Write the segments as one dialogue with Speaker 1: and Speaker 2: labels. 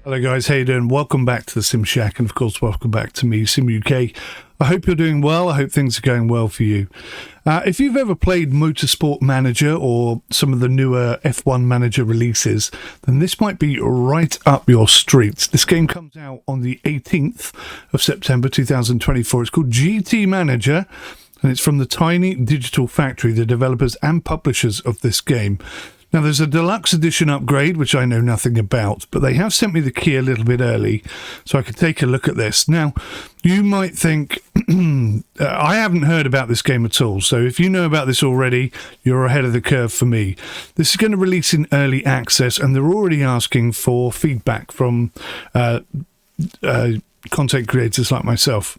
Speaker 1: Hello guys, how you doing? Welcome back to the Sim Shack, and of course welcome back to me, Sim UK. I hope you're doing well. I hope things are going well for you. If you've ever played MotorSport Manager or some of the newer F1 Manager releases, then this might be right up your street. This game comes out on the 18th of September 2024. It's called GT Manager, and it's from the Tiny Digital Factory, the developers and publishers of this game. Now, there's a deluxe edition upgrade, which I know nothing about, but they have sent me the key a little bit early, so I could take a look at this. Now, you might think, I haven't heard about this game at all, so if you know about this already, you're ahead of the curve for me. This is going to release in early access, and they're already asking for feedback from content creators like myself.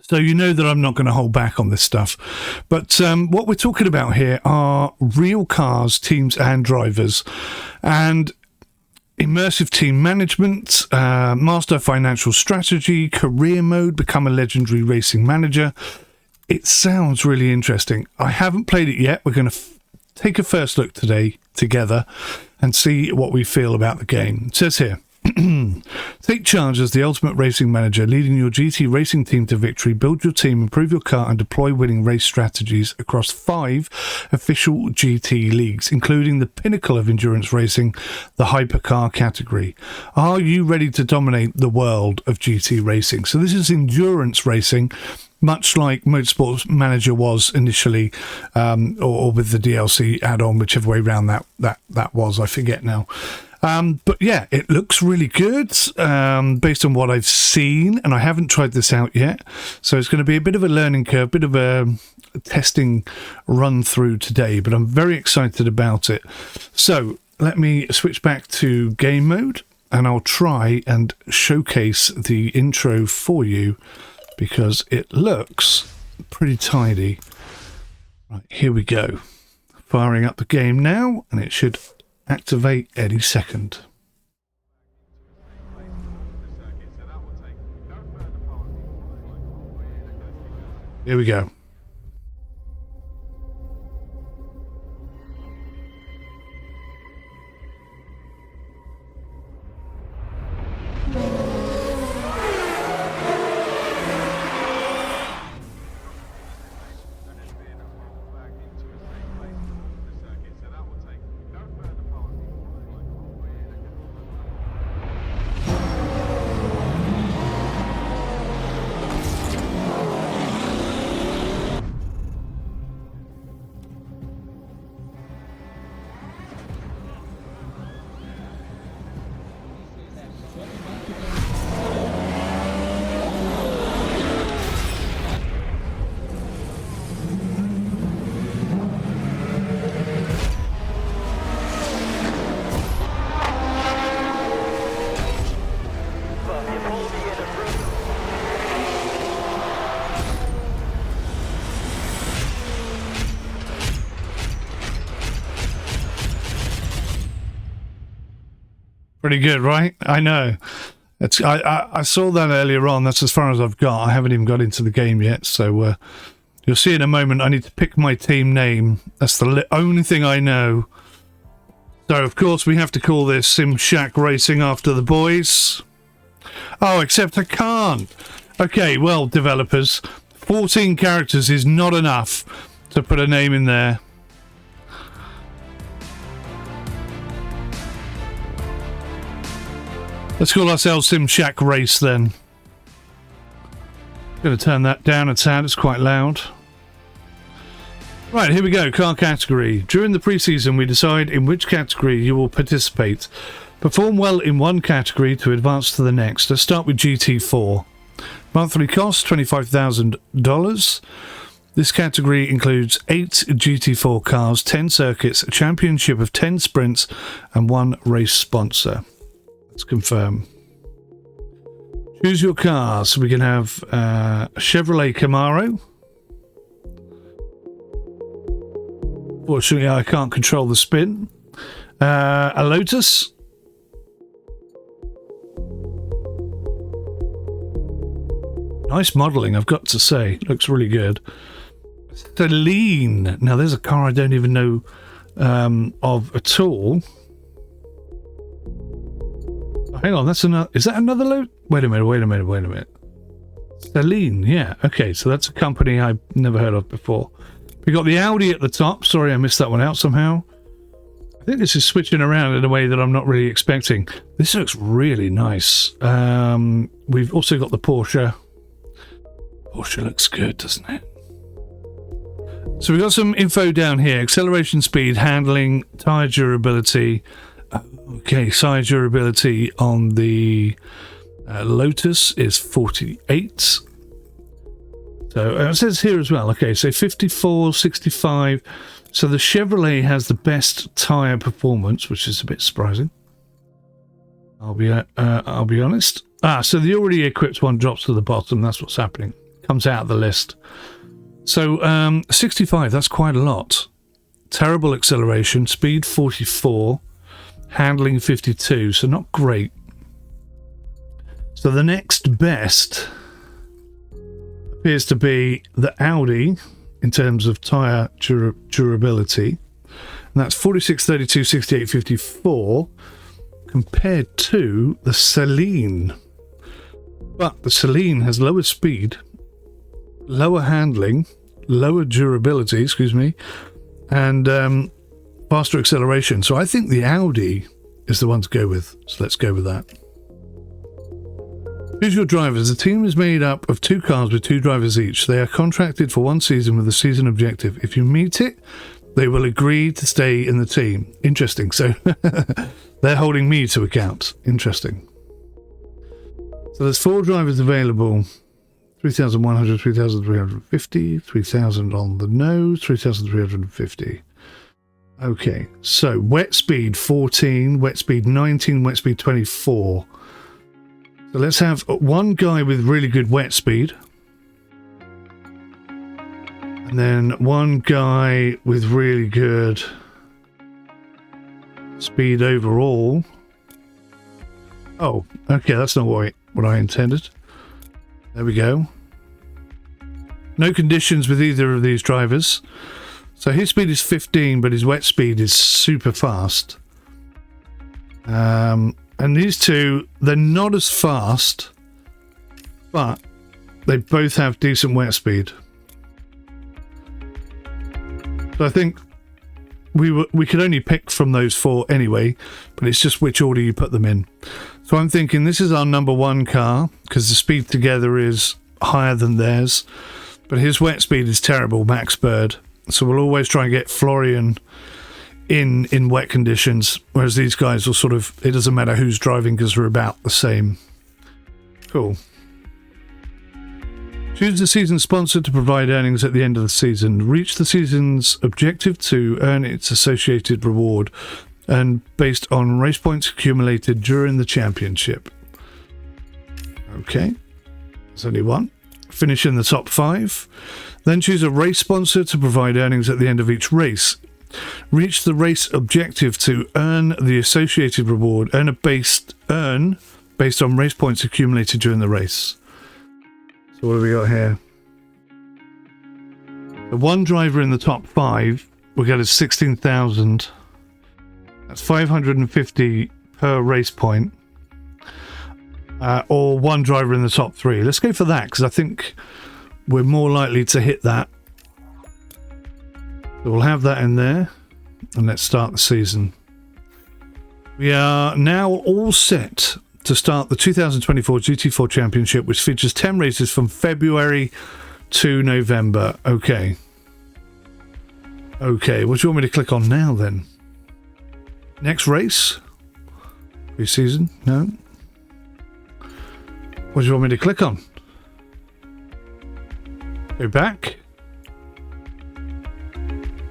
Speaker 1: So you know that I'm not going to hold back on this stuff. But what we're talking about here are real cars, teams and drivers, and immersive team management, master financial strategy, career mode, become a legendary racing manager. It sounds really interesting. I haven't played it yet. We're going to take a first look today together and see what we feel about the game. It says here, take charge as the ultimate racing manager, leading your GT racing team to victory. Build your team, improve your car, and deploy winning race strategies across 5 official GT leagues, including the pinnacle of endurance racing, the hypercar category. Are you ready to dominate the world of GT racing? So this is endurance racing, much like MotorSport Manager was initially, or with the DLC add-on, whichever way around that was, I forget now. But yeah, it looks really good based on what I've seen, and I haven't tried this out yet, so it's going to be a bit of a learning curve, bit of a testing run through today, but I'm very excited about it. So let me switch back to game mode, and I'll try and showcase the intro for you because it looks pretty tidy. Right, here we go. Firing up the game now, and it should activate any second. Here we go. Pretty good, right? I know. I saw that earlier on. That's as far as I've got. I haven't even got into the game yet, so you'll see in a moment. I need to pick my team name. That's the only thing I know. So, of course, we have to call this Sim Shack Racing after the boys. Oh, except I can't. Okay, well, developers, 14 characters is not enough to put a name in there. Let's call ourselves Sim Shack Race then. Going to turn that down a tad, it's quite loud. Right, here we go, car category. During the pre-season, we decide in which category you will participate. Perform well in one category to advance to the next. Let's start with GT4. Monthly cost, $25,000. This category includes 8 GT4 cars, 10 circuits, a championship of 10 sprints, and 1 race sponsor. Let's confirm. Choose your car. So we can have a Chevrolet Camaro. Fortunately, I can't control the spin. A Lotus. Nice modelling, I've got to say. Looks really good. Celine. Now, there's a car I don't even know of at all. Hang on, that's another. Is that another load? Wait a minute. Celine, yeah. Okay, so that's a company I've never heard of before. We got the Audi at the top. Sorry, I missed that one out somehow. I think this is switching around in a way that I'm not really expecting. This looks really nice. We've also got the Porsche. Porsche looks good, doesn't it? So we've got some info down here. Acceleration speed, handling, tyre durability. Okay, tyre durability on the Lotus is 48. So it says here as well. Okay, so 54, 65. So the Chevrolet has the best tyre performance, which is a bit surprising. I'll be honest. So the already equipped one drops to the bottom. That's what's happening. Comes out of the list. So 65. That's quite a lot. Terrible acceleration. Speed 44. Handling 52. So not great. So the next best appears to be the Audi in terms of tyre durability. And that's 46, 32, 68, 54 compared to the Celine. But the Celine has lower speed, lower handling, lower durability, and faster acceleration. So I think the Audi is the one to go with. So let's go with that. Who's your drivers? The team is made up of 2 cars with 2 drivers each. They are contracted for 1 season with a season objective. If you meet it, they will agree to stay in the team. Interesting. So they're holding me to account. Interesting. So there's 4 drivers available. 3,100, 3,350, 3,000 on the nose, 3,350. Okay, so wet speed 14, wet speed 19, wet speed 24. So let's have one guy with really good wet speed. And then one guy with really good speed overall. Oh, okay, that's not what I intended. There we go. No conditions with either of these drivers. So his speed is 15, but his wet speed is super fast. And these two, they're not as fast, but they both have decent wet speed. So I think we could only pick from those 4 anyway, but it's just which order you put them in. So I'm thinking this is our number 1 car, because the speed together is higher than theirs, but his wet speed is terrible, Max Bird. So we'll always try and get Florian in wet conditions, whereas these guys will sort of, it doesn't matter who's driving because we're about the same. Cool. Choose the season sponsor to provide earnings at the end of the season. Reach the season's objective to earn its associated reward, and based on race points accumulated during the championship. Okay, there's only one. Finish in the top 5. Then choose a race sponsor to provide earnings at the end of each race. Reach the race objective to earn the associated reward. Earn based on race points accumulated during the race. So what have we got here? The one driver in the top 5 will get us 16,000. That's 550 per race point. Or one driver in the top 3. Let's go for that, because I think we're more likely to hit that. So we'll have that in there, and let's start the season. We are now all set to start the 2024 GT4 Championship, which features 10 races from February to November. Okay, what do you want me to click on now then? Next race? Pre-season? No. What do you want me to click on? Go back.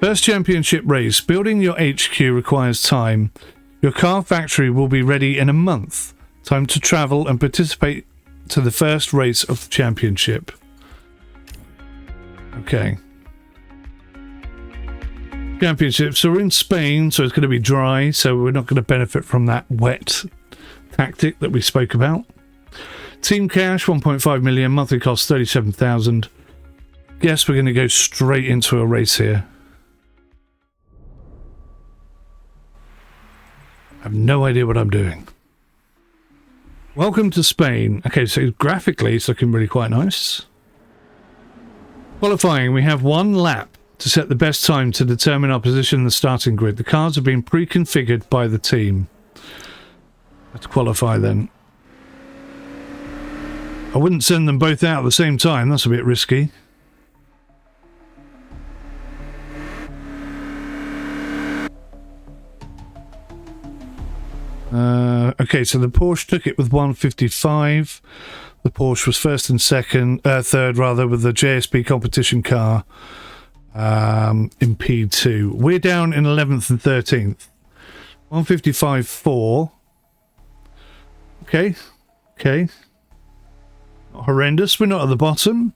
Speaker 1: First championship race. Building your HQ requires time. Your car factory will be ready in a month. Time to travel and participate to the first race of the championship. Okay. Championship. So we're in Spain, so it's going to be dry, so we're not going to benefit from that wet tactic that we spoke about. Team cash, 1.5 million. Monthly cost, 37,000. Guess we're going to go straight into a race here. I have no idea what I'm doing. Welcome to Spain. Okay, so graphically it's looking really quite nice. Qualifying, we have 1 lap to set the best time to determine our position in the starting grid. The cars have been pre-configured by the team. Let's qualify then. I wouldn't send them both out at the same time, that's a bit risky. Okay, so the Porsche took it with 155. The Porsche was first and third rather, with the JSP competition car in P2. We're down in 11th and 13th. 155.4. Okay. Not horrendous. We're not at the bottom.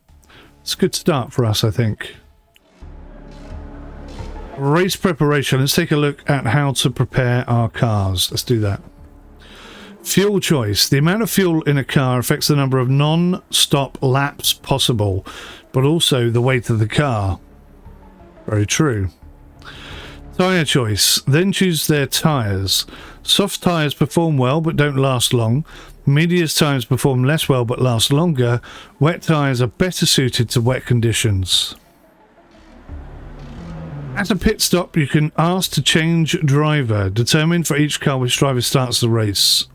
Speaker 1: It's a good start for us, I think. Race preparation. Let's take a look at how to prepare our cars. Let's do that. Fuel choice. The amount of fuel in a car affects the number of non-stop laps possible, but also the weight of the car. Very true. Tyre choice. Then choose their tyres. Soft tyres perform well but don't last long. Medium tyres perform less well but last longer. Wet tyres are better suited to wet conditions. At a pit stop, you can ask to change driver. Determine for each car which driver starts the race.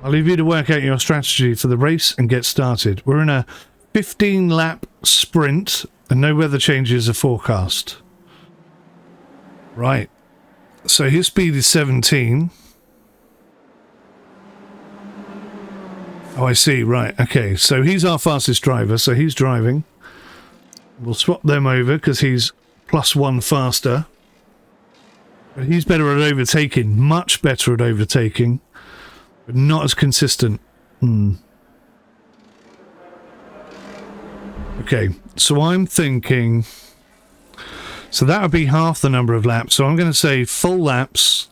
Speaker 1: I'll leave you to work out your strategy for the race and get started. We're in a 15-lap sprint and no weather changes are forecast. Right. So his speed is 17. Oh, I see. Right. Okay. So he's our fastest driver. So he's driving. We'll swap them over because he's +1 faster. But he's better at overtaking. Much better at overtaking. But not as consistent. Okay. So I'm thinking... So that would be half the number of laps. So I'm going to say full laps.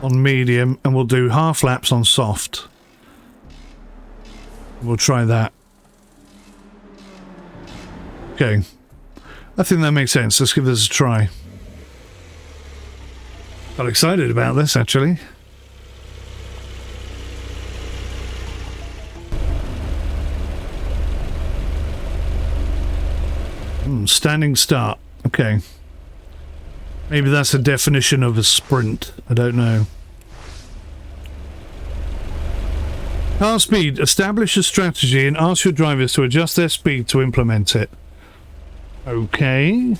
Speaker 1: On medium. And we'll do half laps on soft. We'll try that. Okay. I think that makes sense. Let's give this a try. Got excited about this, actually. Standing start. Okay. Maybe that's a definition of a sprint. I don't know. Car speed. Establish a strategy and ask your drivers to adjust their speed to implement it. Okay.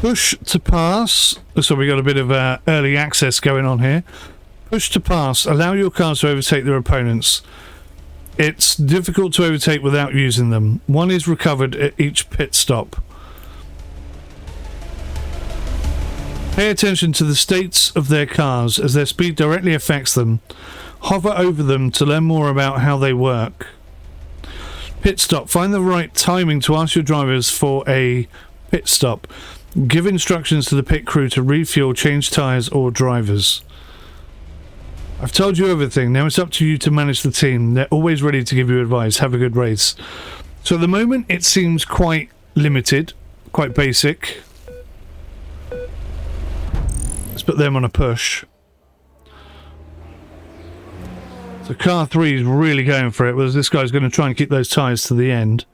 Speaker 1: Push to pass. So we got a bit of early access going on here. Push to pass. Allow your cars to overtake their opponents. It's difficult to overtake without using them. One is recovered at each pit stop. Pay attention to the states of their cars as their speed directly affects them. Hover over them to learn more about how they work. Pit stop. Find the right timing to ask your drivers for a pit stop. Give instructions to the pit crew to refuel, change tyres or drivers. I've told you everything. Now it's up to you to manage the team. They're always ready to give you advice. Have a good race. So at the moment it seems quite limited, quite basic. Let's put them on a push. So car 3 is really going for it, whereas this guy's going to try and keep those tyres to the end.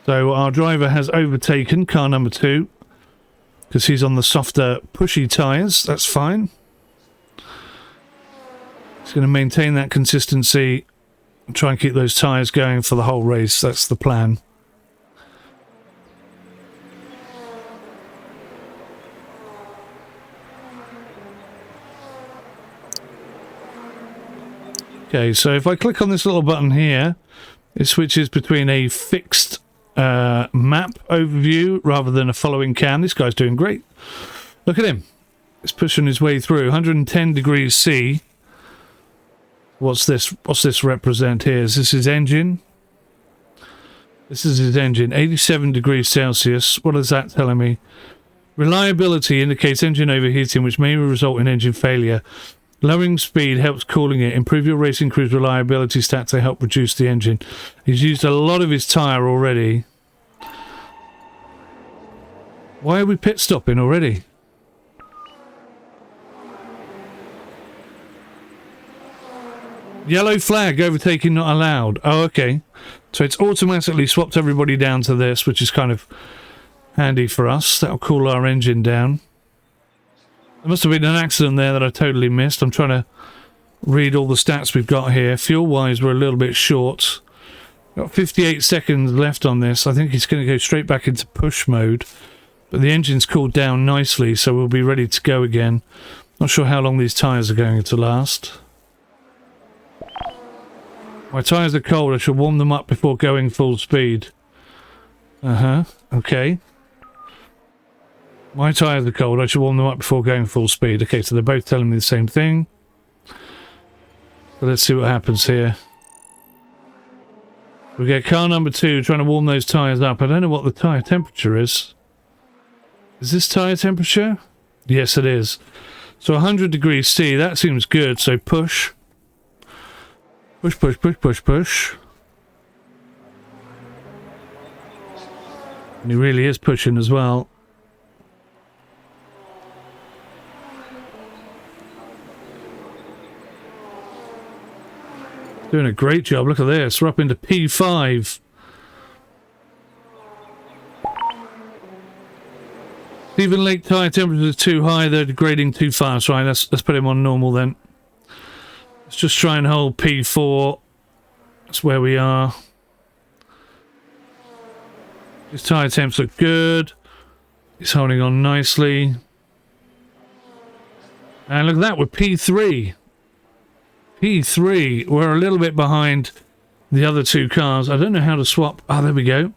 Speaker 1: So our driver has overtaken car number 2 because he's on the softer pushy tyres. That's fine. He's going to maintain that consistency and try and keep those tyres going for the whole race. That's the plan. Okay, so if I click on this little button here, it switches between a fixed map overview rather than a following cam. This guy's doing great. Look at him. He's pushing his way through. 110 degrees C. What's this represent here? Is this his engine? This is his engine. 87 degrees Celsius. What is that telling me? Reliability indicates engine overheating, which may result in engine failure. Lowering speed helps cooling it. Improve your racing crew's reliability stats to help reduce the engine. He's used a lot of his tyre already. Why are we pit stopping already? Yellow flag, overtaking not allowed. Oh, okay. So it's automatically swapped everybody down to this, which is kind of handy for us. That'll cool our engine down. There must have been an accident there that I totally missed. I'm trying to read all the stats we've got here. Fuel-wise, we're a little bit short. Got 58 seconds left on this. I think it's going to go straight back into push mode. But the engine's cooled down nicely, so we'll be ready to go again. Not sure how long these tyres are going to last. My tyres are cold. I should warm them up before going full speed. Okay. My tyres are cold. I should warm them up before going full speed. Okay, so they're both telling me the same thing. So let's see what happens here. We get car number 2 trying to warm those tyres up. I don't know what the tyre temperature is. Is this tyre temperature? Yes, it is. So 100 degrees C. That seems good. So push. Push, push, push, push, push. And he really is pushing as well. Doing a great job. Look at this. We're up into P5. Even Lake tyre temperature is too high. They're degrading too fast. Right, let's put him on normal then. Let's just try and hold P4. That's where we are. His tyre temps look good. He's holding on nicely. And look at that, we're P3. P3. We're a little bit behind the other 2 cars. I don't know how to swap. Ah, there we go.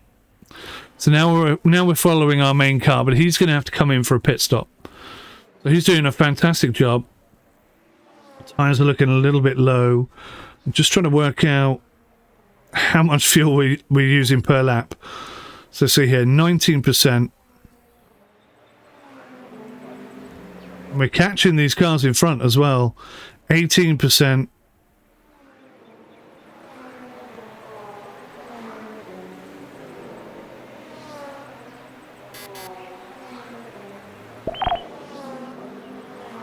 Speaker 1: So now we're following our main car, but he's going to have to come in for a pit stop. So he's doing a fantastic job. Tyres are looking a little bit low. I'm just trying to work out how much fuel we're using per lap. So see here, 19%. And we're catching these cars in front as well. 18%.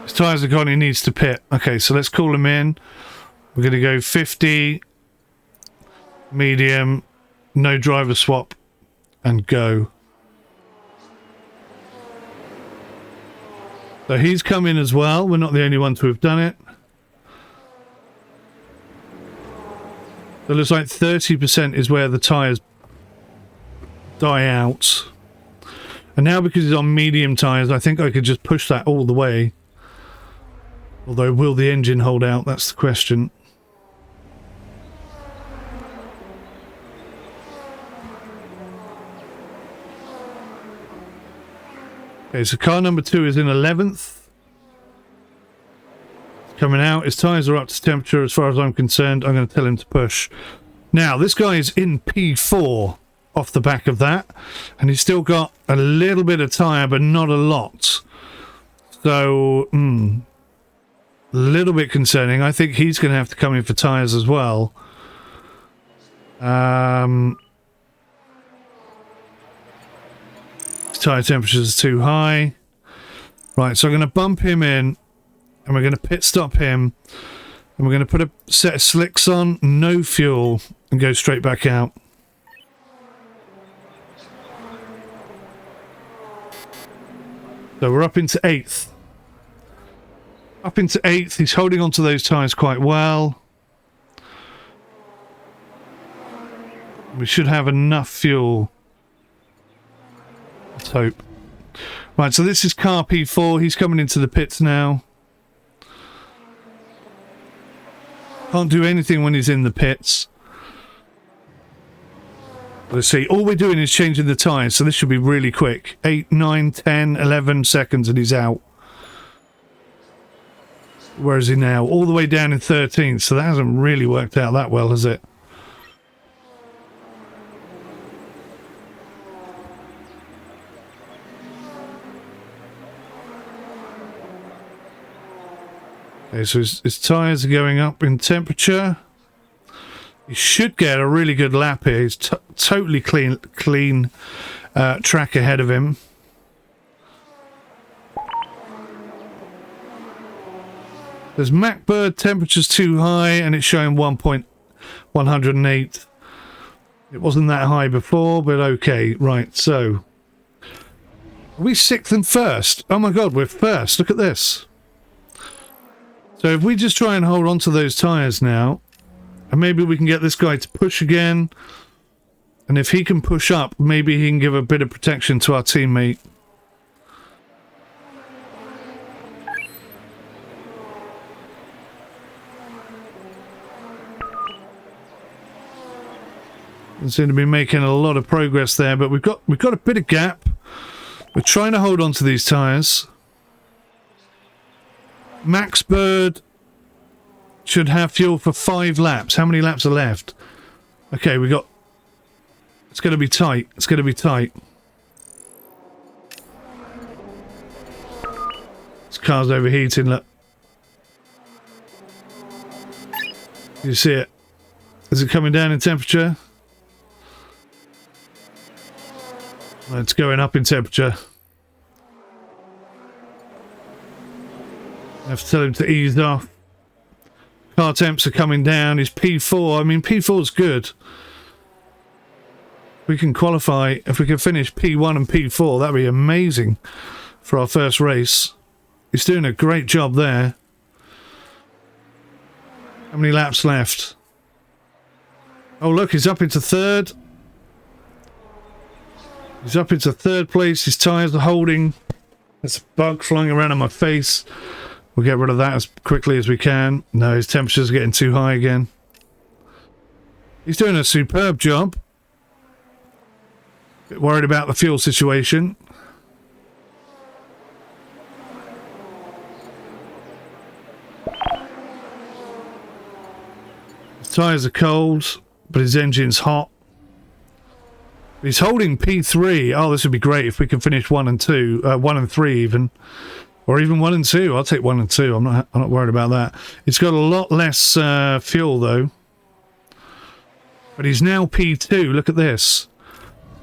Speaker 1: His tyres are gone, he needs to pit. Okay, so let's call him in. We're going to go 50, medium, no driver swap, and go. So he's come in as well. We're not the only ones who have done it. So it looks like 30% is where the tyres die out. And now because he's on medium tyres, I think I could just push that all the way. Although, will the engine hold out? That's the question. Okay, so car number 2 is in 11th. Coming out. His tyres are up to temperature as far as I'm concerned. I'm going to tell him to push. Now, this guy is in P4 off the back of that. And he's still got a little bit of tyre, but not a lot. So, a little bit concerning. I think he's going to have to come in for tyres as well. Tyre temperatures are too high. Right, so I'm going to bump him in. And we're going to pit stop him. And we're going to put a set of slicks on. No fuel. And go straight back out. So we're up into 8th. Up into 8th, he's holding onto those tyres quite well. We should have enough fuel. Let's hope. Right, so this is car P4. He's coming into the pits now. Can't do anything when he's in the pits. Let's see. All we're doing is changing the tyres, so this should be really quick. 8, 9, 10, 11 seconds and he's out. Where is he now? All the way down in 13th, so that hasn't really worked out that well, has it? Okay, so his tyres are going up in temperature. He should get a really good lap here. He's totally clean track ahead of him. There's MacBird, temperature's too high, and it's showing 1.108. It wasn't that high before, but okay. Right, so... Are we 6th and 1st? Oh my god, we're 1st. Look at this. So if we just try and hold on to those tyres now, and maybe we can get this guy to push again, and if he can push up, maybe he can give a bit of protection to our teammate. We seem to be making a lot of progress there, but we've got a bit of gap. We're trying to hold on to these tyres. Max Bird should have fuel for 5 laps. How many laps are left? Okay, we got... It's going to be tight. It's going to be tight. This car's overheating, look. You see it? Is it coming down in temperature? It's going up in temperature. I have to tell him to ease off. Car temps are coming down. He's P4. I mean, P4 is good. We can qualify. If we can finish P1 and P4, that'd be amazing for our first race. He's doing a great job there. How many laps left? Oh, look, he's up into 3rd. He's up into 3rd place. His tyres are holding. There's a bug flying around on my face. We'll get rid of that as quickly as we can. No, his temperature's getting too high again. He's doing a superb job. Bit worried about the fuel situation. His tyres are cold, but his engine's hot. He's holding P3. Oh, this would be great if we can finish 1 and 2, 1 and 3 even, or even 1 and 2. I'll take 1 and 2. I'm not worried about that. It's got a lot less fuel though, but he's now P2. Look at this.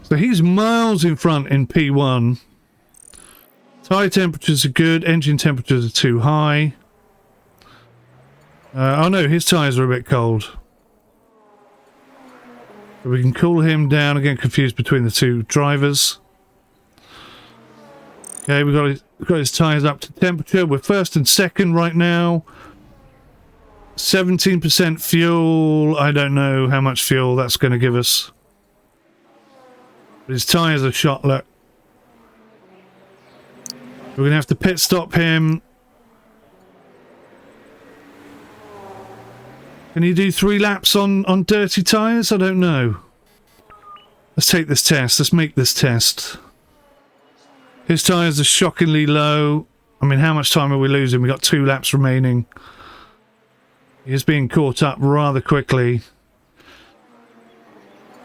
Speaker 1: So he's miles in front in P1. Tyre temperatures are good. Engine temperatures are too high. Oh no, his tyres are a bit cold. We can cool him down. Again, confused between the two drivers. Okay, we've got his tyres up to temperature. We're 1st and 2nd right now. 17% fuel. I don't know how much fuel that's going to give us. But his tyres are shot, look. We're going to have to pit stop him. Can you do 3 laps on dirty tyres? I don't know. Let's take this test. Let's make this test. His tyres are shockingly low. I mean, how much time are we losing? We've got 2 laps remaining. He is being caught up rather quickly.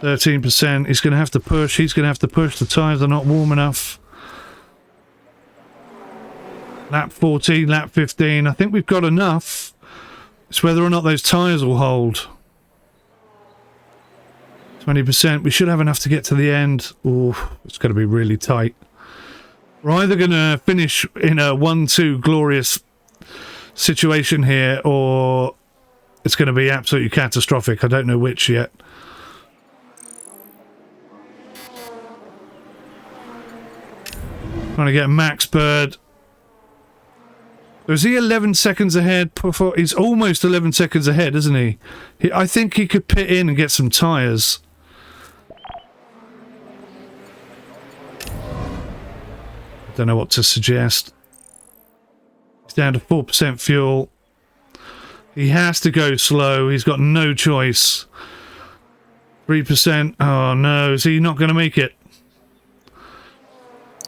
Speaker 1: 13%. He's going to have to push. He's going to have to push. The tyres are not warm enough. Lap 14, lap 15. I think we've got enough. It's whether or not those tyres will hold. 20%. We should have enough to get to the end. Oh, it's going to be really tight. We're either going to finish in a 1-2 glorious situation here, or it's going to be absolutely catastrophic. I don't know which yet. Trying to get Max Bird. Was he 11 seconds ahead? He's almost 11 seconds ahead, isn't he? I think he could pit in and get some tyres. Don't know what to suggest. He's down to 4% fuel. He has to go slow. He's got no choice. 3%. Oh no, is he not going to make it?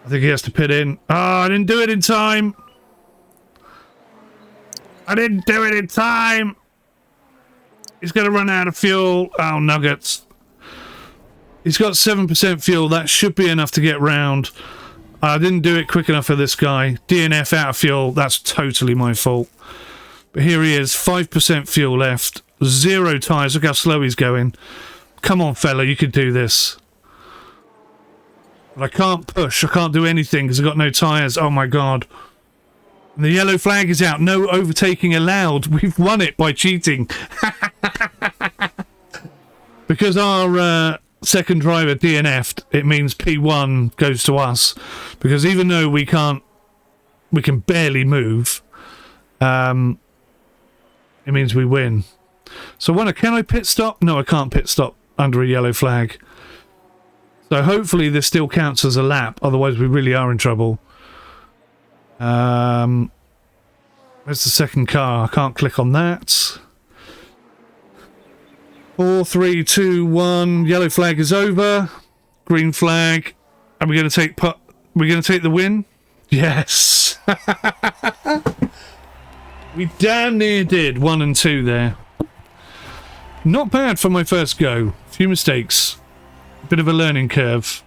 Speaker 1: I think he has to pit in. Oh, I didn't do it in time. I didn't do it in time. He's going to run out of fuel. Oh, nuggets. He's got 7% fuel. That should be enough to get round. I didn't do it quick enough for this guy. DNF out of fuel. That's totally my fault. But here he is. 5% fuel left. 0 tyres. Look how slow he's going. Come on, fella. You could do this. But I can't push. I can't do anything because I've got no tyres. Oh, my God. The yellow flag is out. No overtaking allowed. We've won it by cheating. Because our second driver DNF'd, it means P1 goes to us. Because even though we can barely move, it means we win. So can I pit stop? No, I can't pit stop under a yellow flag. So hopefully this still counts as a lap. Otherwise we really are in trouble. Where's the second car? I can't click on that. 4, 3, 2, 1. Yellow flag is over. Green flag. Are we going to take the win? Yes. We damn near did 1 and 2 there. Not bad for my first go. Few mistakes. Bit of a learning curve.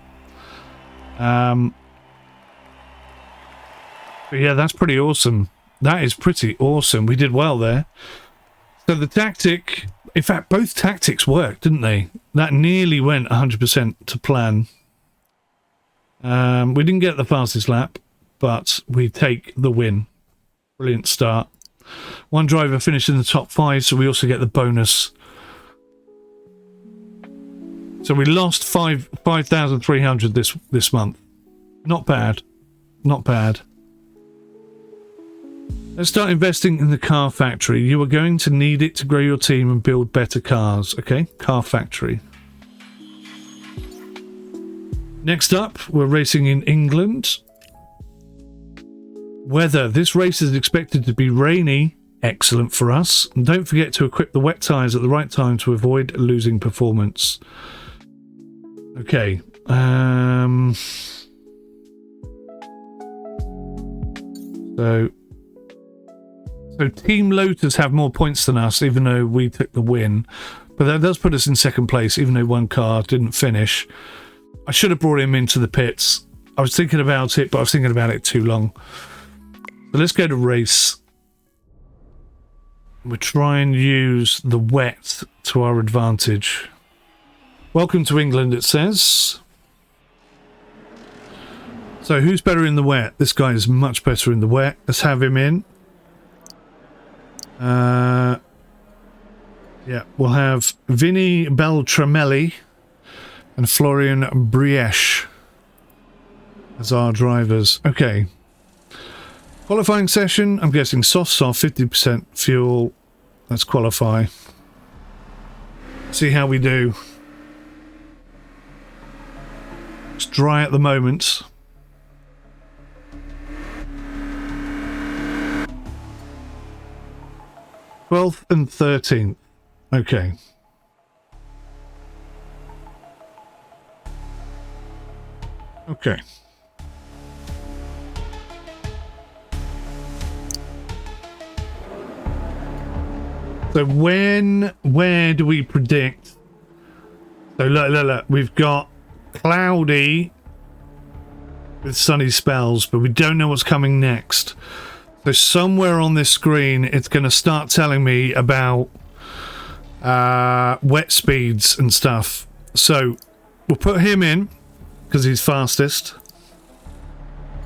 Speaker 1: But yeah, that's pretty awesome. That is pretty awesome. We did well there. So the tactic, in fact, both tactics worked, didn't they? That nearly went 100% to plan. We didn't get the fastest lap, but we take the win. Brilliant start. One driver finished in the top 5, so we also get the bonus. So we lost 5,300 this month. Not bad. Not bad. Let's start investing in the car factory. You are going to need it to grow your team and build better cars. Okay, car factory. Next up, we're racing in England. Weather. This race is expected to be rainy. Excellent for us. And don't forget to equip the wet tyres at the right time to avoid losing performance. Okay. So Team Lotus have more points than us, even though we took the win. But that does put us in second place, even though one car didn't finish. I should have brought him into the pits. I was thinking about it, but I was thinking about it too long. So let's go to race. We'll try and use the wet to our advantage. Welcome to England, it says. So who's better in the wet? This guy is much better in the wet. Let's have him in. Yeah, we'll have Vinny Beltramelli and Florian Briesch as our drivers. Okay. Qualifying session. I'm guessing soft 50% fuel. Let's qualify. See how we do. It's dry at the moment. Twelfth and 13th. Okay. Okay. So where do we predict? So look, we've got cloudy with sunny spells, but we don't know what's coming next. So somewhere on this screen, it's going to start telling me about wet speeds and stuff. So we'll put him in because he's fastest.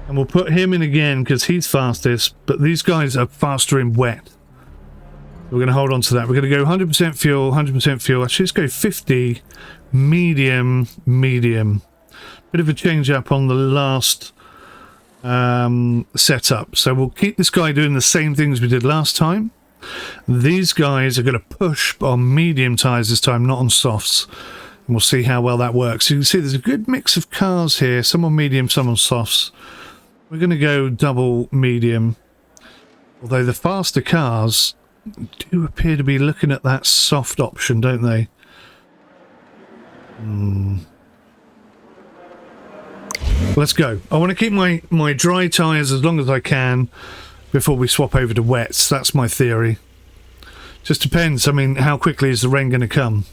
Speaker 1: And we'll put him in again because he's fastest. But these guys are faster in wet. We're going to hold on to that. We're going to go 100% fuel, 100% fuel. Actually, let's go 50, medium, medium. Bit of a change up on the last setup. So we'll keep this guy doing the same things we did last time. These guys are going to push on medium tyres this time, not on softs. And we'll see how well that works. You can see there's a good mix of cars here. Some on medium, some on softs. We're going to go double medium. Although the faster cars do appear to be looking at that soft option, don't they? Let's go. I want to keep my dry tyres as long as I can before we swap over to wets. That's my theory. Just depends. I mean, how quickly is the rain going to come?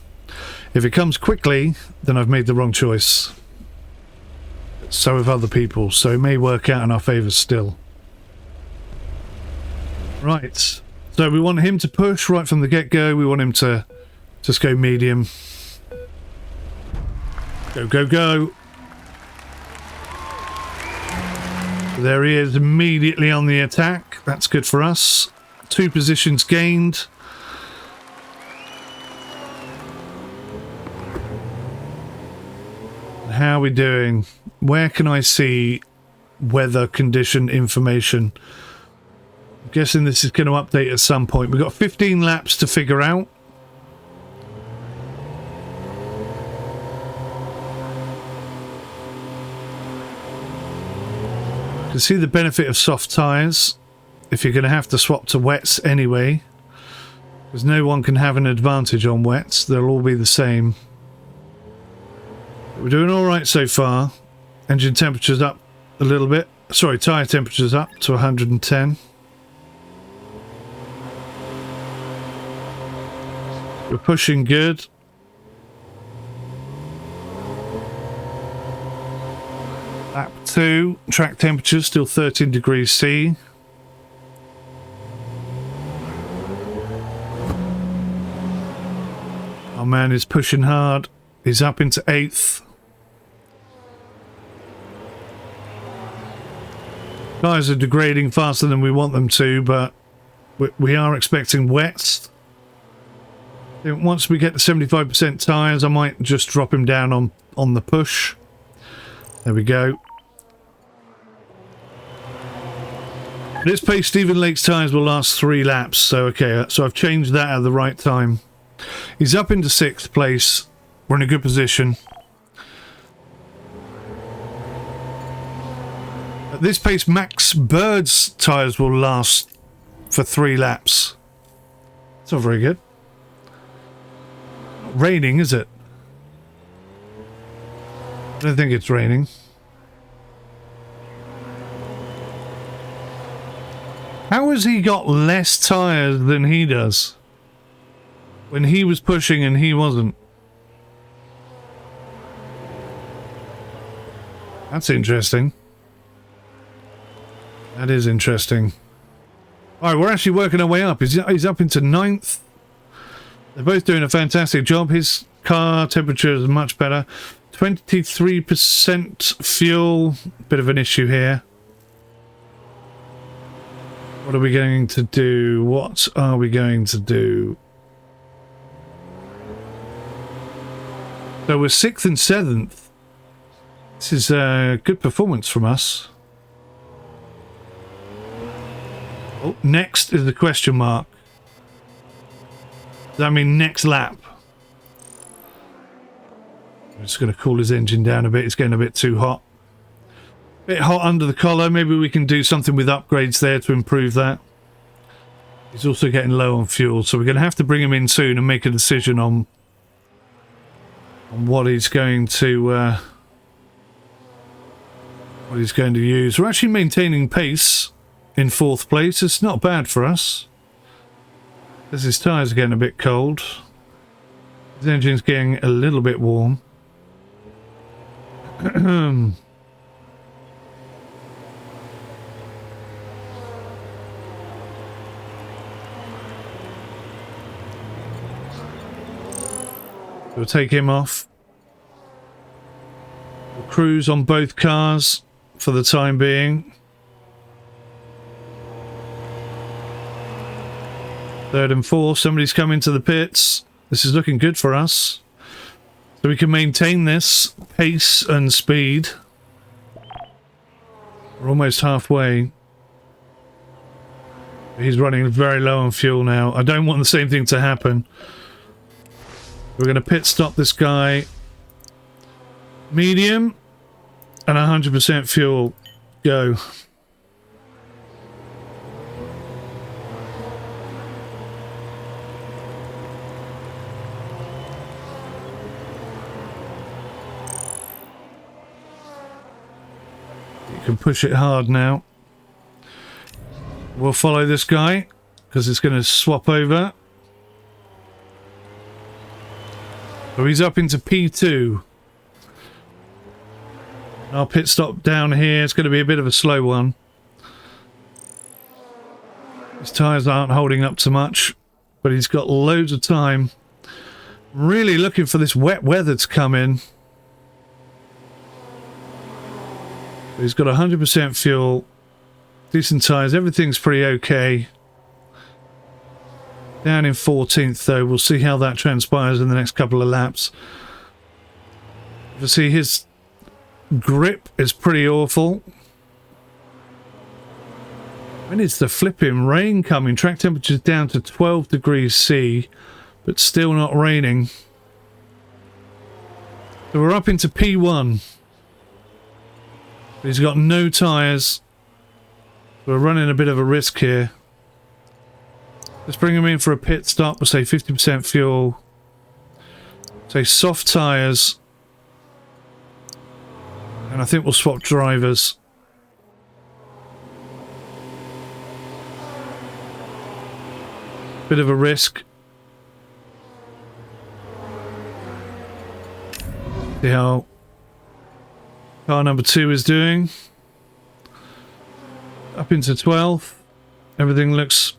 Speaker 1: If it comes quickly, then I've made the wrong choice. So have other people, so it may work out in our favour still. Right. So we want him to push right from the get-go. We want him to just go medium. Go, go, go. There he is, immediately on the attack. That's good for us. 2 positions gained. How are we doing? Where can I see weather condition information? I'm guessing this is going to update at some point. We've got 15 laps to figure out. You can see the benefit of soft tyres if you're going to have to swap to wets anyway, because no one can have an advantage on wets. They'll all be the same. We're doing all right so far. Engine temperature's up a little bit. Sorry, tyre temperature's up to 110. We're pushing good. Lap 2, track temperature still 13 degrees C. Our man is pushing hard. He's up into 8th. Tyres are degrading faster than we want them to, but we are expecting wets. Once we get to 75% tyres, I might just drop him down on the push. There we go. At this pace, Stephen Lake's tyres will last 3 laps. So, okay, so I've changed that at the right time. He's up into 6th place. We're in a good position. At this pace, Max Bird's tyres will last for 3 laps. It's not very good. Not raining, is it? I don't think it's raining. How has he got less tyres than he does? When he was pushing and he wasn't. That's interesting. That is interesting. Alright, we're actually working our way up. He's up into 9th. They're both doing a fantastic job. His car temperature is much better. 23% fuel. Bit of an issue here. What are we going to do? What are we going to do? So we're 6th and 7th. This is a good performance from us. Oh, next is the question mark. Does that mean next lap? I'm just going to cool his engine down a bit. It's getting a bit too hot. Bit hot under the collar. Maybe we can do something with upgrades there to improve that. He's also getting low on fuel, so we're going to have to bring him in soon and make a decision on what he's going to use. We're actually maintaining pace in 4th place. It's not bad for us. As his tyres are getting a bit cold. His engine's getting a little bit warm. We'll take him off. We'll cruise on both cars for the time being. 3rd and 4th, somebody's come into the pits. This is looking good for us. So we can maintain this pace and speed. We're almost halfway. He's running very low on fuel now. I don't want the same thing to happen. We're going to pit stop this guy. Medium. And 100% fuel. Go. You can push it hard now. We'll follow this guy because it's going to swap over. So he's up into P2. Our pit stop down here is going to be a bit of a slow one. His tyres aren't holding up so much, but he's got loads of time. Really looking for this wet weather to come in. He's got 100% fuel. Decent tyres. Everything's pretty okay. Down in 14th though. We'll see how that transpires in the next couple of laps. You see his grip is pretty awful. When is the flipping rain coming? Track temperature's down to 12 degrees C, but still not raining. So we're up into P1. He's got no tyres. We're running a bit of a risk here. Let's bring him in for a pit stop. We'll say 50% fuel. Say soft tyres. And I think we'll swap drivers. Bit of a risk. See how car number 2 is doing. Up into 12th. Everything looks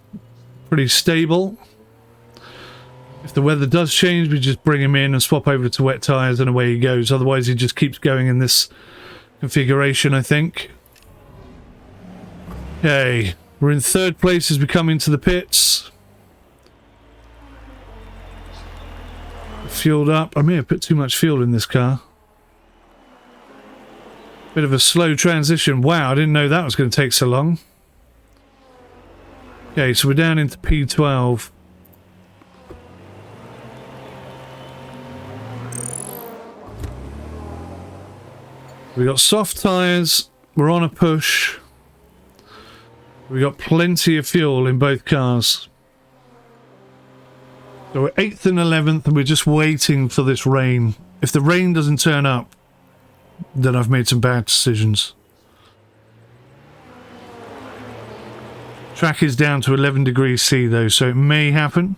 Speaker 1: pretty stable. If the weather does change, we just bring him in and swap over to wet tyres and away he goes. Otherwise he just keeps going in this configuration, I think. Okay, we're in 3rd place as we come into the pits. Fueled up. I may have put too much fuel in this car. Bit of a slow transition. Wow, I didn't know that was going to take so long. Okay, so we're down into P12. We got soft tyres. We're on a push. We got plenty of fuel in both cars. So we're 8th and 11th and we're just waiting for this rain. If the rain doesn't turn up, then I've made some bad decisions. Track is down to 11 degrees C though, so it may happen.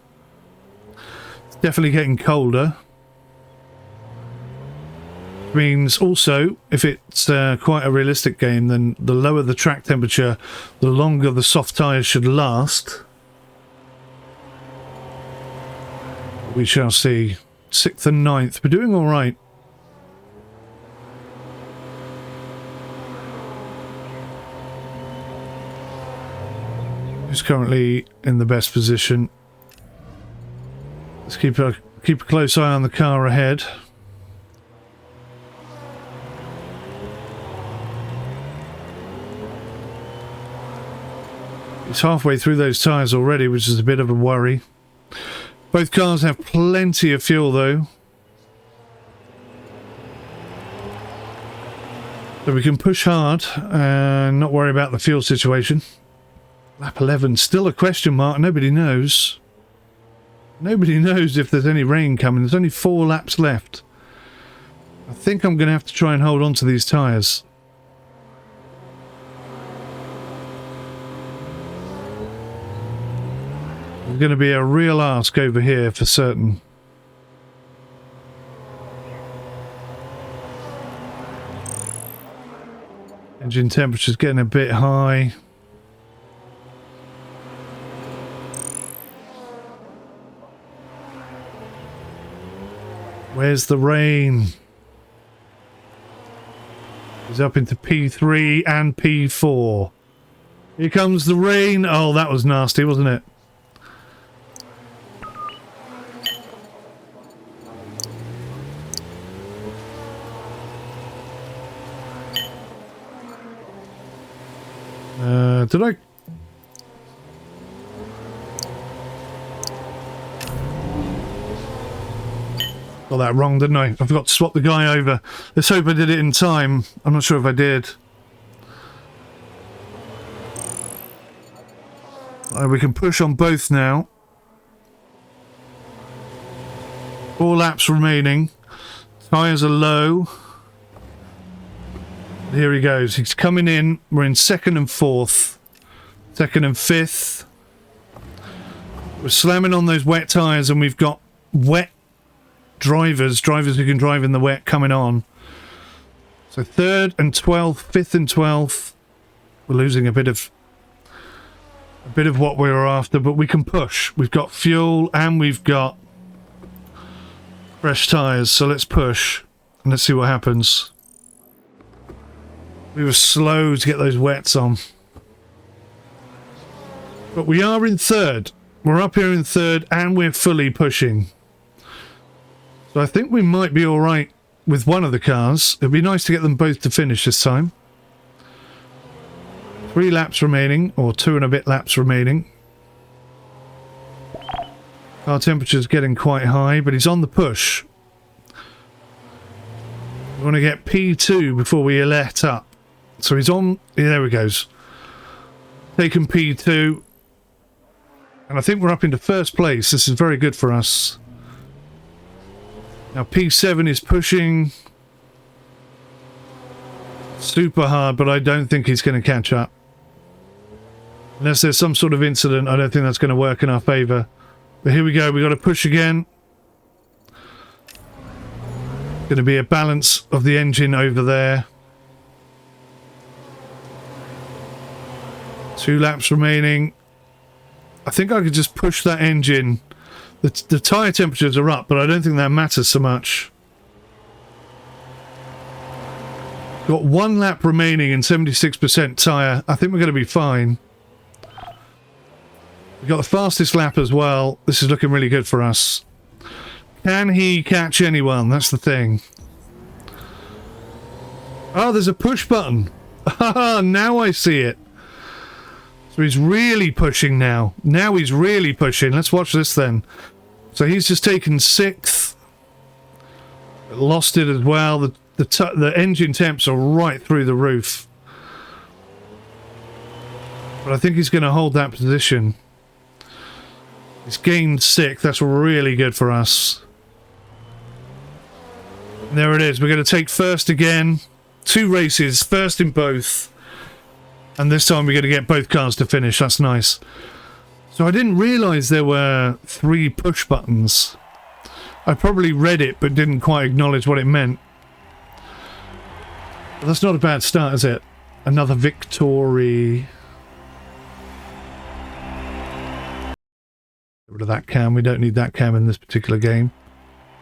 Speaker 1: It's definitely getting colder. Means also, if it's quite a realistic game, then the lower the track temperature, the longer the soft tyres should last. We shall see. 6th and 9th. We're doing all right. Who's currently in the best position? Let's keep a close eye on the car ahead. He's halfway through those tyres already, which is a bit of a worry. Both cars have plenty of fuel though. So we can push hard and not worry about the fuel situation. Lap 11, still a question mark. Nobody knows. Nobody knows if there's any rain coming. There's only 4 laps left. I think I'm going to have to try and hold on to these tyres. There's going to be a real ask over here for certain. Engine temperature's getting a bit high. Where's the rain? It's up into P3 and P4. Here comes the rain. Oh, that was nasty, wasn't it? Did I? Got that wrong, didn't I? I forgot to swap the guy over. Let's hope I did it in time. I'm not sure if I did. We can push on both now. 4 laps remaining. Tyres are low. Here he goes. He's coming in. We're in 2nd and 4th. 2nd and 5th. We're slamming on those wet tyres and we've got wet drivers who can drive in the wet coming on. So 3rd and 12th, 5th and 12th. We're losing a bit of what we were after, but we can push. We've got fuel and we've got fresh tyres, so let's push and let's see what happens. We were slow to get those wets on. But we are in third. We're up here in third and we're fully pushing. So I think we might be all right with one of the cars. It'd be nice to get them both to finish this time. 3 laps remaining, or 2 and a bit laps remaining. Car temperature's getting quite high, but he's on the push. We want to get P2 before we let up. So he's on... Yeah, there he goes. Taking P2. And I think we're up into first place. This is very good for us. Now P7 is pushing super hard, but I don't think he's going to catch up. Unless there's some sort of incident, I don't think that's going to work in our favour. But here we go, we've got to push again. Going to be a balance of the engine over there. 2 laps remaining. I think I could just push that engine. The tyre temperatures are up, but I don't think that matters so much. Got 1 lap remaining and 76% tyre. I think we're going to be fine. We've got the fastest lap as well. This is looking really good for us. Can he catch anyone? That's the thing. Oh, there's a push button. Now I see it. So he's really pushing now. Now he's really pushing. Let's watch this then. So he's just taken 6th. Lost it as well. The engine temps are right through the roof. But I think he's going to hold that position. He's gained 6th. That's really good for us. And there it is. We're going to take first again. 2 races. First in both. And this time we're going to get both cars to finish. That's nice. So I didn't realise there were 3 push buttons. I probably read it but didn't quite acknowledge what it meant. But that's not a bad start, is it? Another victory. Get rid of that cam. We don't need that cam in this particular game.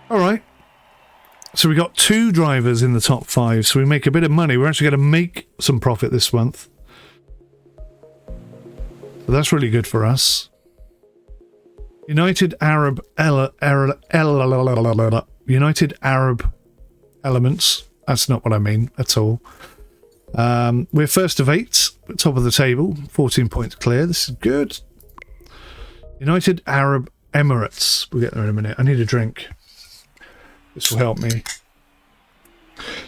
Speaker 1: Alright. So we got 2 drivers in the top 5. So we make a bit of money. We're actually going to make some profit this month. So that's really good for us. United Arab Elements. That's not what I mean at all. We're first of 8, top of the table, 14 points clear. This is good. United Arab Emirates. We'll get there in a minute. I need a drink. This will help me.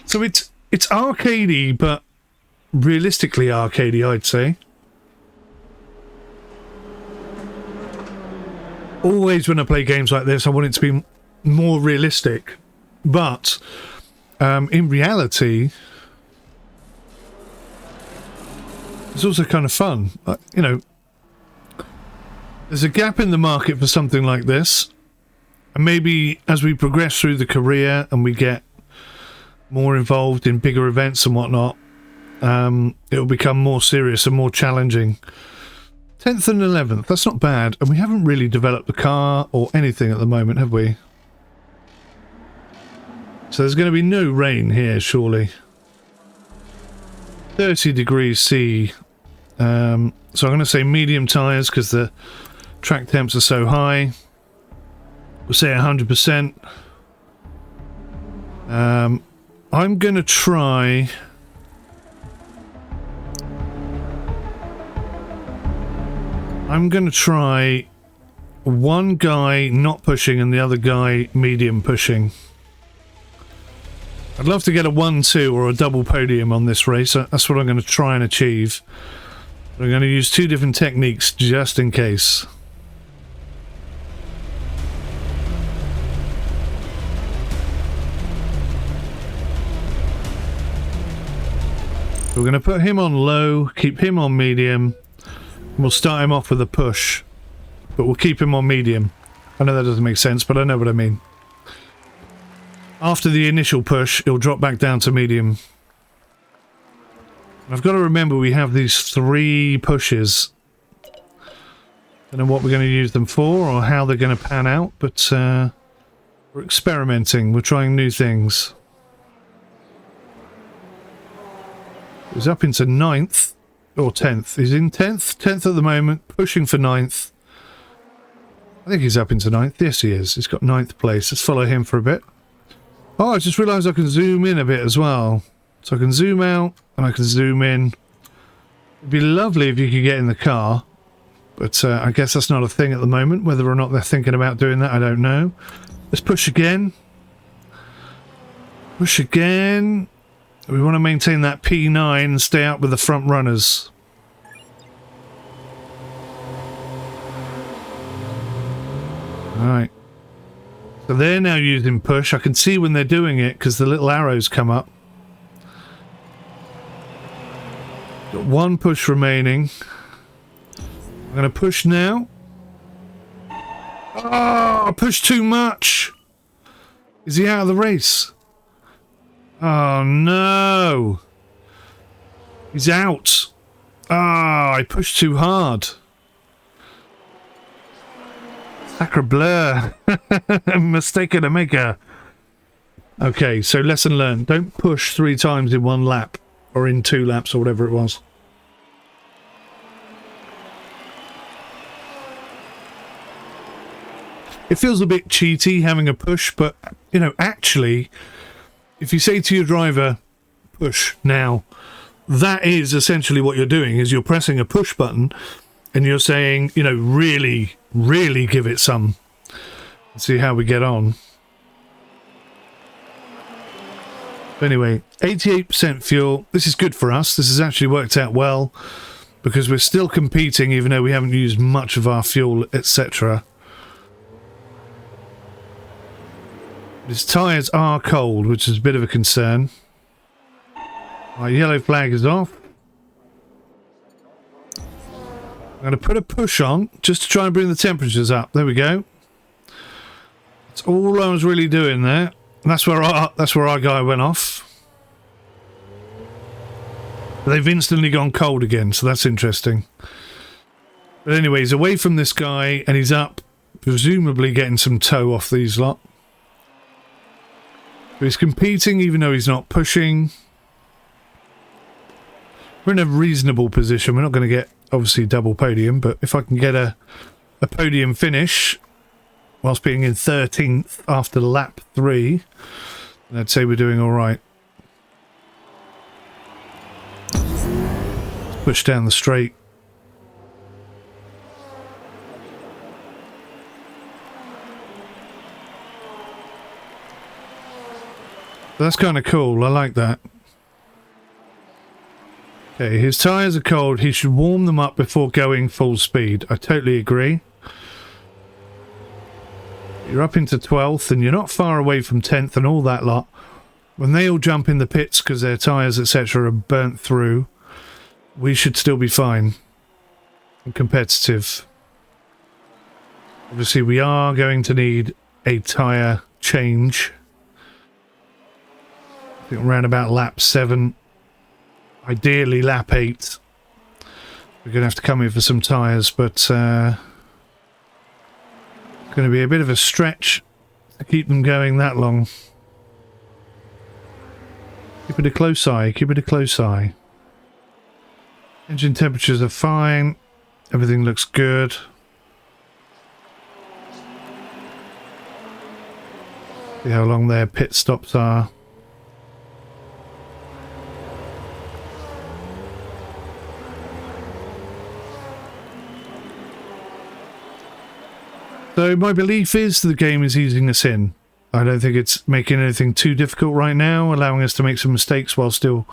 Speaker 1: So it's arcadey, but realistically arcadey, I'd say. Always when I play games like this, I want it to be more realistic. But in reality, it's also kind of fun. You know, there's a gap in the market for something like this. And maybe as we progress through the career and we get more involved in bigger events and whatnot, it'll become more serious and more challenging. 10th and 11th, that's not bad. And we haven't really developed the car or anything at the moment, have we? So there's going to be no rain here, surely. 30 degrees C. So I'm going to say medium tyres because the track temps are so high. We'll say 100%. I'm going to try... one guy not pushing and the other guy medium pushing. I'd love to get a 1-2 or a double podium on this race. That's what I'm going to try and achieve. I'm going to use 2 different techniques just in case. We're going to put him on low, keep him on medium. We'll start him off with a push, but we'll keep him on medium. I know that doesn't make sense, but I know what I mean. After the initial push, he'll drop back down to medium. I've got to remember we have these 3 pushes. Don't know what we're going to use them for or how they're going to pan out, but we're experimenting. We're trying new things. It was up into 9th. or 10th. He's in 10th. 10th at the moment, pushing for 9th. I think he's up into 9th. Yes, he is. He's got 9th place. Let's follow him for a bit. Oh, I just realised I can zoom in a bit as well. So I can zoom out and I can zoom in. It'd be lovely if you could get in the car. But I guess that's not a thing at the moment. Whether or not they're thinking about doing that, I don't know. Let's push again. Push again. We want to maintain that P9 and stay out with the front runners. Alright. So they're now using push. I can see when they're doing it because the little arrows come up. Got one push remaining. I'm going to push now. Oh, I pushed too much. Is he out of the race? Oh, no. He's out. Ah, I pushed too hard. Sacre bleu. Mistake to maker. Okay, so lesson learned. Don't push 3 times in 1 lap. Or in 2 laps or whatever it was. It feels a bit cheaty having a push, but, you know, actually, if you say to your driver, push now, that is essentially what you're doing, is you're pressing a push button and you're saying, you know, really, really give it some. Let's see how we get on. Anyway, 88% fuel. This is good for us. This has actually worked out well because we're still competing even though we haven't used much of our fuel, etc. His tyres are cold, which is a bit of a concern. Our yellow flag is off. I'm going to put a push on just to try and bring the temperatures up. There we go. That's all I was really doing there. And that's where our guy went off. They've instantly gone cold again, so that's interesting. But anyway, he's away from this guy and he's up, presumably getting some tow off these lot. But he's competing even though he's not pushing. We're in a reasonable position. We're not going to get, obviously, double podium, but if I can get a podium finish whilst being in 13th after lap 3, then I'd say we're doing all right. Let's push down the straight. That's kind of cool. I like that. Okay, his tyres are cold. He should warm them up before going full speed. I totally agree. You're up into 12th and you're not far away from 10th and all that lot. When they all jump in the pits because their tyres, etc. are burnt through, we should still be fine and competitive. Obviously, we are going to need a tyre change. I think around about lap 7, ideally lap 8. We're going to have to come in for some tyres, but it's going to be a bit of a stretch to keep them going that long. Keep it a close eye, keep it a close eye. Engine temperatures are fine, everything looks good. See how long their pit stops are. So my belief is the game is easing us in. I don't think it's making anything too difficult right now, allowing us to make some mistakes while still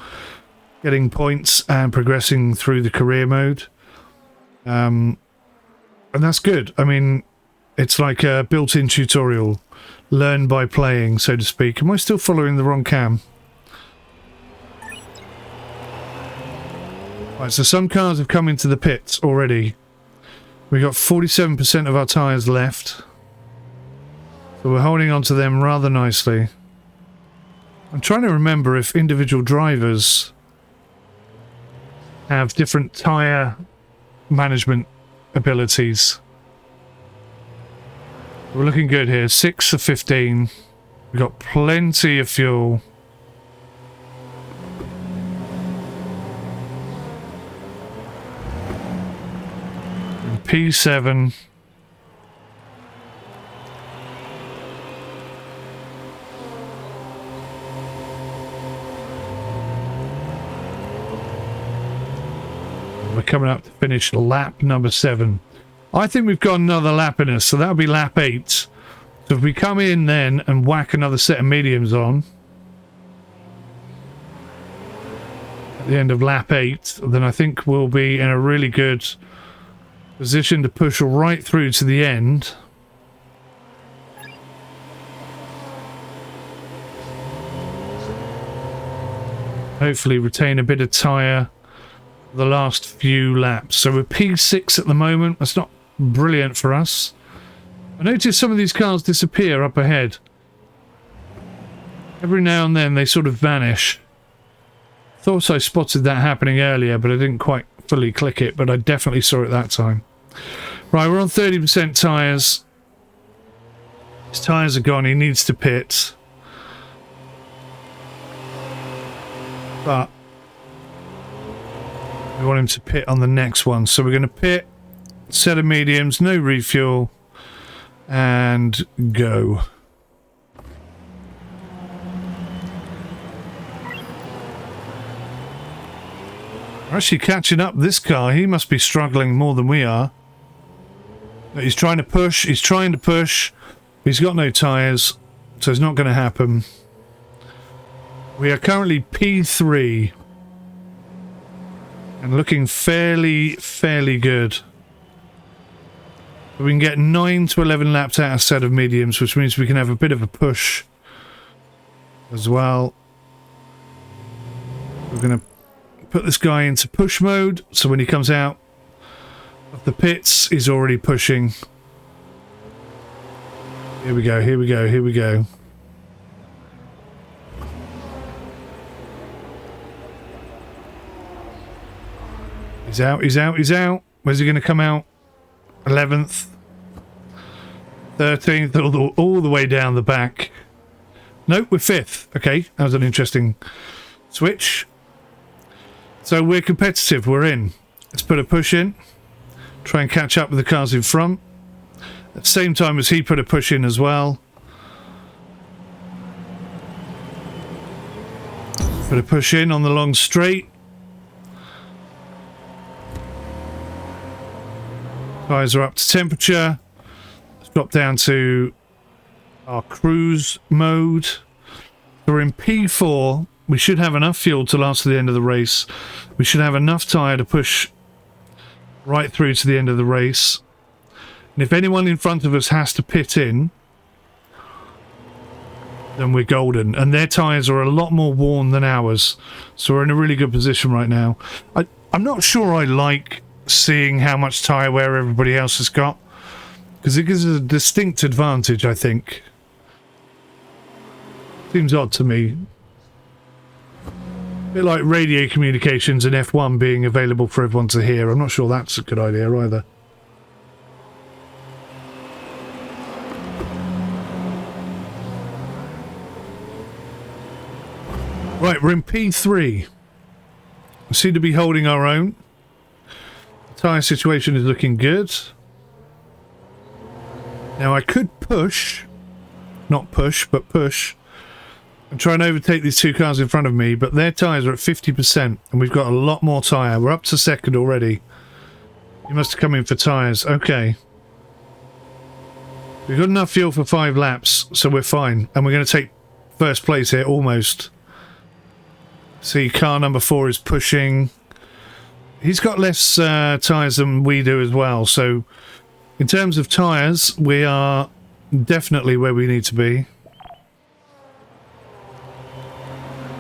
Speaker 1: getting points and progressing through the career mode. And that's good. I mean, it's like a built-in tutorial. Learn by playing, so to speak. Am I still following the wrong cam? Right, so some cars have come into the pits already. We got 47% of our tyres left. So we're holding on to them rather nicely. I'm trying to remember if individual drivers have different tyre management abilities. We're looking good here. 6 of 15. We've got plenty of fuel. P7. We're coming up to finish lap number 7. I think we've got another lap in us, so that'll be lap 8. So if we come in then and whack another set of mediums on at the end of lap 8, then I think we'll be in a really good position to push right through to the end. Hopefully retain a bit of tyre for the last few laps. So we're P6 at the moment. That's not brilliant for us. I noticed some of these cars disappear up ahead. Every now and then they sort of vanish. Thought I spotted that happening earlier, but I didn't quite fully click it, but I definitely saw it that time. Right, we're on 30% tyres. His tyres are gone. He needs to pit. But we want him to pit on the next one. So we're going to pit, set of mediums, no refuel, and go. We're actually catching up this car. He must be struggling more than we are. He's trying to push. He's trying to push. He's got no tyres, so it's not going to happen. We are currently P3 and looking fairly good. We can get 9 to 11 laps out a set of mediums, which means we can have a bit of a push as well. We're going to put this guy into push mode, so when he comes out of the pits, he's already pushing. Here we go, here we go, here we go. He's out, he's out, he's out. Where's he going to come out? 11th. 13th, all the way down the back. Nope, we're 5th. Okay, that was an interesting switch. So we're competitive, we're in. Let's put a push in. Try and catch up with the cars in front. At the same time as he put a push in as well. Put a push in on the long straight. Tyres are up to temperature. Let's drop down to our cruise mode. We're in P4. We should have enough fuel to last to the end of the race. We should have enough tyre to push right through to the end of the race. And if anyone in front of us has to pit in, then we're golden. And their tyres are a lot more worn than ours. So we're in a really good position right now. I'm not sure I like seeing how much tyre wear everybody else has got, because it gives us a distinct advantage, I think. Seems odd to me. A bit like radio communications and F1 being available for everyone to hear. I'm not sure that's a good idea either. Right, we're in P3. We seem to be holding our own. The tyre situation is looking good. Now I could push, not push, but push, and try and overtake these two cars in front of me, but their tyres are at 50%, and we've got a lot more tyre. We're up to second already. You must have come in for tyres. Okay. We've got enough fuel for 5 laps, so we're fine. And we're going to take first place here, almost. See, car number 4 is pushing. He's got less tyres than we do as well, so in terms of tyres, we are definitely where we need to be.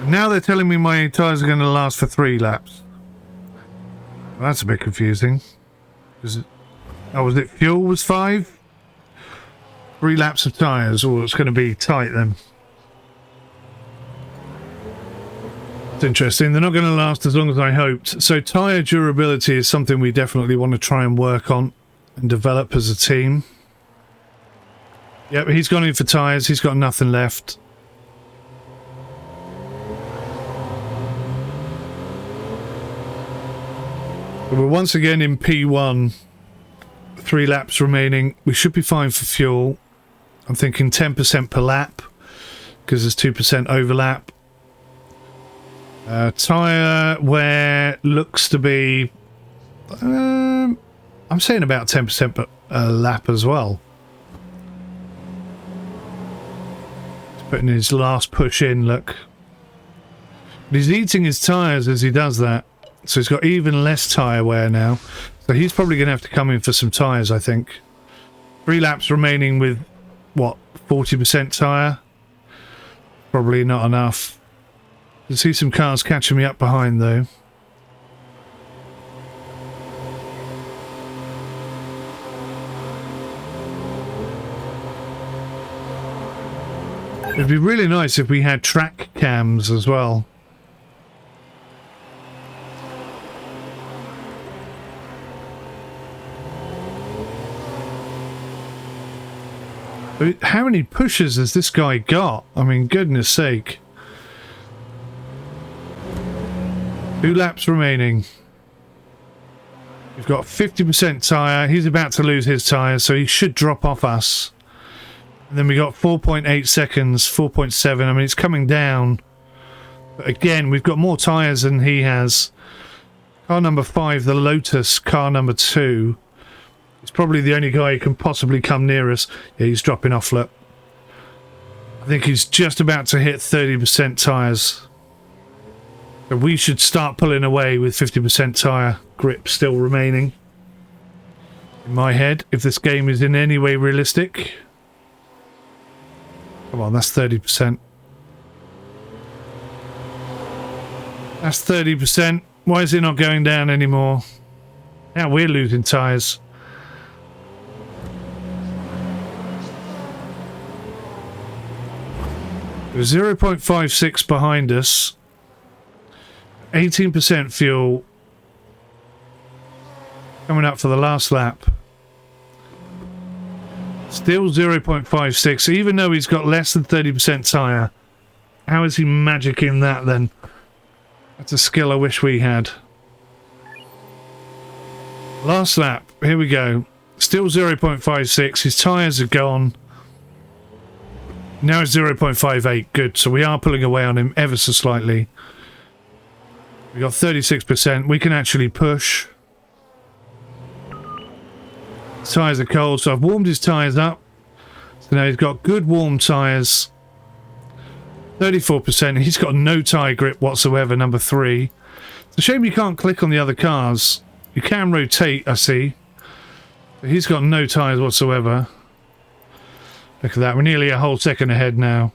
Speaker 1: Now they're telling me my tyres are going to last for 3 laps. Well, that's a bit confusing. Oh, was it fuel was 5? 3 laps of tyres. Oh, it's going to be tight then. It's interesting. They're not going to last as long as I hoped. So tyre durability is something we definitely want to try and work on and develop as a team. Yep, he's gone in for tyres. He's got nothing left. We're once again in P1. 3 laps remaining. We should be fine for fuel. I'm thinking 10% per lap because there's 2% overlap. Tyre wear looks to be... I'm saying about 10% per lap as well. He's putting his last push in, look. But he's eating his tyres as he does that. So he's got even less tyre wear now. So he's probably going to have to come in for some tyres, I think. 3 laps remaining with, what, 40% tyre? Probably not enough. You see some cars catching me up behind, though. It'd be really nice if we had track cams as well. How many pushes has this guy got? I mean, goodness sake. 2 laps remaining. We've got 50% tyre. He's about to lose his tyres, so he should drop off us. And then we got 4.8 seconds, 4.7. I mean, it's coming down. But again, we've got more tyres than he has. Car number 5, the Lotus, car number 2. He's probably the only guy who can possibly come near us. Yeah, he's dropping off, look. I think he's just about to hit 30% tyres. So we should start pulling away with 50% tyre grip still remaining. In my head, if this game is in any way realistic. Come on, that's 30%. That's 30%. Why is it not going down anymore? Now we're losing tyres. There's 0.56 behind us. 18% fuel. Coming up for the last lap. Still 0.56, even though he's got less than 30% tyre. How is he magicking that then? That's a skill I wish we had. Last lap, here we go. Still 0.56, his tyres are gone. Now it's 0.58, good. So we are pulling away on him ever so slightly. We got 36%. We can actually push. His tyres are cold, so I've warmed his tyres up. So now he's got good warm tyres. 34%. He's got no tyre grip whatsoever, number 3. It's a shame you can't click on the other cars. You can rotate, I see. But he's got no tyres whatsoever. Look at that, we're nearly a whole second ahead now.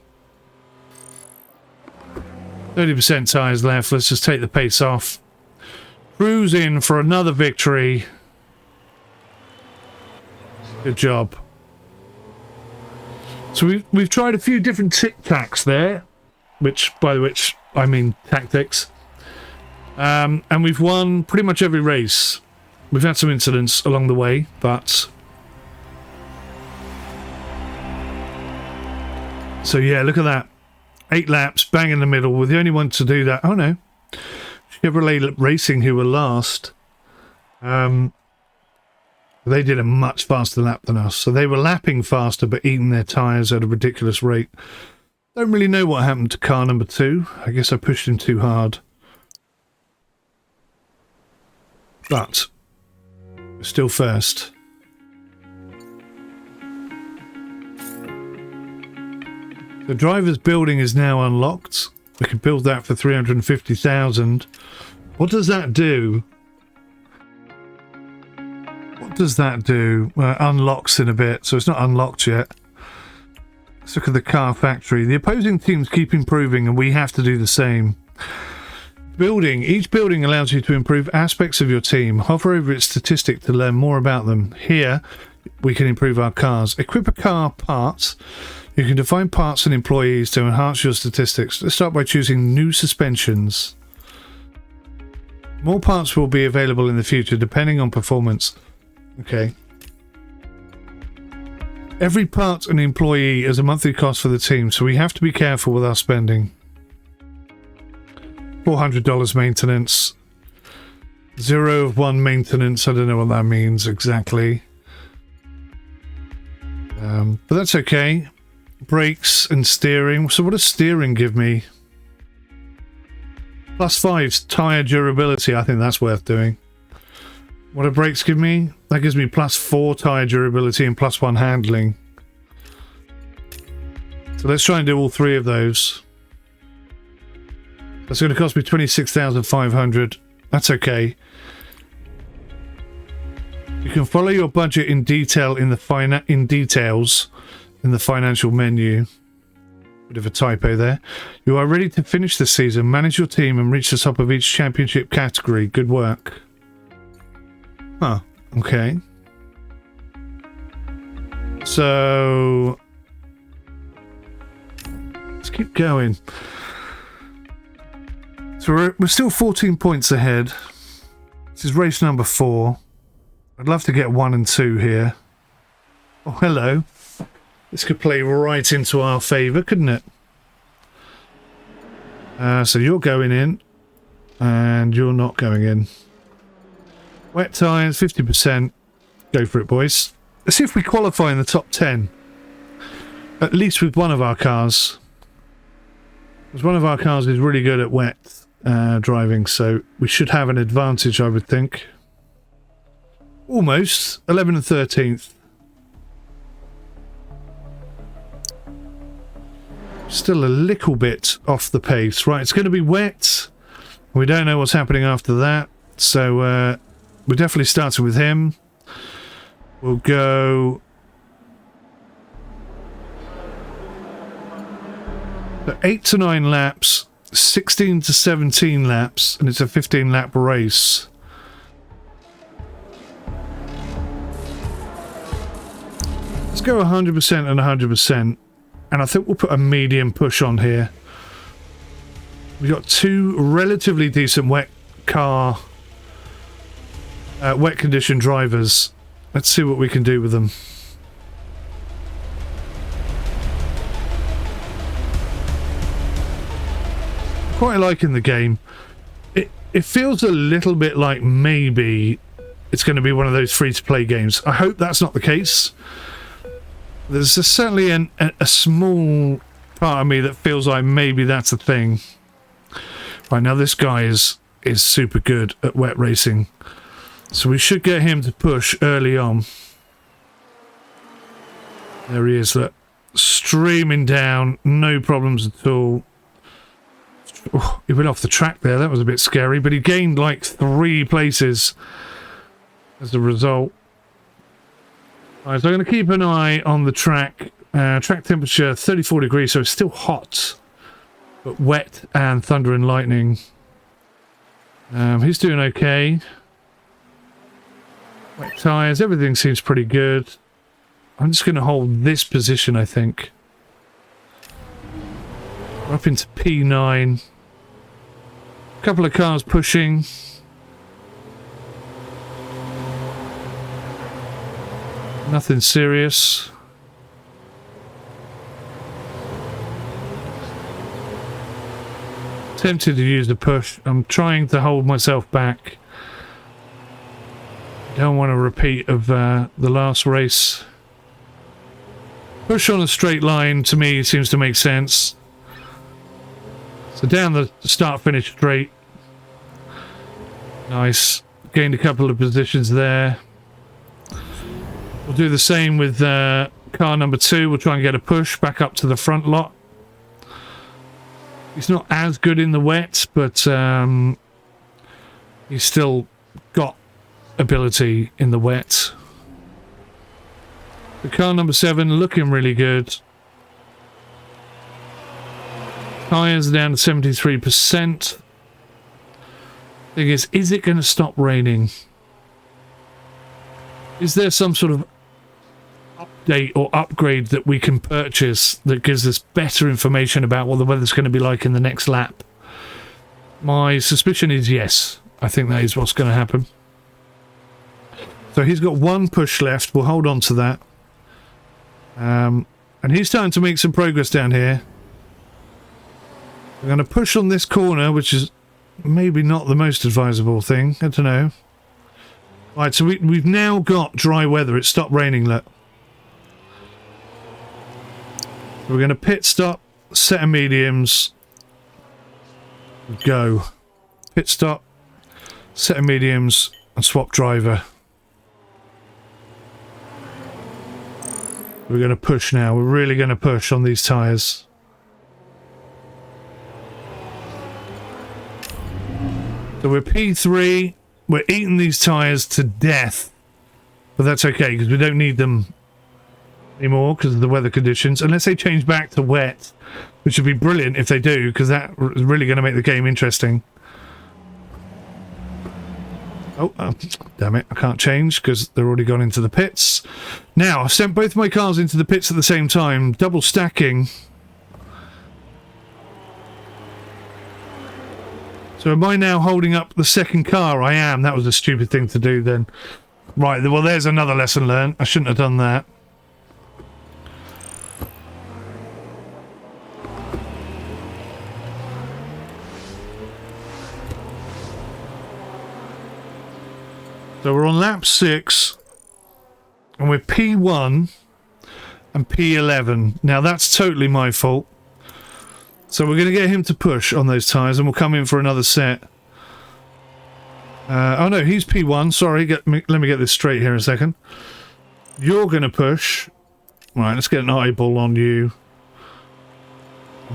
Speaker 1: 30% tyres left, let's just take the pace off. Cruise in for another victory. Good job. So we've tried a few different tic-tacs there, which, by which I mean tactics. And we've won pretty much every race. We've had some incidents along the way, but... So yeah, look at that. 8 laps, bang in the middle. We're the only one to do that. Oh no. Chevrolet Racing, who were last. They did a much faster lap than us. So they were lapping faster, but eating their tyres at a ridiculous rate. Don't really know what happened to car number 2. I guess I pushed him too hard. But we're still first. The driver's building is now unlocked. We can build that for 350,000. What does that do? What does that do? Well, it unlocks in a bit, so it's not unlocked yet. Let's look at the car factory. The opposing teams keep improving, and we have to do the same. Building. Each building allows you to improve aspects of your team. Hover over its statistic to learn more about them. Here, we can improve our cars. Equip a car parts. You can define parts and employees to enhance your statistics. Let's start by choosing new suspensions. More parts will be available in the future depending on performance. Okay. Every part and employee is a monthly cost for the team, so we have to be careful with our spending. $400 maintenance. 0 of 1 maintenance. I don't know what that means exactly. But that's okay. Brakes and steering. So what does steering give me? +5 tyre durability. I think that's worth doing. What do brakes give me? That gives me +4 tyre durability and +1 handling. So let's try and do all three of those. That's going to cost me 26,500. That's okay. You can follow your budget in detail in the details in the financial menu. Bit of a typo there. You are ready to finish this season. Manage your team and reach the top of each championship category. Good work. Huh. Okay. So let's keep going. So we're still 14 points ahead. This is race number 4. I'd love to get 1 and 2 here. Oh, hello. This could play right into our favour, couldn't it? So you're going in, and you're not going in. Wet tyres, 50%. Go for it, boys. Let's see if we qualify in the top 10. At least with one of our cars. Because one of our cars is really good at wet driving, so we should have an advantage, I would think. Almost. 11th and 13th. Still a little bit off the pace. Right, it's going to be wet. We don't know what's happening after that. So we're definitely starting with him. We'll go... 8 to 9 laps, 16 to 17 laps, and it's a 15-lap race. Let's go 100% and 100%. And I think we'll put a medium push on here. We've got 2 relatively decent wet condition drivers. Let's see what we can do with them. Quite liking the game. It feels a little bit like maybe it's going to be one of those free-to-play games. I hope that's not the case. There's certainly a small part of me that feels like maybe that's a thing. Right, now this guy is super good at wet racing. So we should get him to push early on. There he is, look. Streaming down, no problems at all. Oh, he went off the track there, that was a bit scary, but he gained like 3 places as a result. Right, so I'm going to keep an eye on the track. Track temperature 34 degrees, so it's still hot, but wet and thunder and lightning. He's doing okay. Wet tyres, everything seems pretty good. I'm just going to hold this position, I think. We're up into P9. A couple of cars pushing. Nothing serious. Tempted to use the push. I'm trying to hold myself back. Don't want a repeat of the last race. Push on a straight line to me seems to make sense. So down the start-finish straight. Nice. Gained a couple of positions there. We'll do the same with car number 2. We'll try and get a push back up to the front lot. He's not as good in the wet, but he's still got ability in the wet. The car number 7 looking really good. Tyres down to 73%. Thing is it going to stop raining? Is there some sort of update or upgrade that we can purchase that gives us better information about what the weather's going to be like in the next lap? My suspicion is yes. I think that is what's going to happen. So he's got 1 push left. We'll hold on to that. And he's starting to make some progress down here. We're going to push on this corner, which is maybe not the most advisable thing. I don't know. Right, so we've now got dry weather. It stopped raining, look. We're going to pit stop, set of mediums, go. Pit stop, set of mediums, and swap driver. We're going to push now. We're really going to push on these tyres. So we're P3. We're eating these tyres to death. But that's okay, because we don't need them anymore because of the weather conditions. Unless they change back to wet, which would be brilliant if they do, because that is really going to make the game interesting. Oh, damn it, I can't change because they're already gone into the pits. Now, I've sent both my cars into the pits at the same time, double stacking. So am I now holding up the second car? I am. That was a stupid thing to do then. Right, well, there's another lesson learned. I shouldn't have done that. So we're on lap 6, and we're P1 and P11. Now that's totally my fault. So we're going to get him to push on those tyres, and we'll come in for another set. Oh no, he's P1. Sorry, let me get this straight here in a second. You're going to push. Right, let's get an eyeball on you.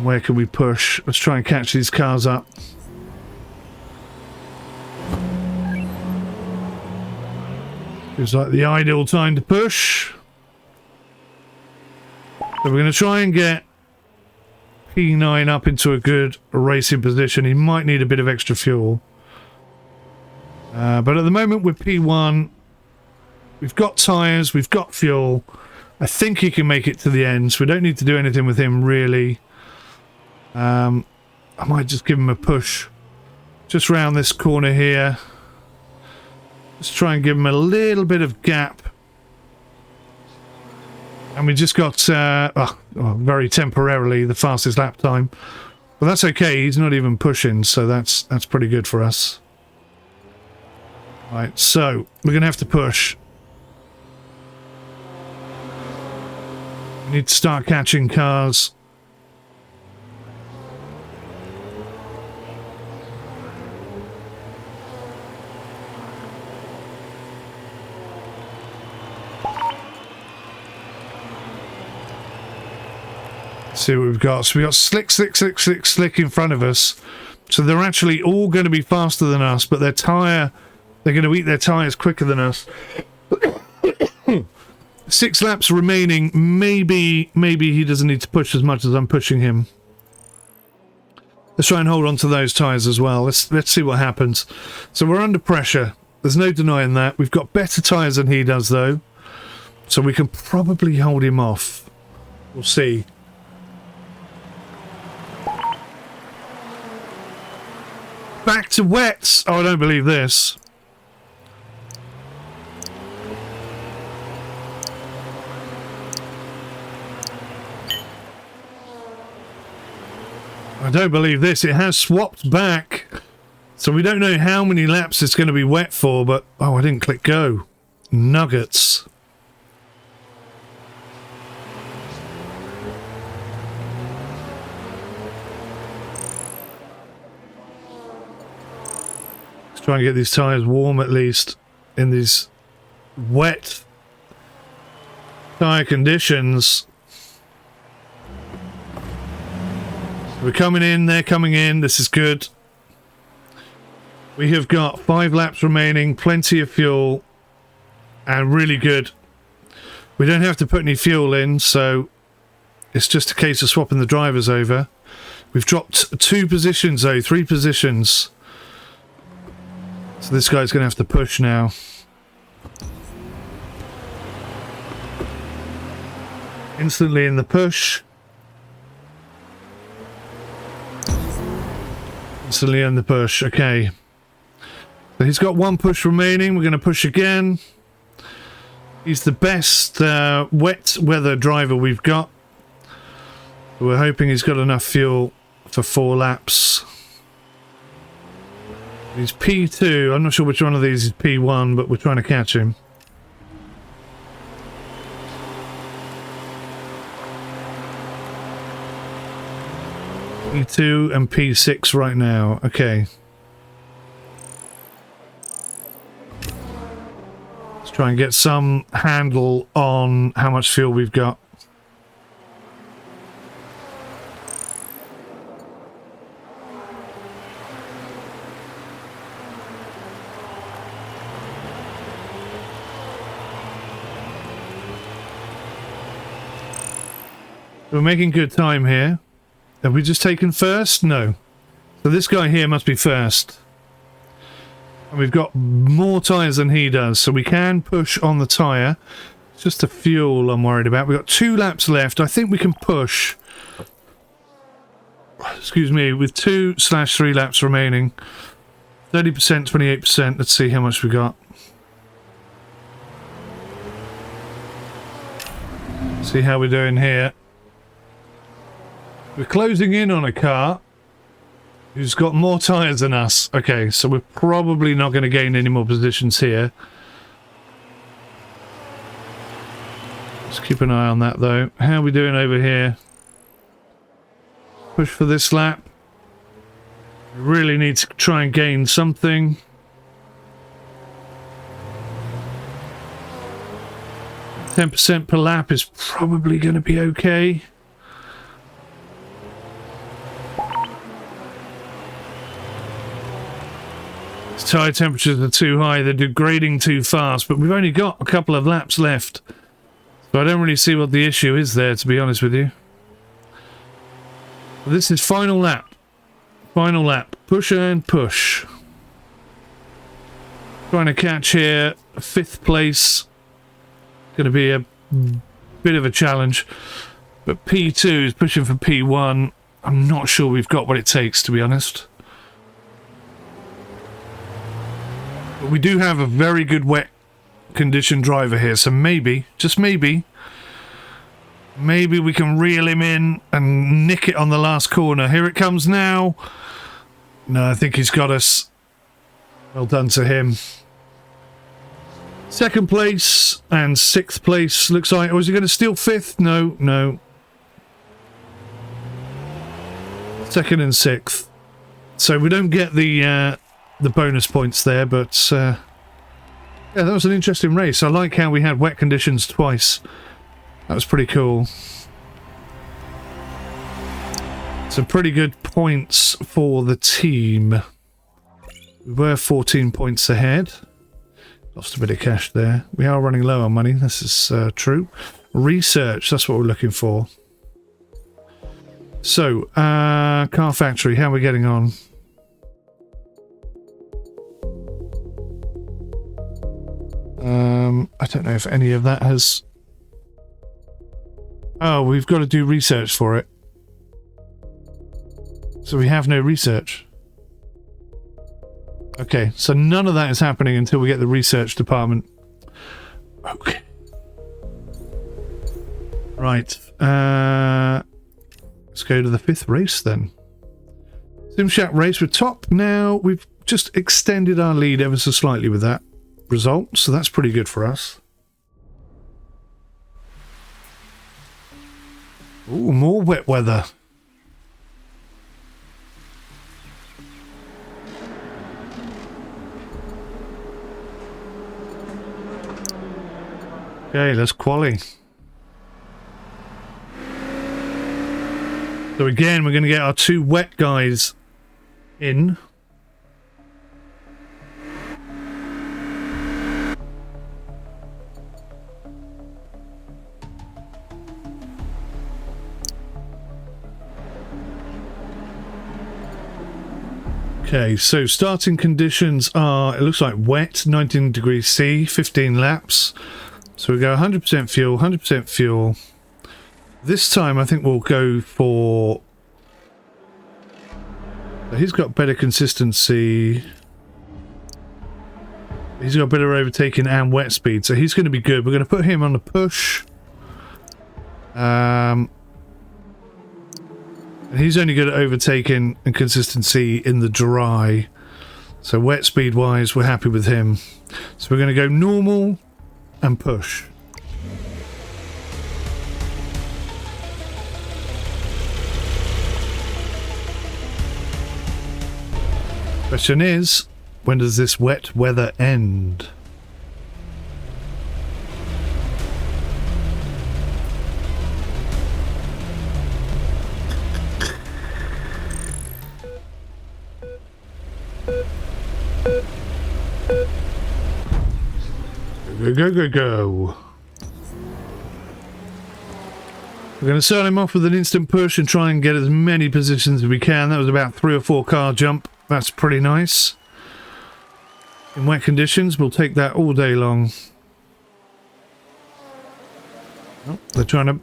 Speaker 1: Where can we push? Let's try and catch these cars up. Feels like the ideal time to push. So we're going to try and get P9 up into a good racing position. He might need a bit of extra fuel. But at the moment we're P1. We've got tyres, we've got fuel. I think he can make it to the end, so we don't need to do anything with him really. I might just give him a push just round this corner here. Let's try and give him a little bit of gap. And we just got, very temporarily, the fastest lap time. But that's okay, he's not even pushing, so that's pretty good for us. Right, so, we're going to have to push. We need to start catching cars. See what we've got. So we've got slick in front of us. So they're actually all going to be faster than us, but they're going to eat their tyres quicker than us. 6 laps remaining. Maybe he doesn't need to push as much as I'm pushing him. Let's try and hold on to those tyres as well. Let's see what happens. So we're under pressure. There's no denying that. We've got better tyres than he does, though. So we can probably hold him off. We'll see. Back to wets. Oh, I don't believe this. I don't believe this. It has swapped back. So we don't know how many laps it's going to be wet for, but... Oh, I didn't click go. Nuggets. Try and get these tyres warm at least in these wet tyre conditions. We're coming in, they're coming in, this is good. We have got 5 laps remaining, plenty of fuel, and really good. We don't have to put any fuel in, so it's just a case of swapping the drivers over. We've dropped 2 positions though, 3 positions. So this guy's going to have to push now. Instantly in the push. Instantly in the push. Okay. So he's got 1 push remaining. We're going to push again. He's the best wet weather driver we've got. We're hoping he's got enough fuel for 4 laps. He's P2. I'm not sure which one of these is P1, but we're trying to catch him. P2 and P6 right now. Okay. Let's try and get some handle on how much fuel we've got. We're making good time here. Have we just taken first? No. So this guy here must be first. And we've got more tyres than he does, so we can push on the tyre. It's just the fuel I'm worried about. We've got 2 laps left. I think we can push. Excuse me, with 2/3 laps remaining. 30%, 28%. Let's see how much we got. See how we're doing here. We're closing in on a car who's got more tyres than us. Okay, so we're probably not going to gain any more positions here. Let's keep an eye on that though. How are we doing over here? Push for this lap. We really need to try and gain something. %per lap is probably going to be okay. Tyre temperatures are too high, they're degrading too fast, but we've only got a couple of laps left. So I don't really see what the issue is there, to be honest with you. This is final lap. Final lap. Push and push. Trying to catch here. 5th place. Going to be a bit of a challenge. But P2 is pushing for P1. I'm not sure we've got what it takes, to be honest. But we do have a very good wet condition driver here, so maybe, just maybe we can reel him in and nick it on the last corner. Here it comes now. No, I think he's got us. Well done to him. 2nd place and 6th place looks like. Was he going to steal 5th? No, no. 2nd and 6th. So we don't get the bonus points there, but yeah, that was an interesting race. I like how we had wet conditions twice. That was pretty cool. Some pretty good points for the team. We were 14 points ahead. Lost a bit of cash there. We are running low on money. This is true. Research, that's what we're looking for. So, car factory, how are we getting on? I don't know if any of that has... Oh, we've got to do research for it. So we have no research. Okay, so none of that is happening until we get the research department. Okay. Right. Let's go to the 5th race then. SimShack race. We're top now. We've just extended our lead ever so slightly with that result, so that's pretty good for us. Ooh, more wet weather. Okay, let's quali. So again, we're going to get our 2 wet guys in. Okay, so starting conditions are, it looks like wet, 19 degrees C, 15 laps. So we go 100% fuel, 100% fuel. This time I think we'll go for... He's got better consistency. He's got better overtaking and wet speed, so he's going to be good. We're going to put him on the push. And he's only good at overtaking and consistency in the dry. So wet speed wise, we're happy with him. So we're going to go normal and push. Question is, when does this wet weather end? Go, go, go, go. We're going to start him off with an instant push and try and get as many positions as we can. That was about 3 or 4 car jump. That's pretty nice. In wet conditions, we'll take that all day long. Oh, they're trying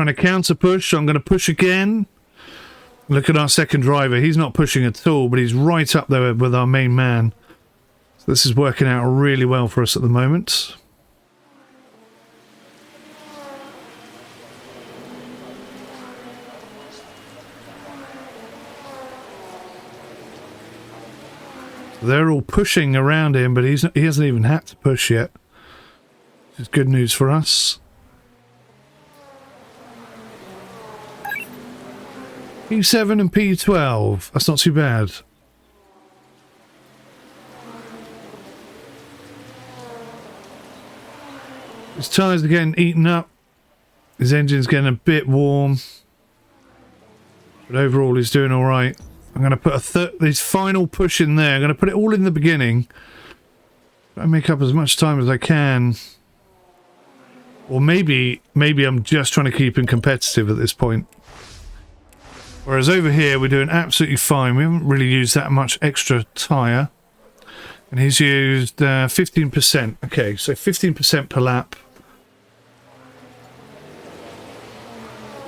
Speaker 1: to counter push, so I'm going to push again. Look at our second driver. He's not pushing at all, but he's right up there with our main man. So this is working out really well for us at the moment. They're all pushing around him, but he hasn't even had to push yet. Which is good news for us. P7 and P12. That's not too bad. His tyres are getting eaten up. His engine's getting a bit warm. But overall, he's doing all right. I'm going to put this final push in there. I'm going to put it all in the beginning. Try and make up as much time as I can. Or maybe I'm just trying to keep him competitive at this point. Whereas over here, we're doing absolutely fine. We haven't really used that much extra tyre. And he's used 15%. Okay, so 15% per lap.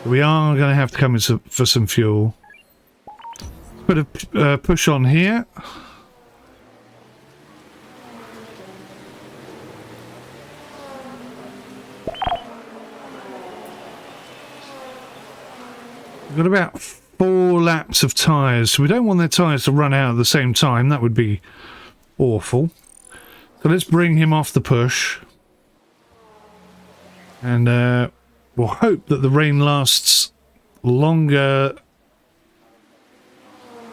Speaker 1: We are going to have to come in for some fuel. Put a push on here. We've got about 4 laps of tyres, so we don't want their tyres to run out at the same time. That would be awful. So let's bring him off the push. And we'll hope that the rain lasts longer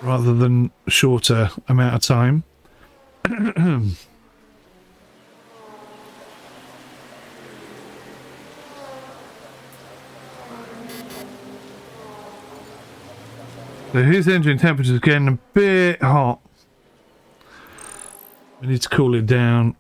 Speaker 1: rather than shorter amount of time. So his engine temperature is getting a bit hot. We need to cool it down.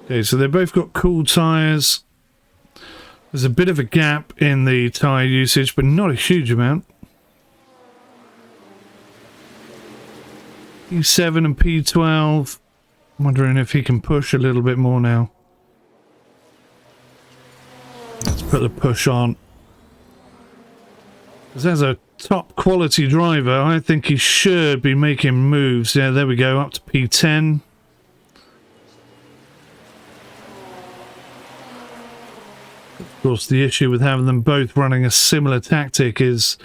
Speaker 1: Okay, so they've both got cool tyres. There's a bit of a gap in the tyre usage, but not a huge amount. P7 and P12. I'm wondering if he can push a little bit more now. Let's put the push on. Because as a top quality driver, I think he should be making moves. Yeah, there we go, up to P10. Of course, the issue with having them both running a similar tactic is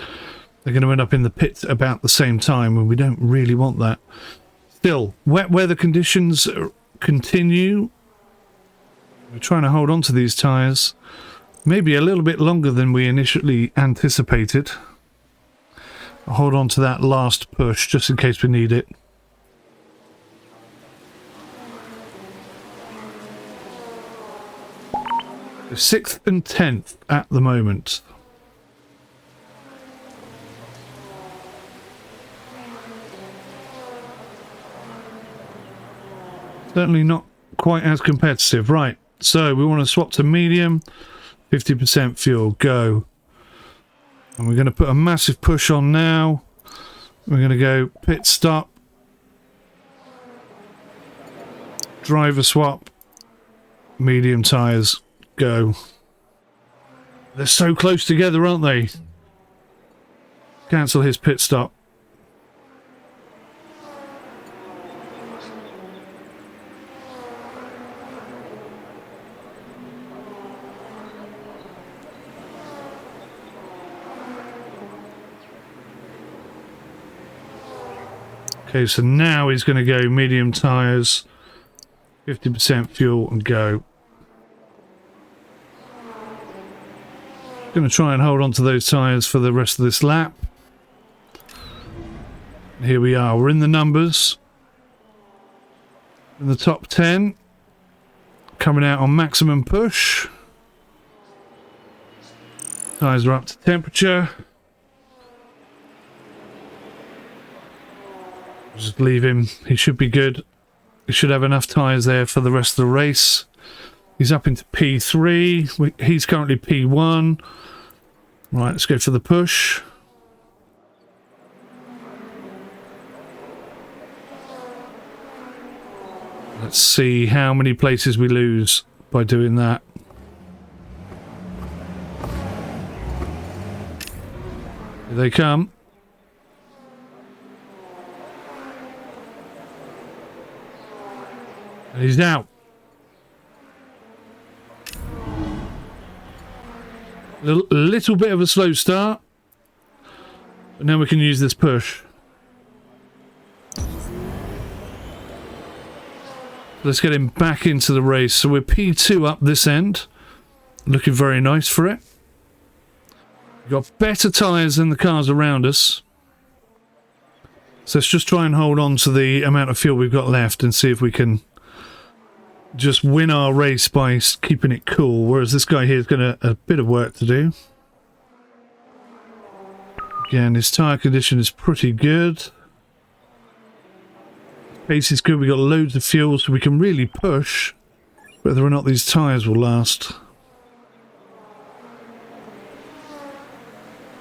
Speaker 1: they're going to end up in the pit about the same time, and we don't really want that. Still, wet weather conditions continue. We're trying to hold on to these tyres. Maybe a little bit longer than we initially anticipated. I'll hold on to that last push just in case we need it. So 6th and 10th at the moment. Certainly not quite as competitive. Right, so we want to swap to medium. 50% fuel, go. And we're going to put a massive push on now. We're going to go pit stop. Driver swap. Medium tyres, go. They're so close together, aren't they? Cancel his pit stop. Okay, so now he's going to go medium tyres, 50% fuel and go. Going to try and hold on to those tyres for the rest of this lap. Here we are, we're in the numbers. In the top 10. Coming out on maximum push. Tyres are up to temperature. Just leave him, he should be good. He should have enough tyres there for the rest of the race. He's up into P3, he's currently P1. Right, let's go for the push. Let's see how many places we lose by doing that. Here they come. And he's out. A little bit of a slow start. But now we can use this push. Let's get him back into the race. So we're P2 up this end. Looking very nice for it. We've got better tyres than the cars around us. So let's just try and hold on to the amount of fuel we've got left and see if we can just win our race by keeping it cool, whereas this guy here has got a bit of work to do. Again, his tyre condition is pretty good. Pace is good, we got loads of fuel, so we can really push whether or not these tyres will last.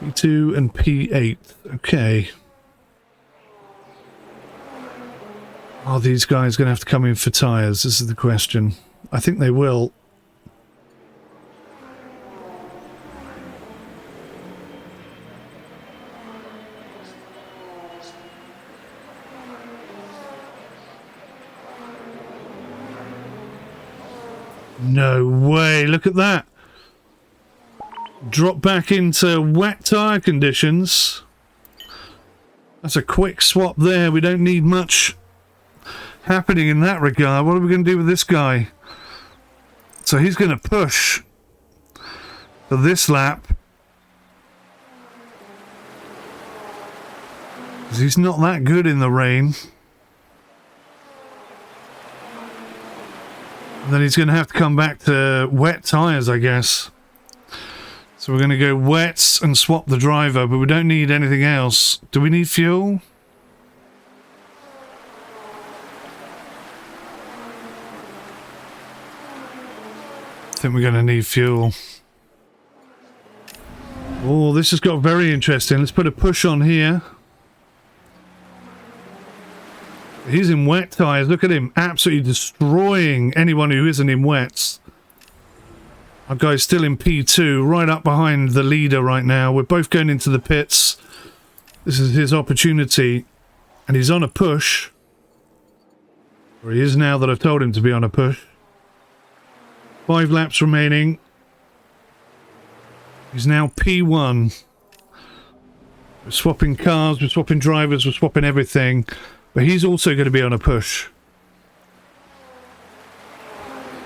Speaker 1: P2 and P8, okay. Are these guys going to have to come in for tyres? This is the question. I think they will. No way, look at that. Drop back into wet tyre conditions. That's a quick swap there. We don't need much happening in that regard. What are we going to do with this guy? So he's going to push for this lap. He's not that good in the rain. And then he's going to have to come back to wet tyres, I guess. So we're going to go wets and swap the driver, but we don't need anything else. Do we need fuel? I think we're going to need fuel. Oh, this has got very interesting. Let's put a push on here. He's in wet tyres. Look at him. Absolutely destroying anyone who isn't in wets. Our guy's still in P2, right up behind the leader right now. We're both going into the pits. This is his opportunity. And he's on a push. Or he is now that I've told him to be on a push. 5 laps remaining. He's now P1. We're swapping cars, we're swapping drivers, we're swapping everything. But he's also going to be on a push.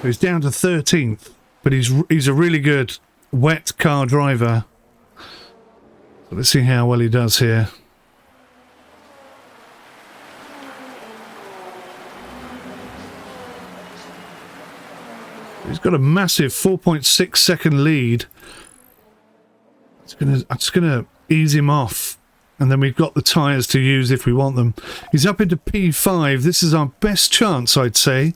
Speaker 1: So he's down to 13th. But he's a really good wet car driver. So let's see how well he does here. He's got a massive 4.6 second lead. I'm just gonna ease him off. And then we've got the tyres to use if we want them. He's up into P5. This is our best chance, I'd say,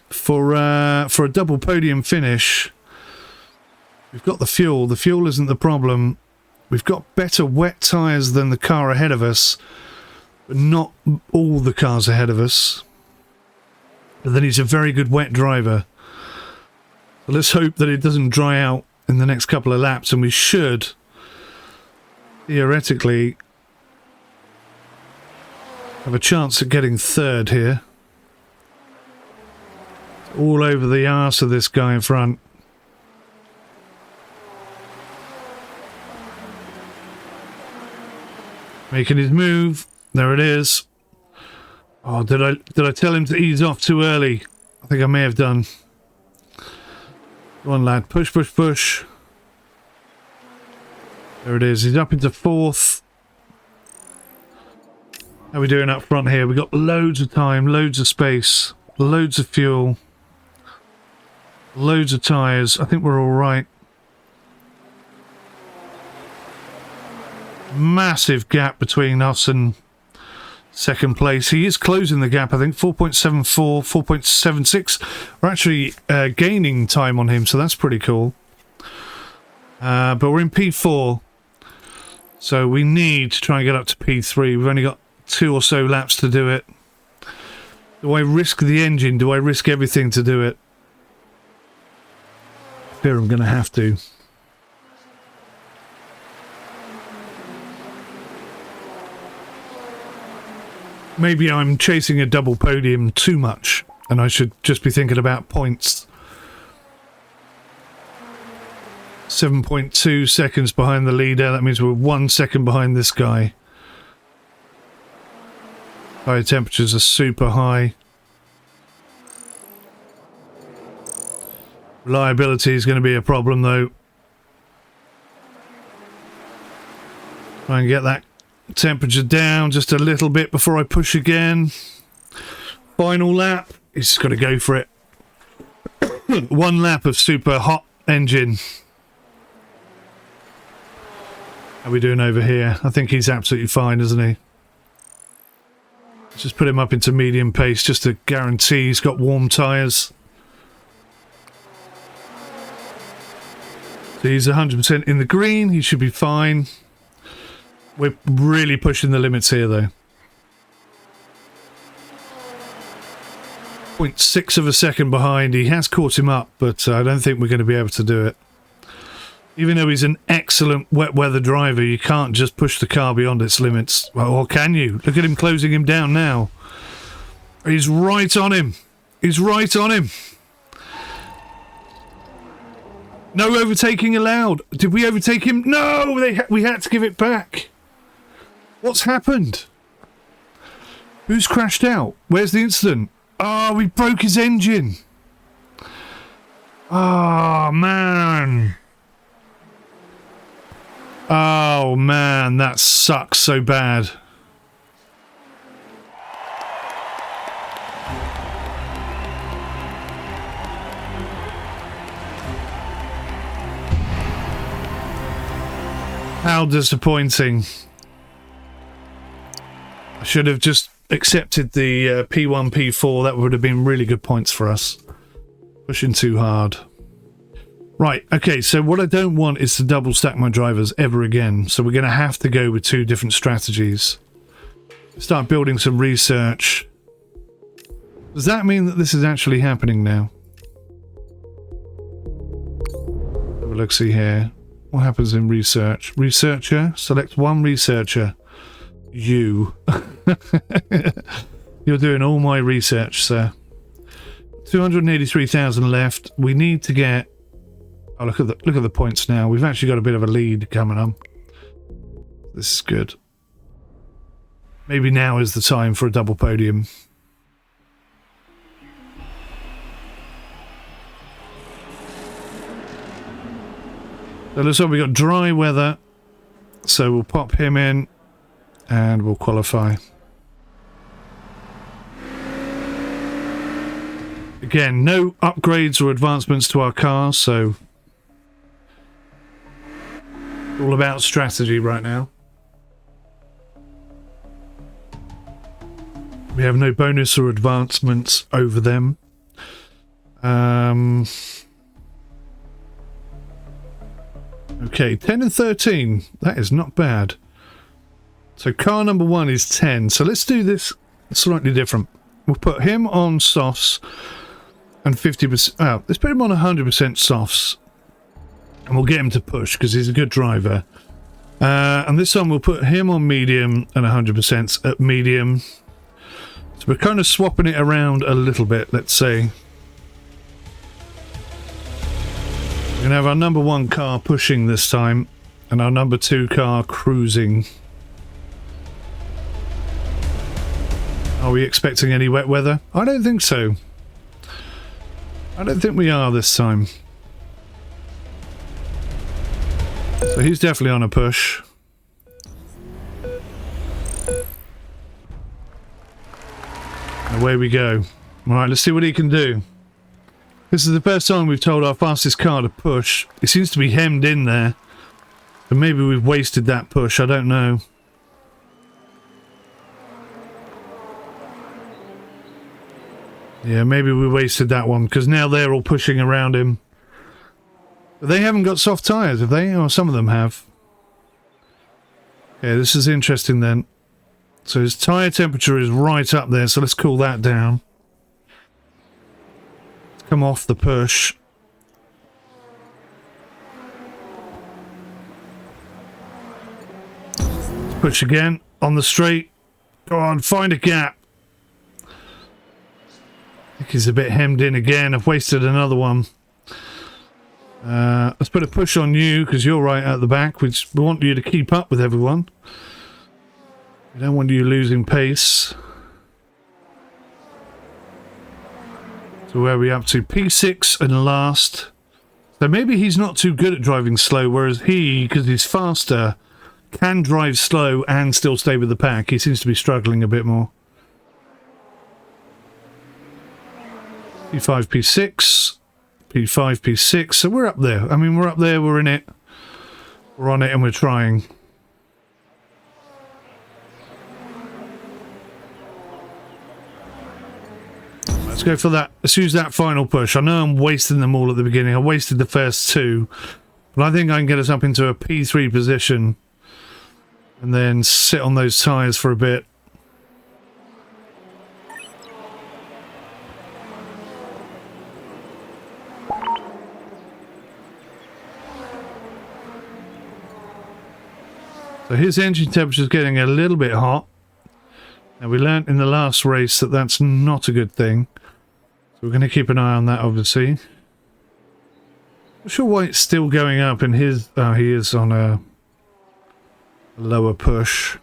Speaker 1: for a double podium finish. We've got the fuel. The fuel isn't the problem. We've got better wet tyres than the car ahead of us, but not all the cars ahead of us. But then he's a very good wet driver. So let's hope that it doesn't dry out in the next couple of laps, and we should theoretically have a chance at getting third here. All over the arse of this guy in front. Making his move. There it is. Oh, did I tell him to ease off too early? I think I may have done. Come on, lad. Push, push, push. There it is. He's up into 4th. How are we doing up front here? We've got loads of time, loads of space, loads of fuel, loads of tyres. I think we're all right. Massive gap between us and second place. He is closing the gap, I think. 4.74, 4.76. We're actually gaining time on him, so that's pretty cool. But we're in P4. So we need to try and get up to P3. We've only got 2 or so laps to do it. Do I risk the engine? Do I risk everything to do it? I fear I'm going to have to. Maybe I'm chasing a double podium too much, and I should just be thinking about points. 7.2 seconds behind the leader. That means we're 1 second behind this guy. High temperatures are super high. Reliability is going to be a problem, though. Try and get that temperature down just a little bit before I push again. Final lap. He's just got to go for it. 1 lap of super hot engine. How are we doing over here? I think he's absolutely fine, isn't he? Let's just put him up into medium pace just to guarantee he's got warm tyres. So he's 100% in the green. He should be fine. We're really pushing the limits here, though. 0.6 of a second behind. He has caught him up, but I don't think we're going to be able to do it. Even though he's an excellent wet weather driver, you can't just push the car beyond its limits. Well, or can you? Look at him closing him down now. He's right on him. He's right on him. No overtaking allowed. Did we overtake him? No! We had to give it back. What's happened? Who's crashed out? Where's the incident? Oh, we broke his engine. Oh, man. Oh, man. That sucks so bad. How disappointing. I should have just accepted the P1, P4. That would have been really good points for us. Pushing too hard. Right, okay, so what I don't want is to double stack my drivers ever again. So we're going to have to go with 2 different strategies. Start building some research. Does that mean that this is actually happening now? Have a look-see here. What happens in research? Researcher? Select 1 researcher. You. You're doing all my research, sir. 283,000 left. We need to get... Oh, look at the points now. We've actually got a bit of a lead coming on. This is good. Maybe now is the time for a double podium. So looks like we've got dry weather. So we'll pop him in and we'll qualify. Again, no upgrades or advancements to our cars, so all about strategy right now. We have no bonus or advancements over them. Okay, 10 and 13. That is not bad. So car number 1 is 10. So let's do this slightly different. We'll put him on softs and 50%. Oh, let's put him on 100% softs. And we'll get him to push because he's a good driver. And this time we'll put him on medium and 100% at medium. So we're kind of swapping it around a little bit, let's say. We're going to have our number 1 car pushing this time and our number 2 car cruising. Are we expecting any wet weather? I don't think so. I don't think we are this time. So he's definitely on a push. Away we go. Alright, let's see what he can do. This is the first time we've told our fastest car to push. It seems to be hemmed in there. But maybe we've wasted that push, I don't know. Yeah, maybe we wasted that one, because now they're all pushing around him. But they haven't got soft tyres, have they? Or some of them have. Okay, this is interesting then. So his tyre temperature is right up there, so let's cool that down. Let's come off the push. Let's push again, on the straight. Go on, find a gap. I think he's a bit hemmed in again. I've wasted another one. Let's put a push on you, because you're right at the back. We want you to keep up with everyone. We don't want you losing pace. So where are we up to? P6 and last. So maybe he's not too good at driving slow, whereas he, because he's faster, can drive slow and still stay with the pack. He seems to be struggling a bit more. P5, P6, P5, P6. So we're up there. I mean, we're up there, we're in it. We're on it and we're trying. Let's go for that. Let's use that final push. I know I'm wasting them all at the beginning. I wasted the first two. But I think I can get us up into a P3 position. And then sit on those tyres for a bit. So his engine temperature is getting a little bit hot. Now we learnt in the last race that that's not a good thing. So we're going to keep an eye on that, obviously. Not sure why it's still going up in his... Oh, he is on a lower push.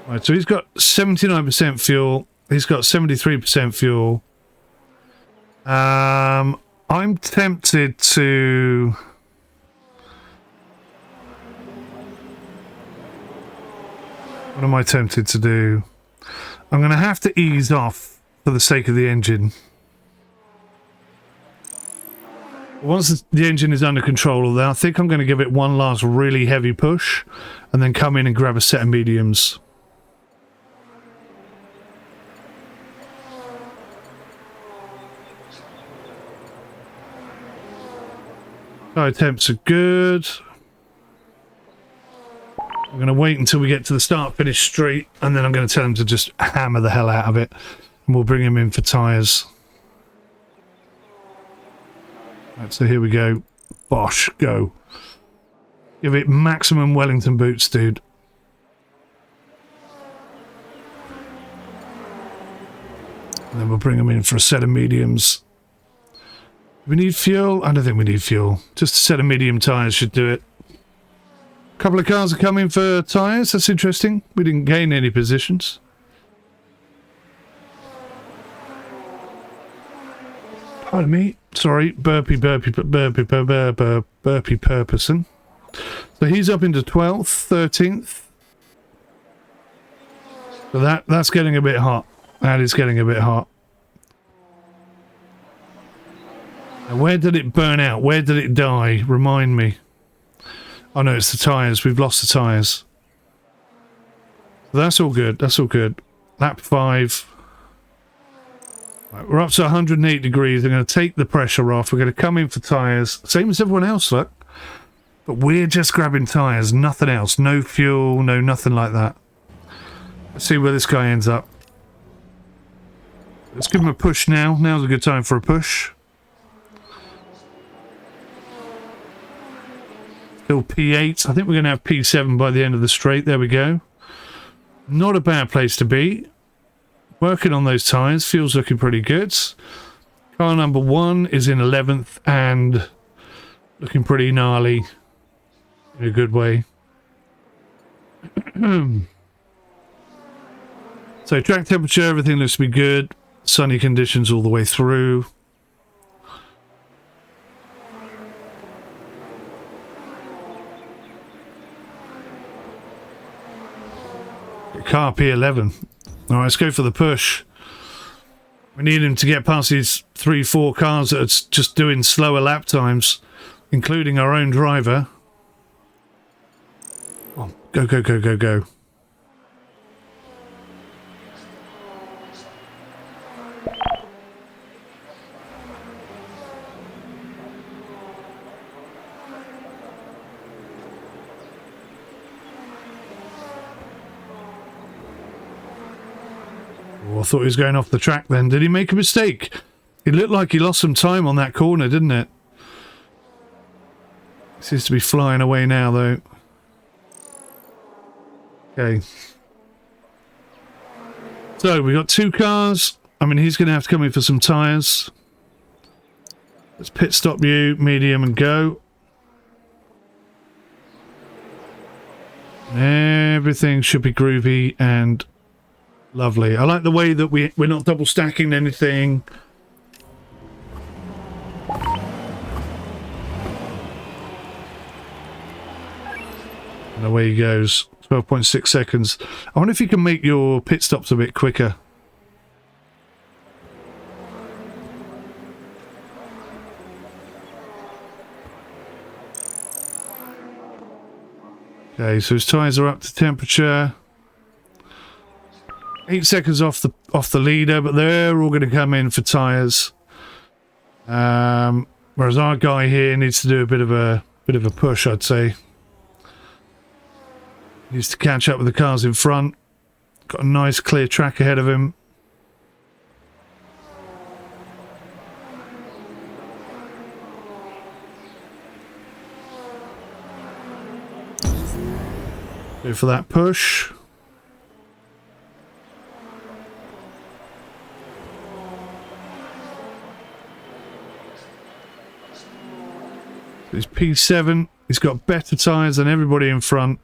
Speaker 1: Right, so he's got 79% fuel. He's got 73% fuel. I'm tempted to... What am I tempted to do? I'm going to have to ease off for the sake of the engine. Once the engine is under control, I think I'm going to give it one last really heavy push and then come in and grab a set of mediums. Tire temps are good. I'm going to wait until we get to the start-finish straight, and then I'm going to tell him to just hammer the hell out of it, and we'll bring him in for tyres. Right, so here we go. Bosh, go. Give it maximum Wellington boots, dude. And then we'll bring him in for a set of mediums. Do we need fuel? I don't think we need fuel. Just a set of medium tyres should do it. A couple of cars are coming for tyres. That's interesting. We didn't gain any positions. Pardon me. Sorry. Burpee Purposon. So he's up into 12th, 13th. So that's getting a bit hot. That is getting a bit hot. Now, where did it burn out? Where did it die? Remind me. Oh no, it's the tyres. We've lost the tyres. That's all good. That's all good. Lap 5. Right, we're up to 108 degrees. I'm going to take the pressure off. We're going to come in for tyres. Same as everyone else, look. But we're just grabbing tyres. Nothing else. No fuel. No nothing like that. Let's see where this guy ends up. Let's give him a push now. Now's a good time for a push. Still P8. I think we're going to have P7 by the end of the straight. There we go. Not a bad place to be. Working on those tyres. Fuel's looking pretty good. Car number 1 is in 11th and looking pretty gnarly. in a good way. So track temperature, everything looks to be good. Sunny conditions all the way through. Car P11. All right, let's go for the push. We need him to get past these 3-4 cars that are just doing slower lap times, including our own driver. Oh, go, go, go, go, go. I thought he was going off the track then. Did he make a mistake? It looked like he lost some time on that corner, didn't it? He seems to be flying away now, though. Okay. So, we got 2 cars. I mean, he's going to have to come in for some tyres. Let's pit stop you, medium, and go. Everything should be groovy and lovely. I like the way that we're not double stacking anything. And away he goes. 12.6 seconds. I wonder if you can make your pit stops a bit quicker. Okay, so his tyres are up to temperature. 8 seconds off the leader, but they're all going to come in for tyres. Whereas our guy here needs to do a bit of a push, I'd say. Needs to catch up with the cars in front. Got a nice clear track ahead of him. Go for that push. He's P7. He's got better tyres than everybody in front.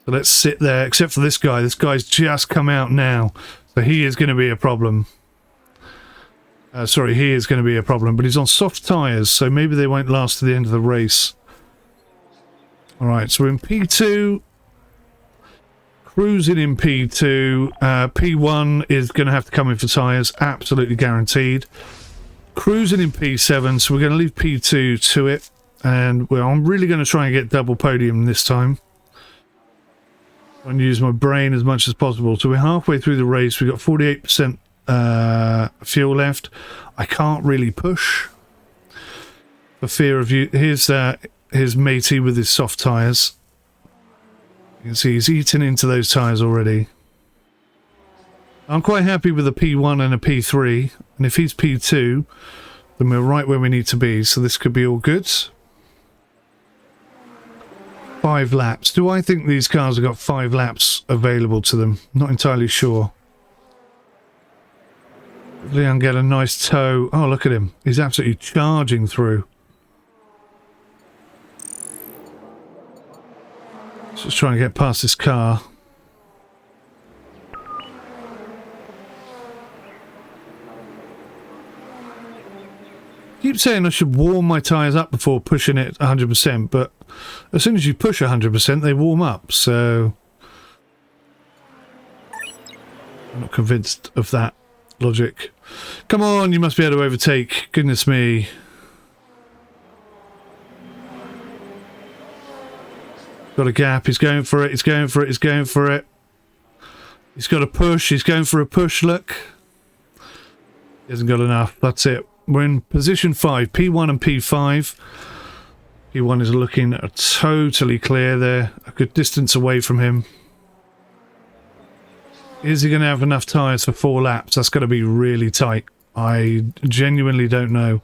Speaker 1: So let's sit there, except for this guy. This guy's just come out now. So he is going to be a problem. Sorry, he is going to be a problem. But he's on soft tyres, so maybe they won't last to the end of the race. Alright, so we're in P2. Cruising in P2. P1 is going to have to come in for tyres. Absolutely guaranteed. Cruising in P7, so we're going to leave P2 to it. And well, I'm really going to try and get double podium this time. I'm going to use my brain as much as possible. So we're halfway through the race. We've got 48% fuel left. I can't really push for fear of you. Here's matey with his soft tyres. You can see he's eating into those tyres already. I'm quite happy with a P1 and a P3. And if he's P2, then we're right where we need to be. So this could be all good. 5 laps. Do I think these cars have got 5 laps available to them? Not entirely sure. Leon get a nice tow. Oh, look at him. He's absolutely charging through. Just trying to get past this car. Keep saying I should warm my tyres up before pushing it 100%, but as soon as you push 100%, they warm up, so I'm not convinced of that logic. Come on, you must be able to overtake. Goodness me. Got a gap. He's going for it. He's going for it. He's going for it. He's got a push. He's going for a push. Look. He hasn't got enough. That's it. We're in position 5. P1 and P5. P1 is looking totally clear there. A good distance away from him. Is he going to have enough tyres for 4 laps? That's going to be really tight. I genuinely don't know.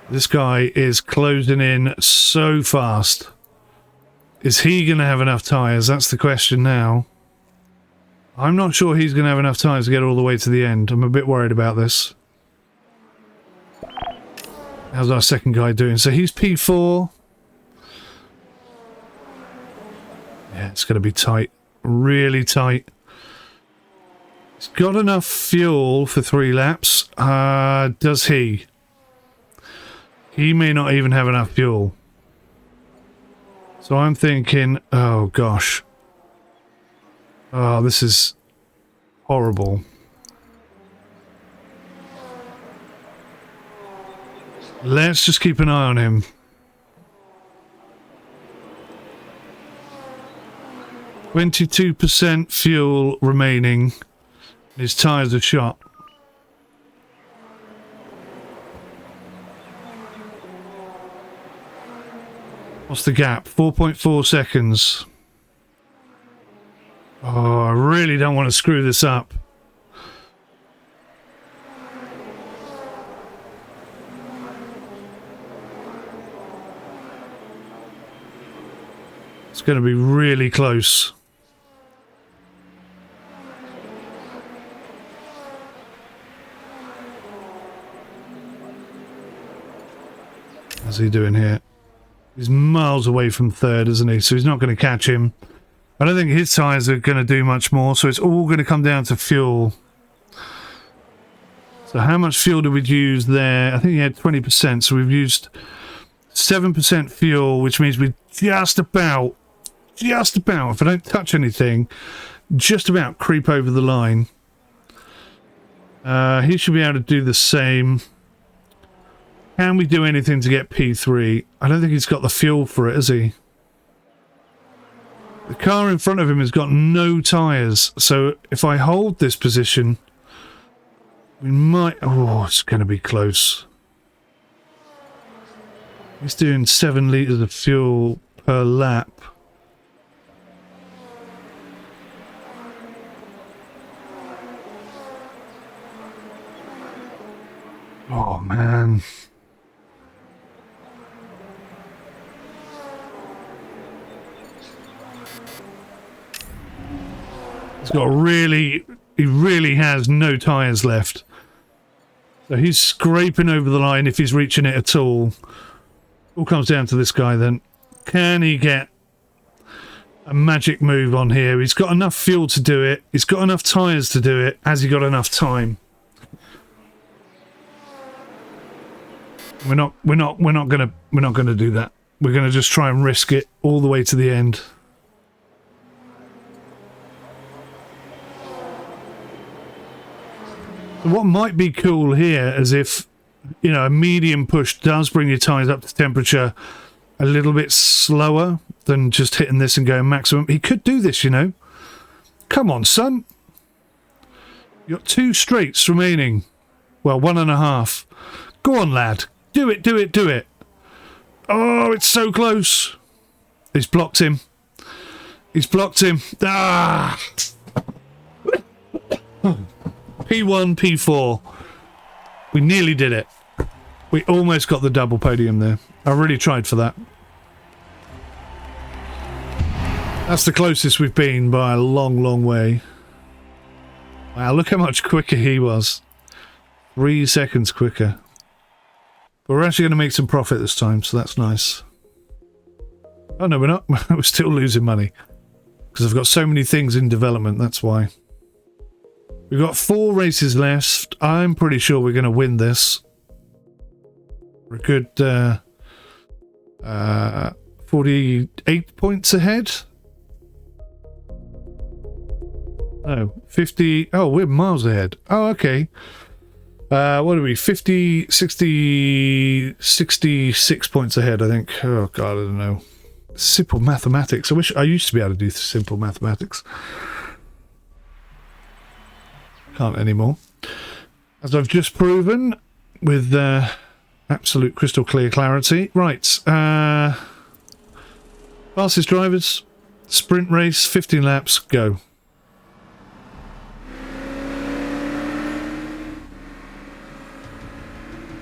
Speaker 1: This guy is closing in so fast. Is he going to have enough tyres? That's the question now. I'm not sure he's going to have enough tyres to get all the way to the end. I'm a bit worried about this. How's our second guy doing? So he's P4. Yeah, it's going to be tight. Really tight. He's got enough fuel for 3 laps. Does he? He may not even have enough fuel. So I'm thinking, oh gosh. Oh, this is horrible. Let's just keep an eye on him. %22 fuel remaining. His tyres are shot. What's the gap? 4.4 seconds. Oh, I really don't want to screw this up. It's going to be really close. How's he doing here? He's miles away from third, isn't he? So he's not going to catch him. I don't think his tyres are going to do much more, so it's all going to come down to fuel. So how much fuel did we use there? I think he had 20%, so we've used 7% fuel, which means we just about, if I don't touch anything, just about creep over the line. He should be able to do the same. Can we do anything to get P3? I don't think he's got the fuel for it, has he? The car in front of him has got no tyres, so if I hold this position, we might... Oh, it's going to be close. He's doing 7 litres of fuel per lap. Oh, man. He's got he really has no tyres left. So he's scraping over the line if he's reaching it at all. All comes down to this guy then. Can he get a magic move on here? He's got enough fuel to do it. He's got enough tyres to do it. Has he got enough time? We're not gonna do that. We're gonna just try and risk it all the way to the end. What might be cool here is if, you know, a medium push does bring your tyres up to temperature a little bit slower than just hitting this and going maximum. He could do this, you know. Come on, son. You've got 2 straights remaining. Well, 1.5. Go on, lad. Do it, do it, do it. Oh, it's so close. He's blocked him. He's blocked him. Ah! P1, P4. We nearly did it. We almost got the double podium there. I really tried for that. That's the closest we've been by a long, long way. Wow, look how much quicker he was. 3 seconds quicker. But we're actually going to make some profit this time, so that's nice. Oh no, we're not. We're still losing money. Because I've got so many things in development, that's why. We've got 4 races left. I'm pretty sure we're going to win this. We're a good 48 points ahead. Oh, 50. Oh, we're miles ahead. Oh, okay. What are we? 50, 60, 66 points ahead, I think. Oh, God, I don't know. Simple mathematics. I wish I used to be able to do simple mathematics. Can't anymore. As I've just proven with absolute crystal clear clarity. Right. Fastest drivers. Sprint race. 15 laps. Go.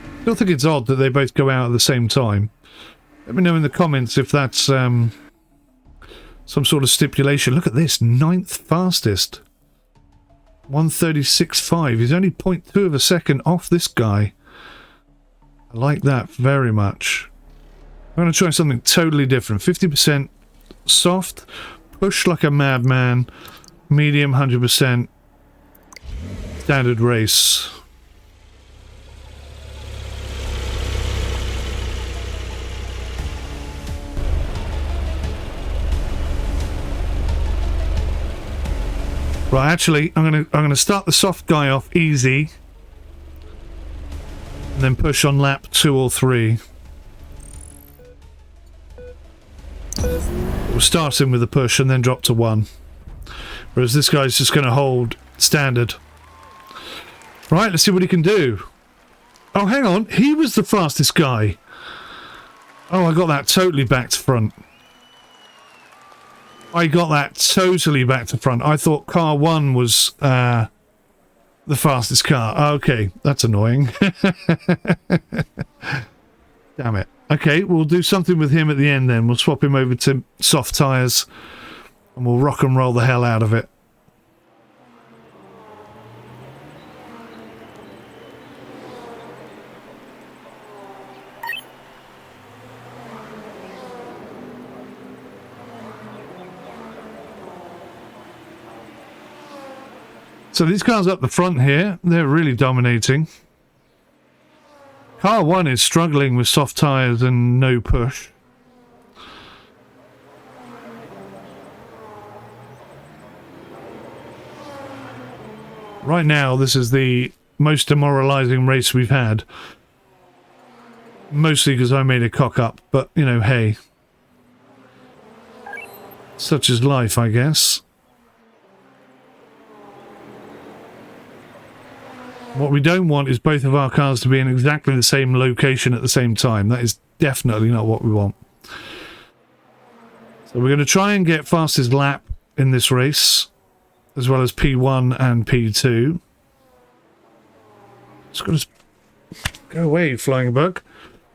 Speaker 1: I still think it's odd that they both go out at the same time. Let me know in the comments if that's some sort of stipulation. Look at this. 9th fastest. 1:36.5. He's only 0.2 of a second off this guy. I like that very much. I'm going to try something totally different. 50% soft, push like a madman, medium 100%, standard race. Right, actually, I'm gonna start the soft guy off easy, and then push on lap 2 or 3. We'll start him with a push and then drop to 1. Whereas this guy's just going to hold standard. Right, let's see what he can do. Oh, hang on. He was the fastest guy. Oh, I got that totally back to front. I got that totally back to front. I thought car 1 was the fastest car. Okay, that's annoying. Damn it. Okay, we'll do something with him at the end then. We'll swap him over to soft tyres and we'll rock and roll the hell out of it. So these cars up the front here, they're really dominating. Car 1 is struggling with soft tyres and no push. Right now, this is the most demoralising race we've had. Mostly because I made a cock up, but, you know, hey. Such is life, I guess. What we don't want is both of our cars to be in exactly the same location at the same time. That is definitely not what we want. So we're going to try and get fastest lap in this race, as well as P1 and P2. Just got to go away, flying bug.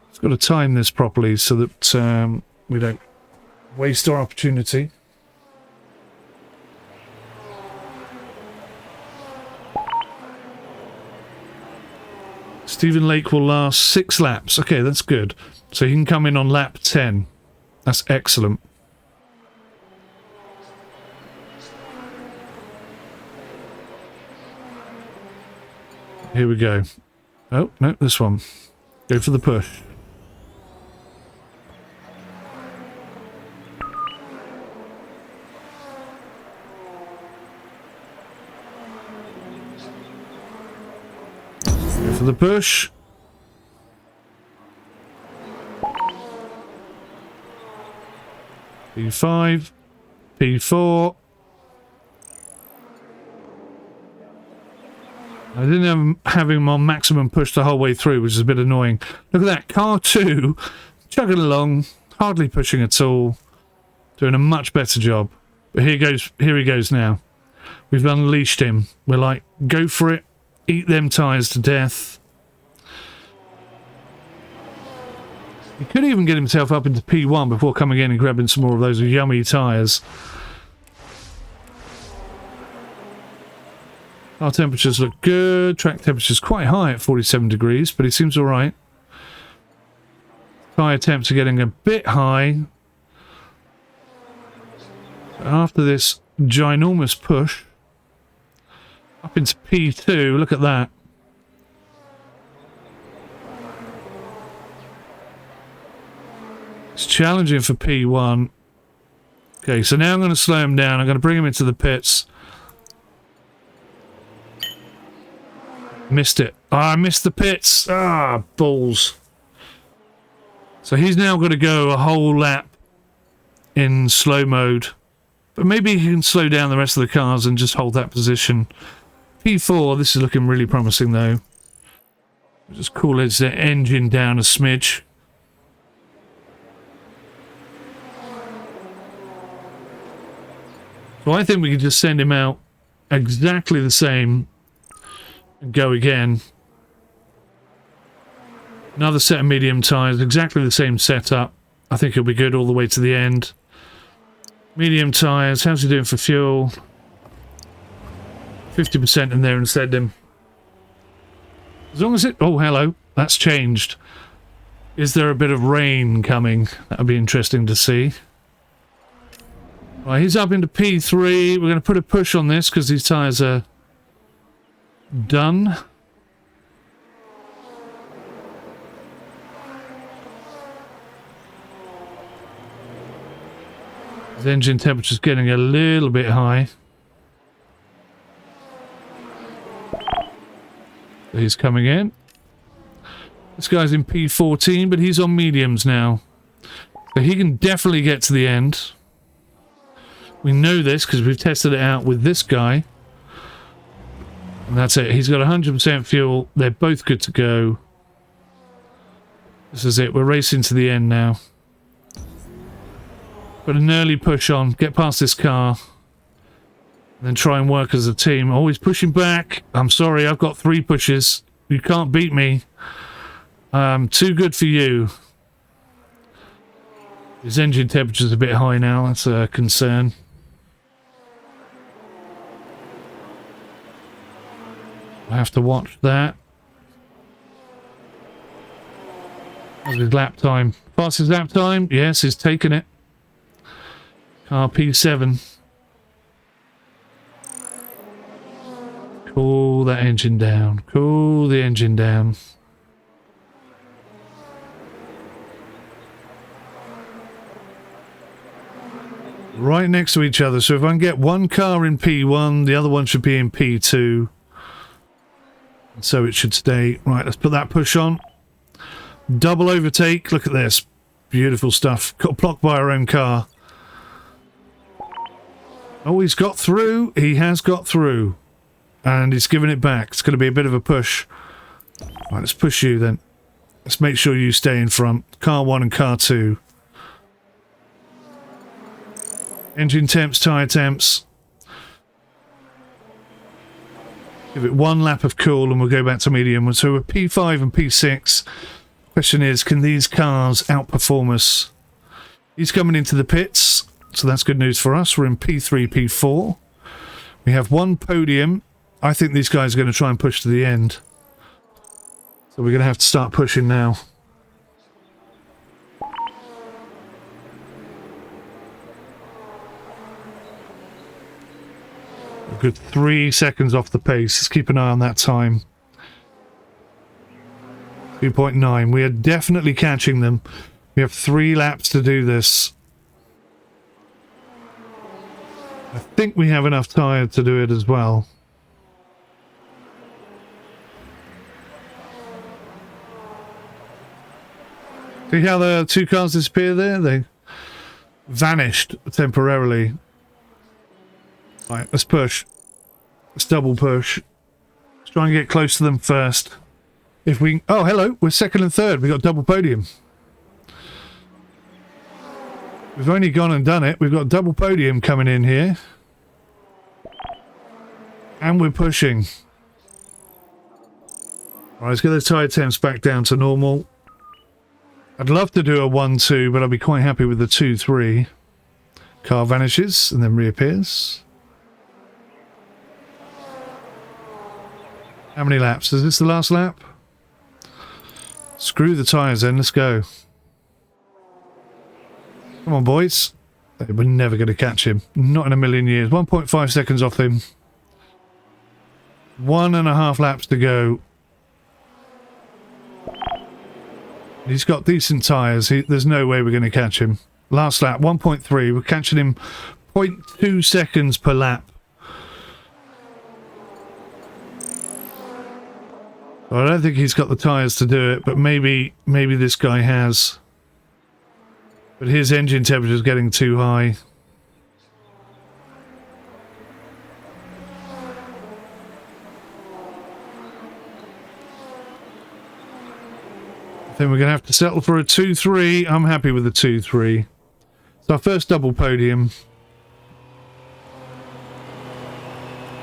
Speaker 1: Just got to time this properly so that we don't waste our opportunity. Stephen Lake will last 6 laps. Okay, that's good. So he can come in on lap 10. That's excellent. Here we go. Oh, no, this one. Go for the push. Go for the push. P5. P4. I didn't have him on maximum push the whole way through, which is a bit annoying. Look at that. Car 2 chugging along, hardly pushing at all. Doing a much better job. But here he goes now. We've unleashed him. We're like, go for it. Eat them tyres to death. He could even get himself up into P1 before coming in and grabbing some more of those yummy tyres. Our temperatures look good. Track temperature's quite high at 47 degrees, but it seems alright. Tyre temps are getting a bit high. After this ginormous push, up into P2, look at that. It's challenging for P1. Okay, so now I'm going to slow him down. I'm going to bring him into the pits. Missed it. I missed the pits. Ah, balls. So he's now got to go a whole lap in slow mode. But maybe he can slow down the rest of the cars and just hold that position. P4, this is looking really promising though. Just cool his engine down a smidge. So I think we can just send him out exactly the same and go again. Another set of medium tyres, exactly the same setup. I think it'll be good all the way to the end. Medium tyres, how's he doing for fuel? 50% in there instead then. As long as it... Oh, hello. That's changed. Is there a bit of rain coming? That'll be interesting to see. Right, he's up into P3. We're going to put a push on this because these tyres are done. The engine temperature's getting a little bit high. He's coming in. This guy's in P14, but he's on mediums now. So he can definitely get to the end. We know this because we've tested it out with this guy. And that's it. He's got 100% fuel. They're both good to go. This is it. We're racing to the end now. Put an early push on. Get past this car. And then try and work as a team. Always pushing back. I'm sorry. I've got 3 pushes. You can't beat me. Too good for you. His engine temperature's a bit high now. That's a concern. I have to watch that. How's his lap time? Fastest lap time? Yes, he's taken it. Car P7. Cool that engine down. Cool the engine down. Right next to each other. So if I can get one car in P1, the other one should be in P2. And so it should stay. Right, let's put that push on. Double overtake. Look at this. Beautiful stuff. Got blocked by our own car. Oh, he's got through. He has got through. And he's giving it back. It's going to be a bit of a push. Right, let's push you then. Let's make sure you stay in front. Car 1 and car 2. Engine temps, tyre temps. Give it 1 lap of cool and we'll go back to medium. So we're P5 and P6. Question is, can these cars outperform us? He's coming into the pits, so that's good news for us. We're in P3, P4. We have 1 podium. I think these guys are going to try and push to the end. So we're going to have to start pushing now. A good 3 seconds off the pace. Let's keep an eye on that time. 2.9. We are definitely catching them. We have 3 laps to do this. I think we have enough tyre to do it as well. See how the 2 cars disappear there? They vanished temporarily. Right, let's push. Let's double push. Let's try and get close to them first. If we... Oh, hello. We're 2nd and 3rd. We got double podium. We've only gone and done it. We've got double podium coming in here. And we're pushing. Right, let's get the tyre temps back down to normal. I'd love to do a 1-2, but I'll be quite happy with the 2-3. Car vanishes and then reappears. How many laps? Is this the last lap? Screw the tyres then, let's go. Come on, boys. We're never going to catch him. Not in a million years. 1.5 seconds off him. 1.5 laps to go. He's got decent tyres. There's no way we're going to catch him. Last lap, 1.3. We're catching him 0.2 seconds per lap. I don't think he's got the tyres to do it, but maybe this guy has. But his engine temperature is getting too high. Then we're going to have to settle for a 2-3. I'm happy with the 2-3. It's our first double podium.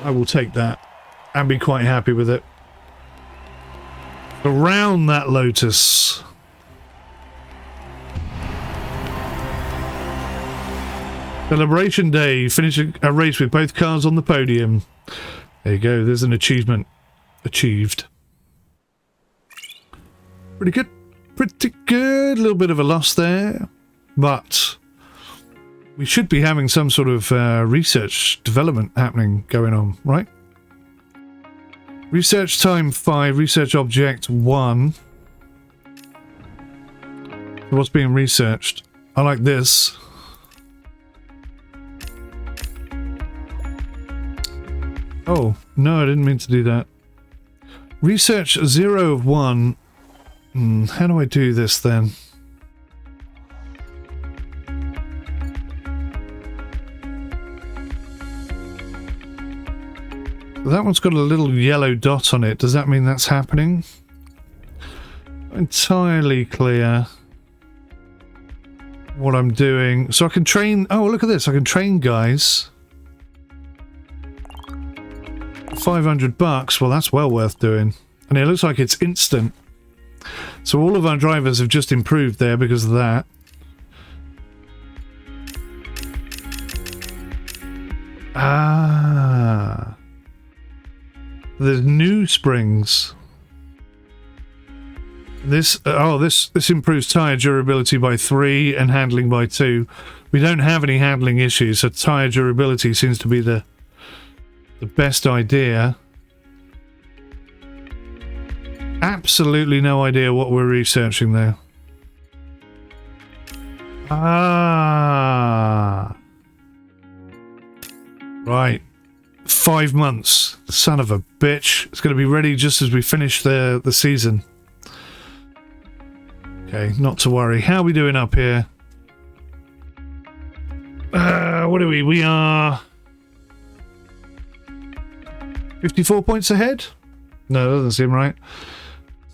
Speaker 1: I will take that and be quite happy with it. Around that Lotus. Celebration Day. Finish a race with both cars on the podium. There you go. There's an achievement achieved. Pretty good. pretty good. A little bit of a loss there, but we should be having some sort of research development happening going on, right? Research time 5, research object 1. What's being researched? I like this. Oh, no, I didn't mean to do that. Research 0 of 1. How do I do this then? That one's got a little yellow dot on it. Does that mean that's happening? Not entirely clear what I'm doing. So I can train... Oh, look at this. I can train guys. $500. Well, that's well worth doing. And it looks like it's instant. So all of our drivers have just improved there because of that. Ah. There's new springs. This improves tyre durability by 3 and handling by 2. We don't have any handling issues, so tyre durability seems to be the best idea. Absolutely no idea what we're researching there. Ah. Right. 5 months. Son of a bitch. It's going to be ready just as we finish the season. Okay, not to worry. How are we doing up here? What are we? We are 54 points ahead? No, that doesn't seem right.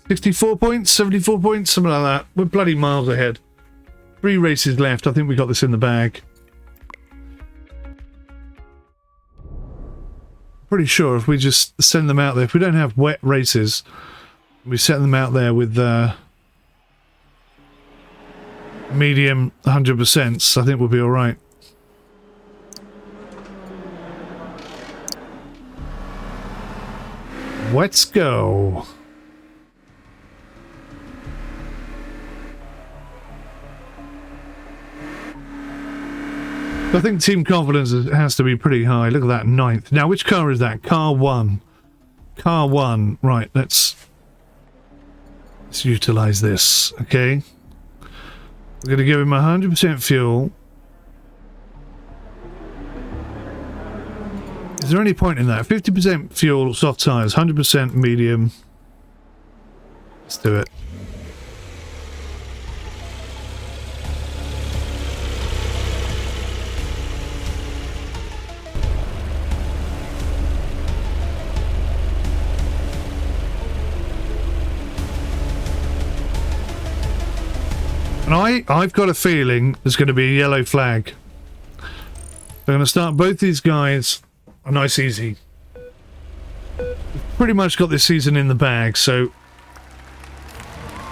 Speaker 1: 64 points, 74 points, something like that. We're bloody miles ahead. 3 races left. I think we got this in the bag. Pretty sure if we just send them out there, if we don't have wet races, we set them out there with medium 100%, I think we'll be alright. Let's go. I think team confidence has to be pretty high. Look at that, 9th. Now, which car is that? Car 1. Car 1. Right, let's utilize this, okay? We're going to give him 100% fuel. Is there any point in that? 50% fuel, soft tyres, 100% medium. Let's do it. And I've got a feeling there's going to be a yellow flag. They're going to start both these guys a nice easy. We've pretty much got this season in the bag, so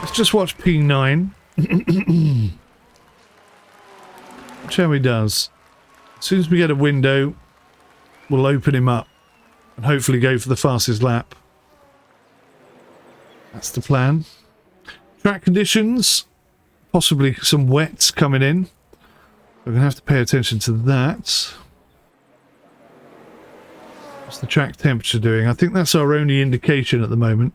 Speaker 1: let's just watch P9. Watch how he does. As soon as we get a window, we'll open him up and hopefully go for the fastest lap. That's the plan. Track conditions. Possibly some wets coming in. We're going to have to pay attention to that. What's the track temperature doing? I think that's our only indication at the moment.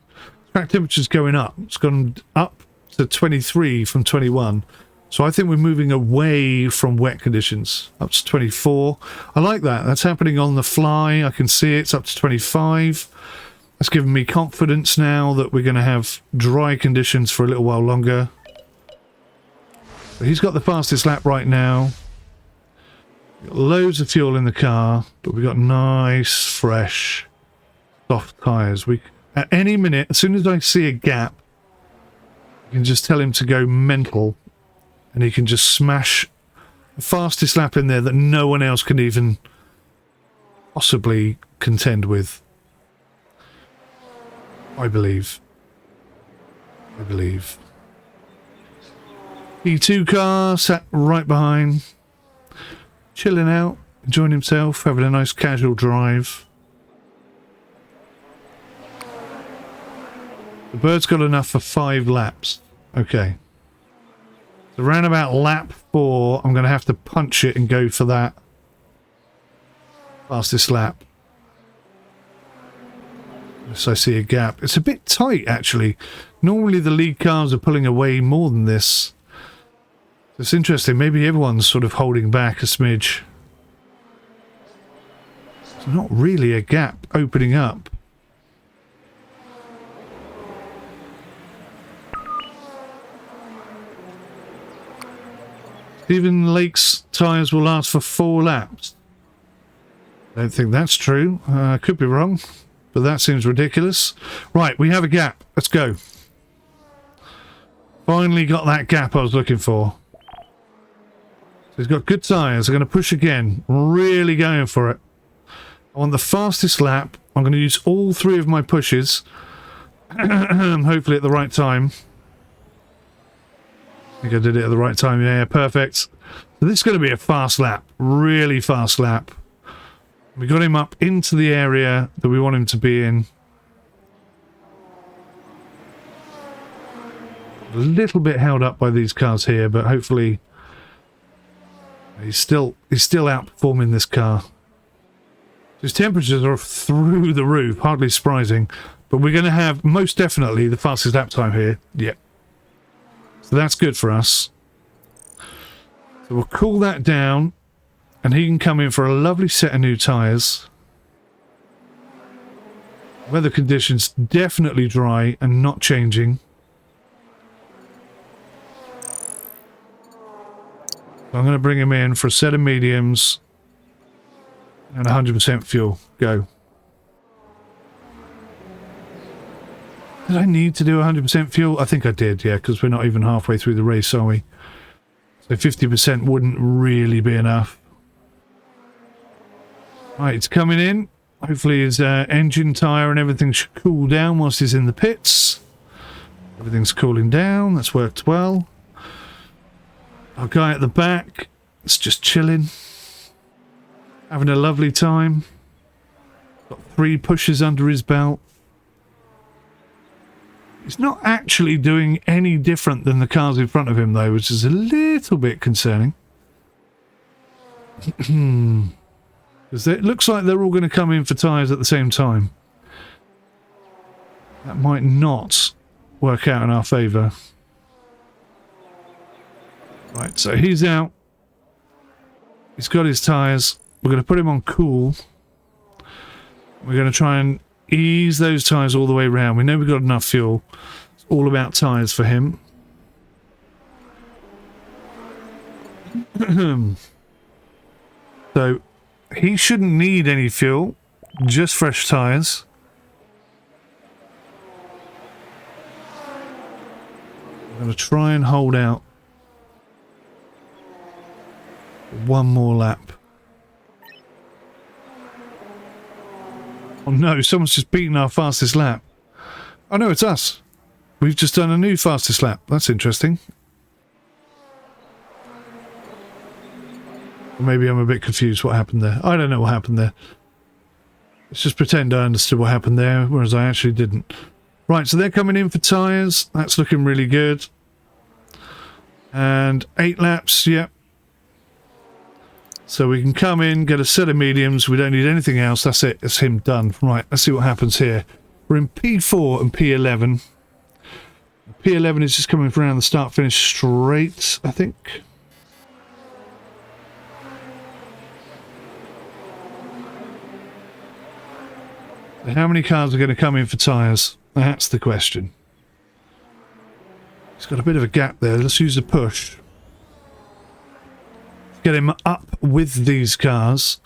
Speaker 1: Track temperature's going up. It's gone up to 23 from 21. So I think we're moving away from wet conditions. Up to 24. I like that. That's happening on the fly. I can see it's up to 25. That's given me confidence now that we're going to have dry conditions for a little while longer. He's got the fastest lap right now. Got loads of fuel in the car, but we've got nice, fresh, soft tyres. At any minute, as soon as I see a gap, I can just tell him to go mental, and he can just smash the fastest lap in there that no one else can even possibly contend with. I believe. E2 car sat right behind, chilling out, enjoying himself, having a nice casual drive. The bird's got enough for 5 laps. Okay. So around about lap 4, I'm going to have to punch it and go for that fastest lap. Unless I see a gap. It's a bit tight, actually. Normally the lead cars are pulling away more than this. It's interesting. Maybe everyone's sort of holding back a smidge. It's not really a gap opening up. Stephen Lake's tyres will last for 4 laps. Don't think that's true. I could be wrong, but that seems ridiculous. Right, we have a gap. Let's go. Finally got that gap I was looking for. So he's got good tyres. I'm going to push again. Really going for it. I want the fastest lap. I'm going to use all 3 of my pushes. Hopefully at the right time. I think I did it at the right time. Yeah, perfect. So this is going to be a fast lap. Really fast lap. We got him up into the area that we want him to be in. A little bit held up by these cars here, but hopefully he's still outperforming this car. His temperatures are through the roof, hardly surprising, but we're going to have most definitely the fastest lap time here. Yep. So that's good for us. So we'll cool that down, and he can come in for a lovely set of new tyres. Weather conditions definitely dry and not changing. I'm going to bring him in for a set of mediums and 100% fuel. Go. Did I need to do 100% fuel? I think I did, yeah, because we're not even halfway through the race, are we? So 50% wouldn't really be enough. Right, it's coming in. Hopefully his engine tyre and everything should cool down whilst he's in the pits. Everything's cooling down. That's worked well. Our guy at the back is just chilling. Having a lovely time. Got 3 pushes under his belt. He's not actually doing any different than the cars in front of him, though, which is a little bit concerning. Because it looks like they're all going to come in for tyres at the same time. That might not work out in our favour. Right, so he's out. He's got his tyres. We're going to put him on cool. We're going to try and ease those tyres all the way around. We know we've got enough fuel. It's all about tyres for him. So he shouldn't need any fuel, just fresh tyres. I'm going to try and hold out one more lap. Oh no, someone's just beaten our fastest lap. Oh no, it's us. We've just done a new fastest lap. That's interesting. Maybe I'm a bit confused what happened there. I don't know what happened there. Let's just pretend I understood what happened there, whereas I actually didn't. Right, so they're coming in for tyres. That's looking really good. And 8 laps, yep. So we can come in, get a set of mediums. We don't need anything else. That's it. It's him done. Right, let's see what happens here. We're in P4 and P11. P11 is just coming around the start-finish straight, I think. So how many cars are going to come in for tyres? That's the question. He's got a bit of a gap there. Let's use a push. Get him up with these cars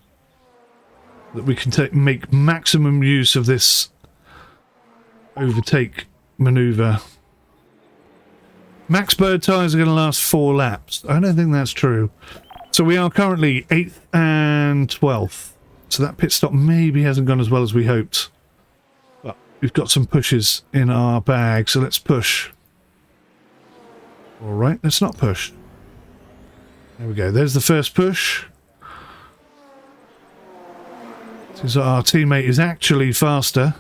Speaker 1: that we can make maximum use of this overtake maneuver. Max bird tyres are going to last 4 laps. I don't think that's true. So we are currently 8th and 12th. So that pit stop maybe hasn't gone as well as we hoped. But we've got some pushes in our bag, so let's push. Alright, let's not push. There we go. There's the first push. Seems like our teammate is actually faster.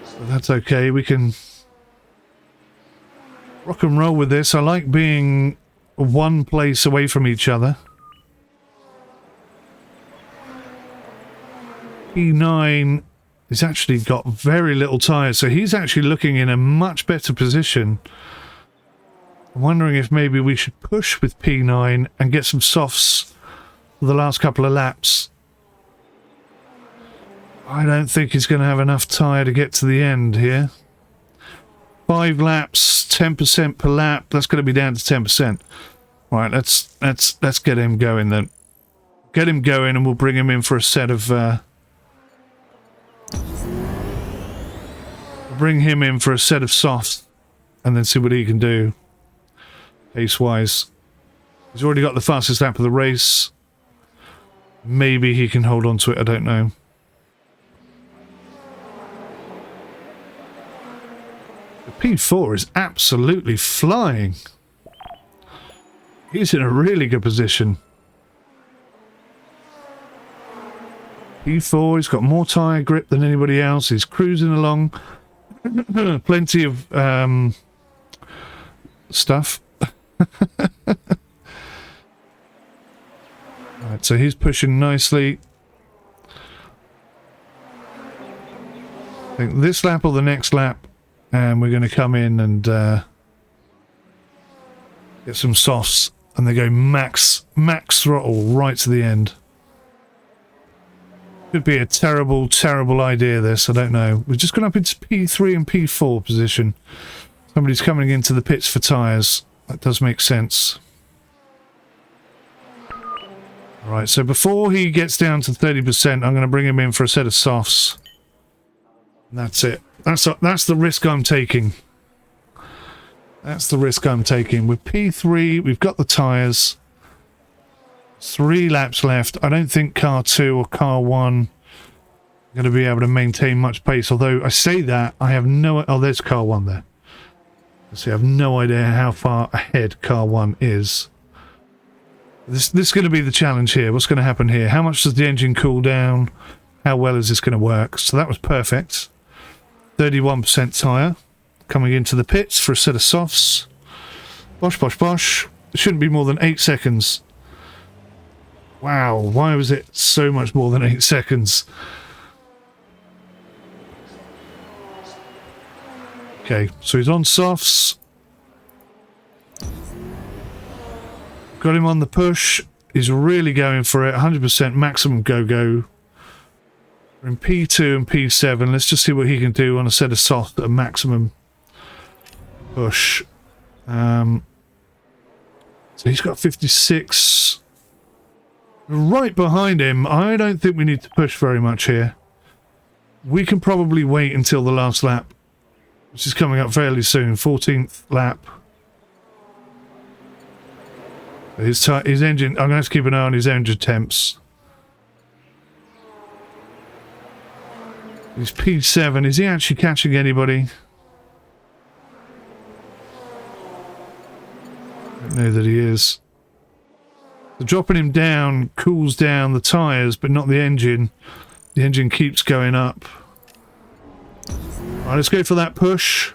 Speaker 1: So that's okay. We can Rock and roll with this. I like being one place away from each other. P9 has actually got very little tyres, so he's actually looking in a much better position. I'm wondering if maybe we should push with P9 and get some softs for the last couple of laps. I don't think he's going to have enough tyre to get to the end here. 5 laps, 10% per lap. That's going to be down to 10%. Right, let's get him going then. Get him going, and we'll bring him in for a set of. Bring him in for a set of softs, and then see what he can do. Pace-wise, he's already got the fastest lap of the race. Maybe he can hold on to it. I don't know. The P4 is absolutely flying. He's in a really good position. P4, he's got more tyre grip than anybody else. He's cruising along. Plenty of stuff. Right, so he's pushing nicely. I think this lap or the next lap, and we're going to come in and get some softs, and they go max throttle right to the end. Could be a terrible idea, this. I don't know. We've just gone up into P3 and P4 position. Somebody's coming into the pits for tyres. That does make sense. Alright, so before he gets down to 30%, I'm going to bring him in for a set of softs. And that's it. That's the risk I'm taking. That's the risk I'm taking. With P3, we've got the tyres. 3 laps left. I don't think car 2 or car 1 are going to be able to maintain much pace. Although I say that, I have no... Oh, there's car 1 there. See, I have no idea how far ahead car 1 is. This is going to be the challenge here. What's going to happen here? How much does the engine cool down? How well is this going to work? So that was perfect. 31% tyre. Coming into the pits for a set of softs. Bosh, bosh, bosh. It shouldn't be more than 8 seconds. Wow, why was it so much more than 8 seconds? Okay, so he's on softs. Got him on the push. He's really going for it. 100% maximum go-go. We're in P2 and P7. Let's just see what he can do on a set of soft at a maximum push. So he's got 56. Right behind him. I don't think we need to push very much here. We can probably wait until the last lap, which is coming up fairly soon. 14th lap. His engine, I'm going to have to keep an eye on his engine temps. He's P7. Is he actually catching anybody? I don't know that he is. So dropping him down cools down the tyres, but not the engine. The engine keeps going up. Right, let's go for that push.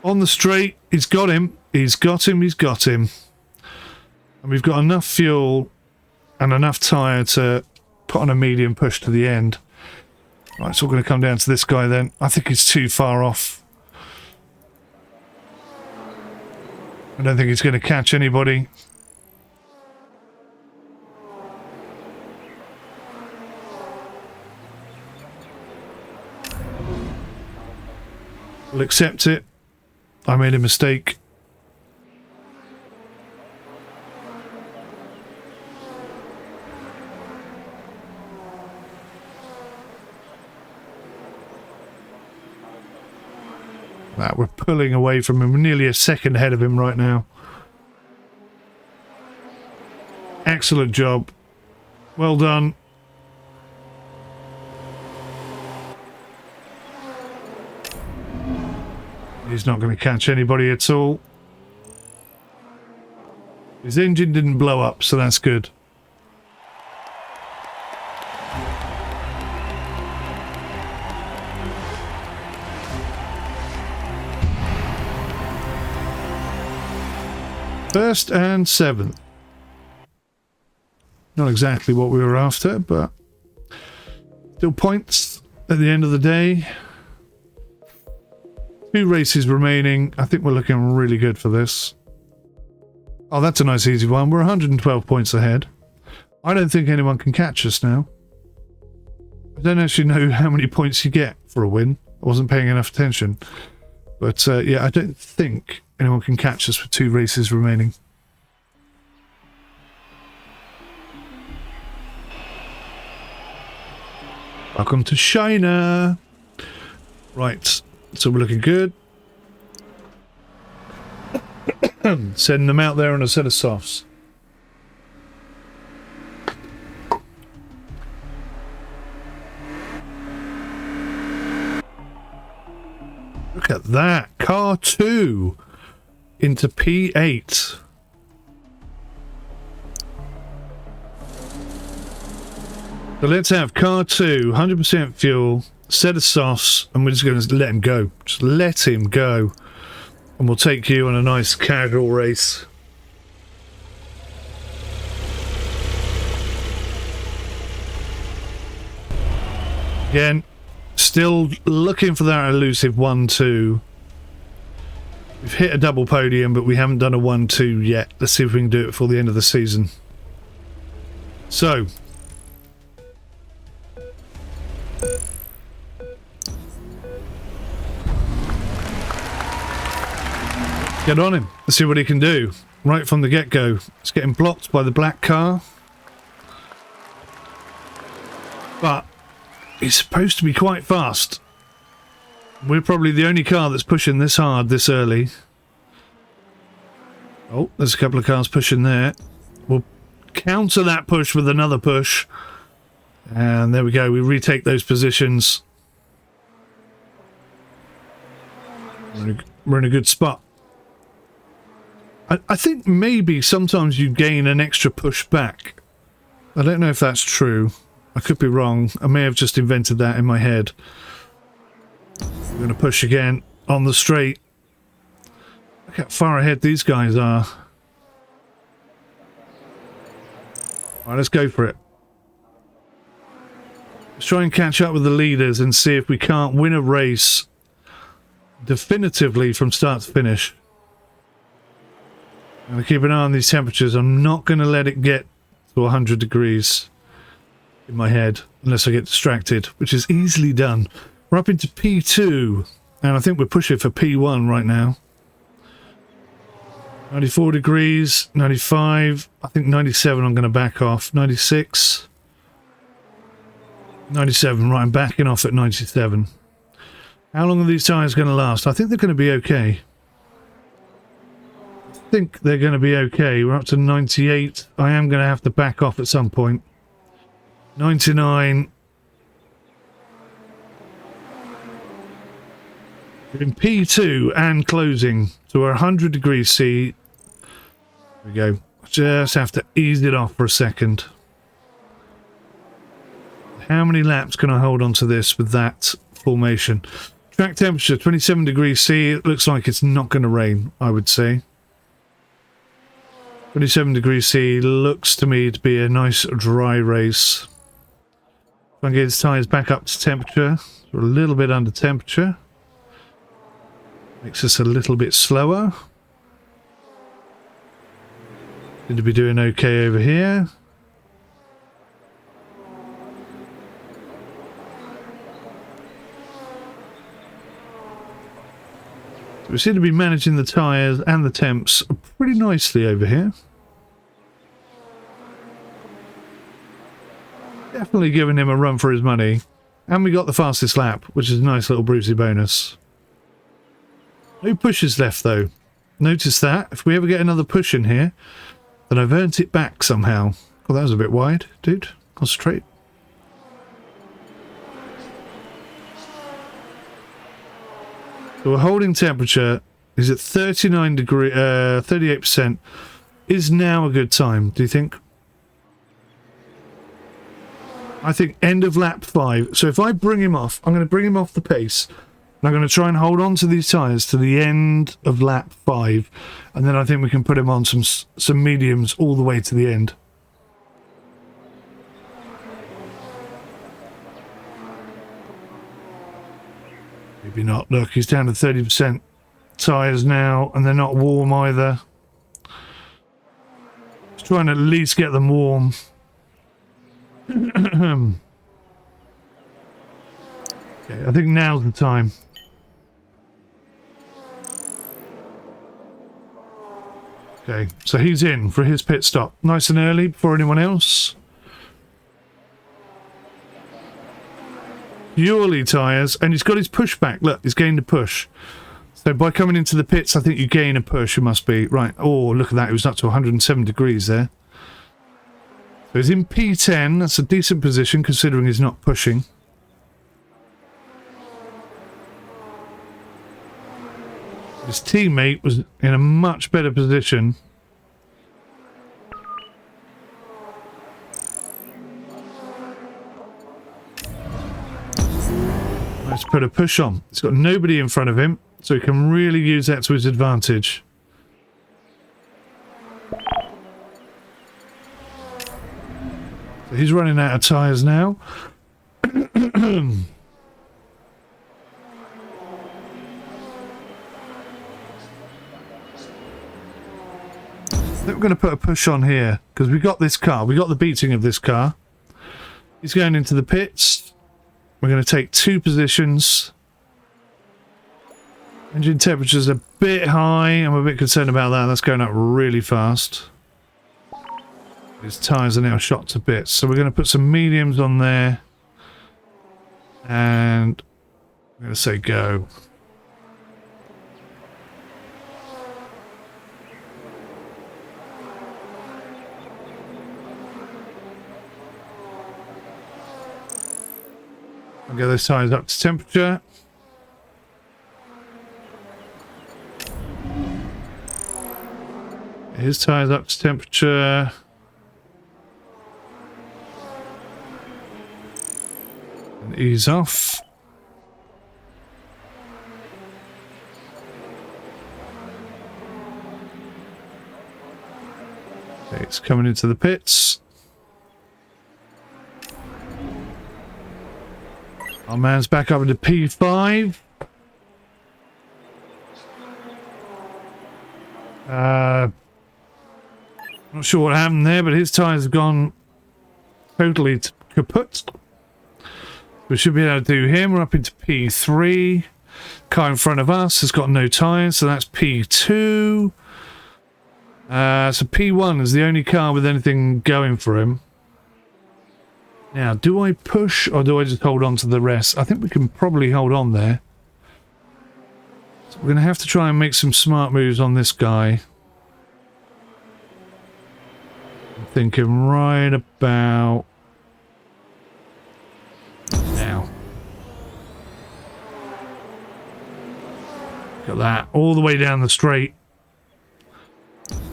Speaker 1: On the straight, he's got him. He's got him. He's got him. And we've got enough fuel and enough tyre to put on a medium push to the end. Right, it's all going to come down to this guy then. I think he's too far off. I don't think he's going to catch anybody. We'll accept it. I made a mistake. We're pulling away from him. We're nearly a second ahead of him right now. Excellent job. Well done. He's not going to catch anybody at all. His engine didn't blow up, so that's good. 1st and 7th. Not exactly what we were after, but still points at the end of the day. 2 races remaining. I think we're looking really good for this. Oh, that's a nice easy one. We're 112 points ahead. I don't think anyone can catch us now. I don't actually know how many points you get for a win. I wasn't paying enough attention. But yeah, I don't think anyone can catch us with 2 races remaining. Welcome to China. Right, so we're looking good. Sending them out there on a set of softs. Look at that. Car 2 into P8. So let's have car 2, 100% fuel, set of softs, and we're just going to let him go. Just let him go. And we'll take you on a nice casual race. Again, still looking for that elusive 1-2. We've hit a double podium, but we haven't done a 1-2 yet. Let's see if we can do it before the end of the season. So, get on him. Let's see what he can do. Right from the get-go. It's getting blocked by the black car. But he's supposed to be quite fast. We're probably the only car that's pushing this hard this early. Oh, there's a couple of cars pushing there. We'll counter that push with another push. And there we go. We retake those positions. We're in a good spot. I think maybe sometimes you gain an extra push back. I don't know if that's true. I could be wrong. I may have just invented that in my head. We're going to push again on the straight. Look how far ahead these guys are. Alright, let's go for it. Let's try and catch up with the leaders and see if we can't win a race definitively from start to finish. I'm going to keep an eye on these temperatures. I'm not going to let it get to 100 degrees in my head unless I get distracted, which is easily done. We're up into P2, and I think we're pushing for P1 right now. 94 degrees, 95, I think 97 I'm going to back off, 96, 97, right, I'm backing off at 97. How long are these tyres going to last? I think they're going to be okay. I think they're going to be okay. We're up to 98. I am going to have to back off at some point. 99. We're in P2 and closing. So we're 100 degrees C. There we go. Just have to ease it off for a second. How many laps can I hold on to this with that formation? Track temperature, 27 degrees C. It looks like it's not going to rain, I would say. 27 degrees C looks to me to be a nice dry race. Try and get his tyres back up to temperature. We're a little bit under temperature. Makes us a little bit slower. Going to be doing okay over here. We seem to be managing the tyres and the temps pretty nicely over here. Definitely giving him a run for his money. And we got the fastest lap, which is a nice little Brucey bonus. No pushes left though. Notice that. If we ever get another push in here, then I've earned it back somehow. Oh, that was a bit wide, dude. Concentrate. So we're holding temperature is at 39 degree, 38%. Is now a good time, do you think? I think end of lap 5. So if I bring him off, I'm going to bring him off the pace. I'm going to try and hold on to these tyres to the end of lap 5, and then I think we can put him on some mediums all the way to the end. Maybe not. Look, he's down to 30% tyres now, and they're not warm either. Just trying to at least get them warm. Okay, I think now's the time. Okay, so he's in for his pit stop. Nice and early before anyone else. Purely tyres, and he's got his pushback. Look, he's gained a push. So by coming into the pits, I think you gain a push. It must be. Right. Oh, look at that. It was up to 107 degrees there. So he's in P10. That's a decent position considering he's not pushing. His teammate was in a much better position. Let's put a push on. He's got nobody in front of him, so he can really use that to his advantage. So he's running out of tyres now. I think we're going to put a push on here because we got this car. We got the beating of this car. He's going into the pits. We're going to take 2 positions. Engine temperature's a bit high. I'm a bit concerned about that. That's going up really fast. His tyres are now shot to bits. So we're going to put some mediums on there. And I'm going to say go. I'll get those tyres up to temperature. His tyres up to temperature. And ease off. Okay, it's coming into the pits. Our man's back up into P5. Not sure what happened there, but his tyres have gone totally kaput. We should be able to do him. We're up into P3. Car in front of us has got no tyres, so that's P2. So P1 is the only car with anything going for him. Now, do I push or do I just hold on to the rest? I think we can probably hold on there. So we're going to have to try and make some smart moves on this guy. I'm thinking right about now. Look at that. All the way down the straight.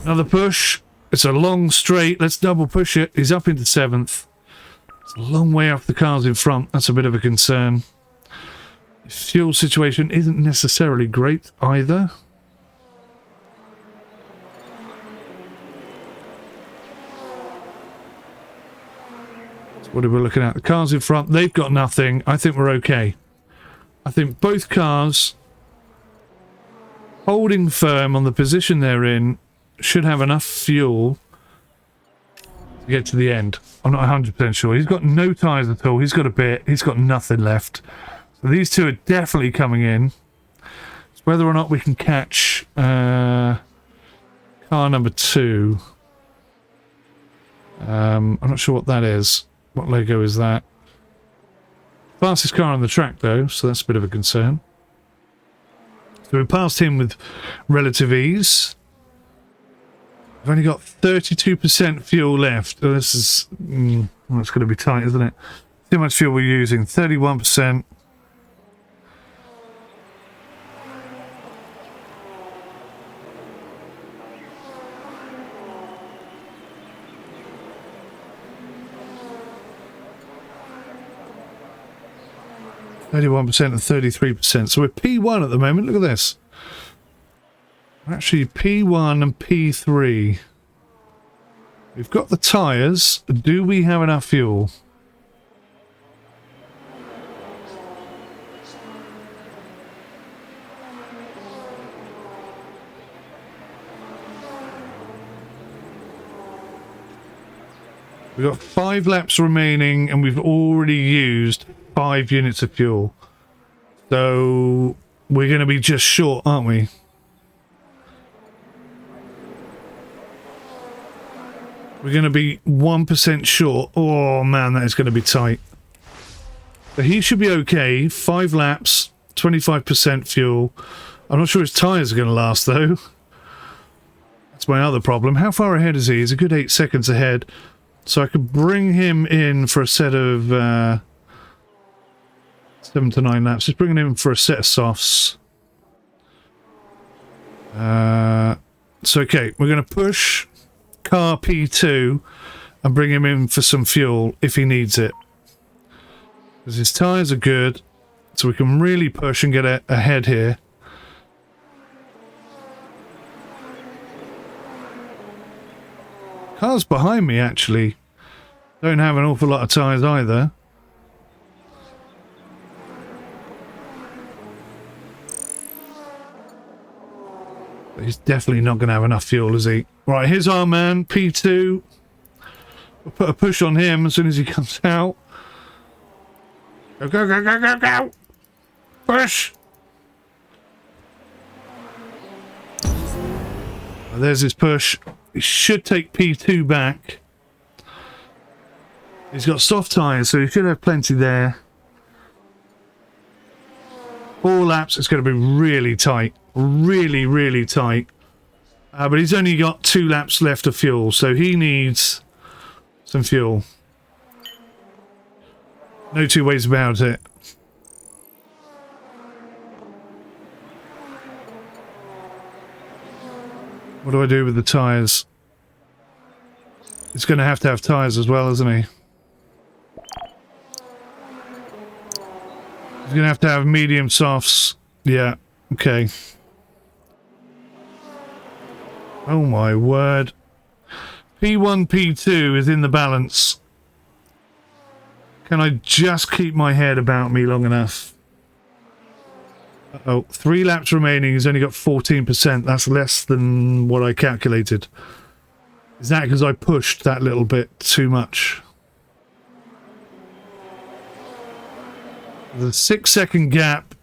Speaker 1: Another push. It's a long straight. Let's double push it. He's up into 7th. It's a long way off the cars in front. That's a bit of a concern. His fuel situation isn't necessarily great either. So what are we looking at? The cars in front, they've got nothing. I think we're okay. I think both cars holding firm on the position they're in should have enough fuel to get to the end. I'm not 100% sure. He's got no tyres at all. He's got a bit. He's got nothing left. So these two are definitely coming in. It's whether or not we can catch car number 2. I'm not sure what that is. What logo is that? Fastest car on the track though, so that's a bit of a concern. So we passed him with relative ease. We've only got 32% fuel left. Oh, this is... well, it's going to be tight, isn't it? Too much fuel we're using. 31%. 31% and 33%. So we're P1 at the moment. Look at this. We're actually P1 and P3. We've got the tyres. Do we have enough fuel? We've got 5 laps remaining and we've already used 5 units of fuel. So we're going to be just short, aren't we? We're going to be 1% short. Oh man, that is going to be tight. But he should be okay. 5 laps, 25% fuel. I'm not sure his tyres are going to last though. That's my other problem. How far ahead is he? He's a good 8 seconds ahead. So I could bring him in for a set of 7 to 9 laps. Just bring him in for a set of softs. So okay, we're going to push car P2 and bring him in for some fuel if he needs it. Because his tyres are good, so we can really push and get ahead here. Cars behind me actually don't have an awful lot of tyres either. But he's definitely not going to have enough fuel, is he? Right, here's our man, P2. We'll put a push on him as soon as he comes out. Go, go, go, go, go, go! Push! Well, there's his push. He should take P2 back. He's got soft tyres, so he should have plenty there. 4 laps, it's going to be really tight. Really, really tight. But he's only got 2 laps left of fuel, so he needs some fuel. No two ways about it. What do I do with the tyres? He's going to have tyres as well, isn't he? He's going to have medium softs. Yeah, okay. Oh my word. P1, P2 is in the balance. Can I just keep my head about me long enough? Uh-oh, 3 laps remaining. He's only got 14%. That's less than what I calculated. Is that because I pushed that little bit too much? The 6-second gap.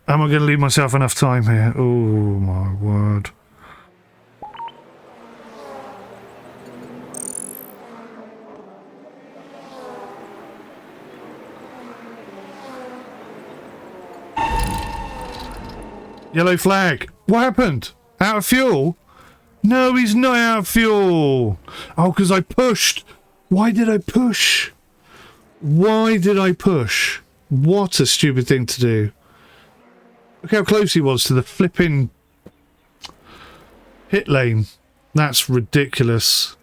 Speaker 1: Am I going to leave myself enough time here? Oh my word. Yellow flag. What happened? Out of fuel? No, he's not out of fuel. Oh, because I pushed. Why did I push? Why did I push? What a stupid thing to do. Look how close he was to the flipping pit lane. That's ridiculous.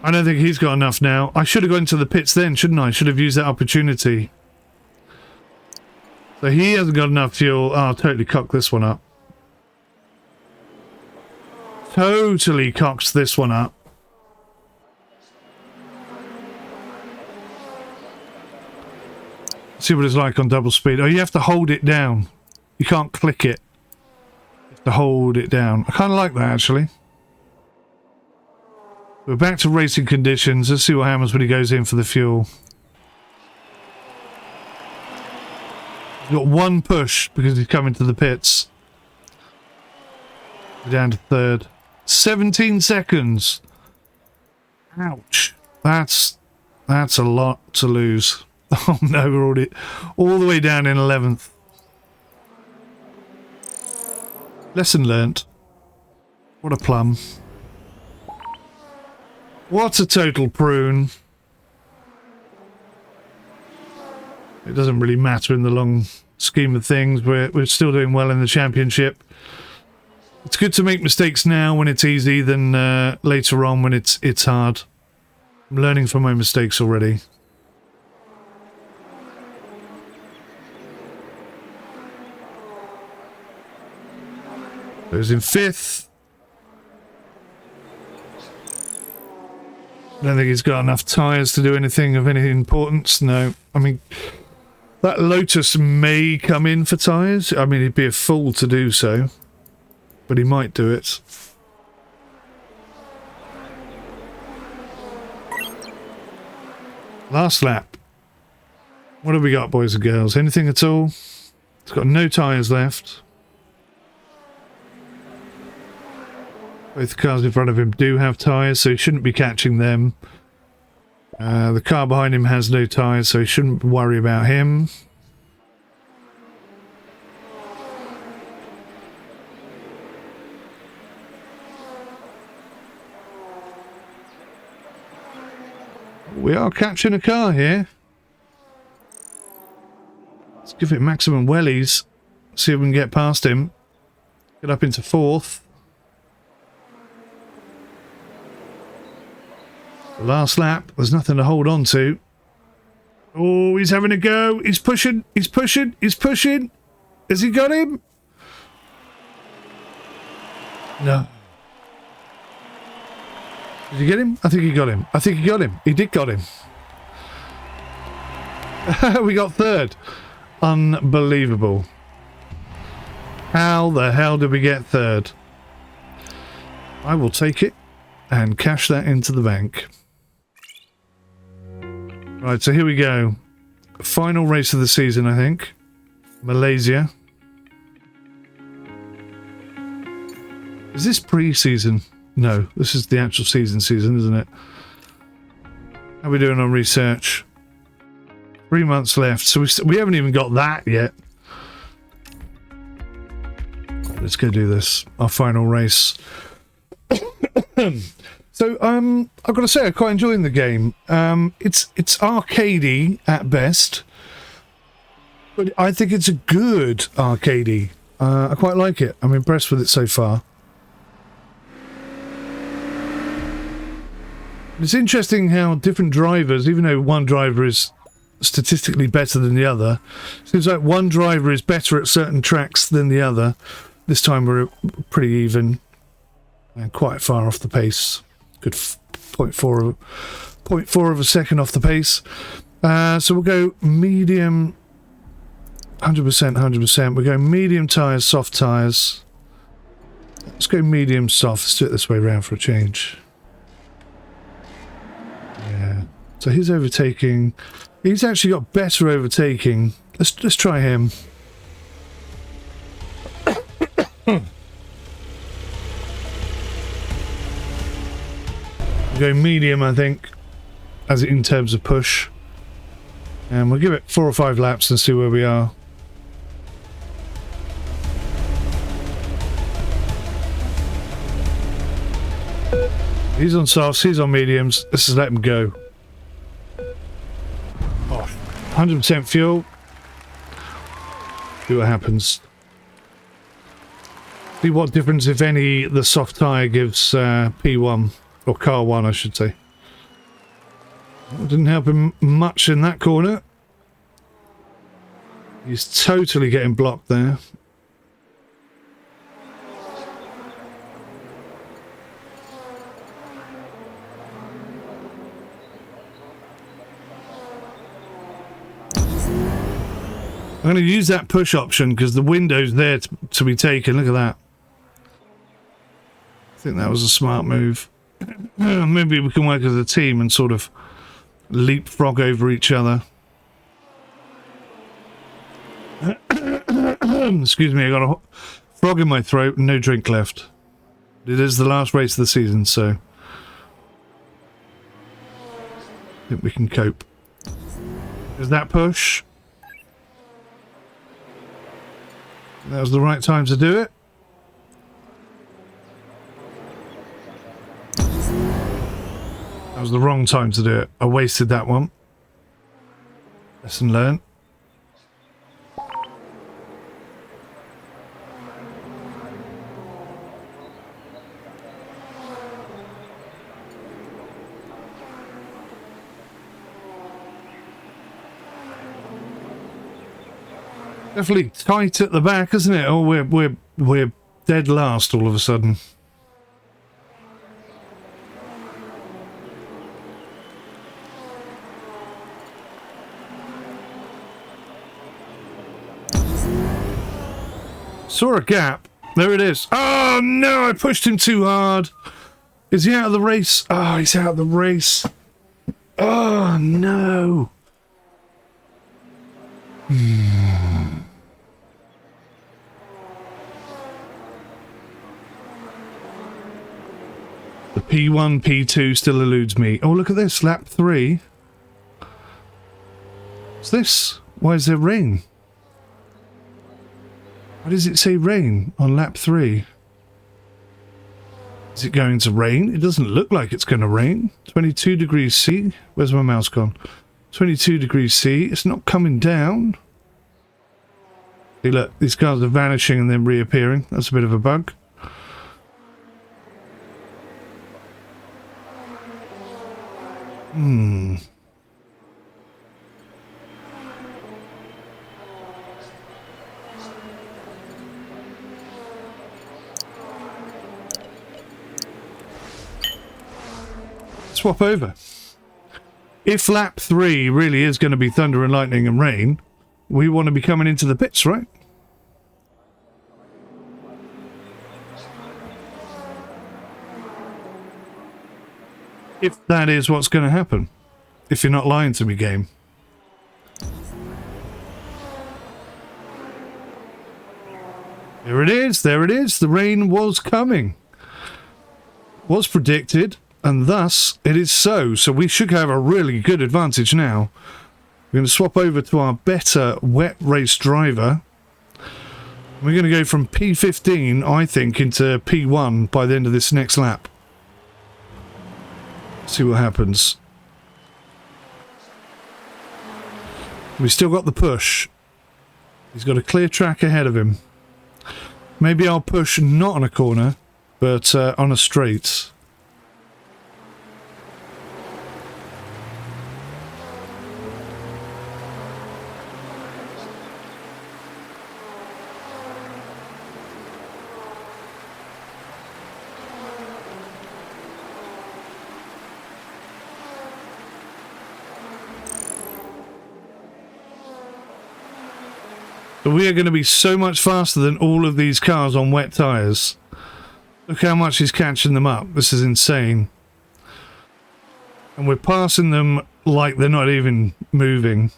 Speaker 1: I don't think he's got enough now. I should have gone to the pits then, shouldn't I? Should have used that opportunity. So he hasn't got enough fuel. Oh, I'll totally cock this one up. Totally cocks this one up. See what it's like on double speed. Oh, you have to hold it down. You can't click it. You have to hold it down. I kind of like that, actually. We're back to racing conditions. Let's see what happens when he goes in for the fuel. He's got 1 push because he's coming to the pits. We're down to 3rd. 17 seconds. Ouch. That's a lot to lose. Oh no, we're already all the way down in 11th. Lesson learnt. What a plum. What a total prune. It doesn't really matter in the long scheme of things. We're still doing well in the championship. It's good to make mistakes now when it's easy than later on when it's hard. I'm learning from my mistakes already. Goes in 5th. I don't think he's got enough tyres to do anything of any importance. No. I mean, that Lotus may come in for tyres. I mean, he'd be a fool to do so. But he might do it. Last lap. What have we got, boys and girls? Anything at all? It's got no tyres left. Both the cars in front of him do have tyres, so he shouldn't be catching them. The car behind him has no tyres, so he shouldn't worry about him. We are catching a car here. Let's give it maximum wellies. See if we can get past him. Get up into 4th. Last lap. There's nothing to hold on to. Oh, he's having a go. He's pushing. He's pushing. He's pushing. Has he got him? No. Did he get him? I think he got him. I think he got him. He did got him. We got 3rd. Unbelievable. How the hell did we get 3rd? I will take it and cash that into the bank. Right, so here we go. Final race of the season, I think. Malaysia. Is this pre-season? No, this is the actual season, isn't it? How are we doing on research? 3 months left, so we haven't even got that yet. Let's go do this. Our final race. So, I've got to say, I'm quite enjoying the game. It's arcadey at best, but I think it's a good arcadey. I quite like it. I'm impressed with it so far. It's interesting how different drivers, even though one driver is statistically better than the other, seems like one driver is better at certain tracks than the other. This time we're pretty even and quite far off the pace. Good 0.4 of a second off the pace. So we'll go medium, 100%. We'll go medium tyres, soft tyres. Let's go medium soft. Let's do it this way around for a change. Yeah. So he's overtaking. He's actually got better overtaking. Let's try him. We'll go medium, I think, as in terms of push. And we'll give it 4 or 5 laps and see where we are. He's on softs, he's on mediums. Let's just let him go. Oh, 100% fuel. See what happens. See what difference, if any, the soft tyre gives P1. Or car 1, I should say. It didn't help him much in that corner. He's totally getting blocked there. I'm going to use that push option because the window's there to be taken. Look at that. I think that was a smart move. Maybe we can work as a team and sort of leapfrog over each other. Excuse me, I got a frog in my throat and no drink left. It is the last race of the season, so I think we can cope. Is that push? That was the right time to do it. That was the wrong time to do it. I wasted that one. Lesson learned. Definitely tight at the back, isn't it? Oh, we're dead last all of a sudden. Saw a gap. There it is. Oh no, I pushed him too hard. Is he out of the race? Oh, he's out of the race. Oh no. The P1, P2 still eludes me. Oh, look at this. Lap 3. What's this? Why is there rain? Why does it say rain on lap 3? Is it going to rain? It doesn't look like it's going to rain. 22 degrees C. Where's my mouse gone? 22 degrees C. It's not coming down. See, look, these cars are vanishing and then reappearing. That's a bit of a bug. Swap over. If lap 3 really is going to be thunder and lightning and rain, we want to be coming into the pits, right? If that is what's going to happen. If you're not lying to me, game. There it is, there it is. The rain was coming. Was predicted. And thus, it is so. So we should have a really good advantage now. We're going to swap over to our better wet race driver. We're going to go from P15, I think, into P1 by the end of this next lap. See what happens. We still got the push. He's got a clear track ahead of him. Maybe I'll push not on a corner, but on a straight. We are going to be so much faster than all of these cars on wet tyres. Look how much he's catching them up. This is insane. And we're passing them like they're not even moving.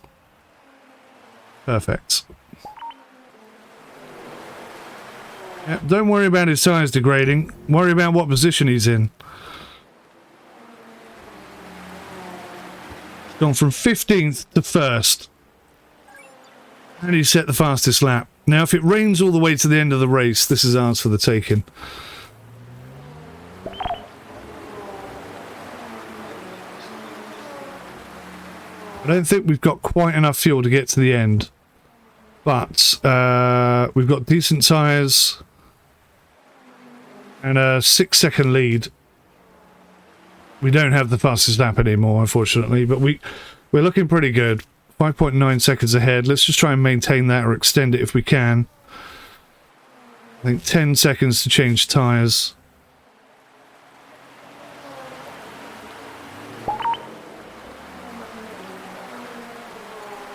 Speaker 1: Perfect. Yep, don't worry about his tyres degrading. Worry about what position he's in. He's gone from 15th to 1st. And he set the fastest lap. Now, if it rains all the way to the end of the race, this is ours for the taking. I don't think we've got quite enough fuel to get to the end. But we've got decent tyres. And a 6-second lead. We don't have the fastest lap anymore, unfortunately. But we're looking pretty good. 5.9 seconds ahead. Let's just try and maintain that or extend it if we can. I think 10 seconds to change tyres.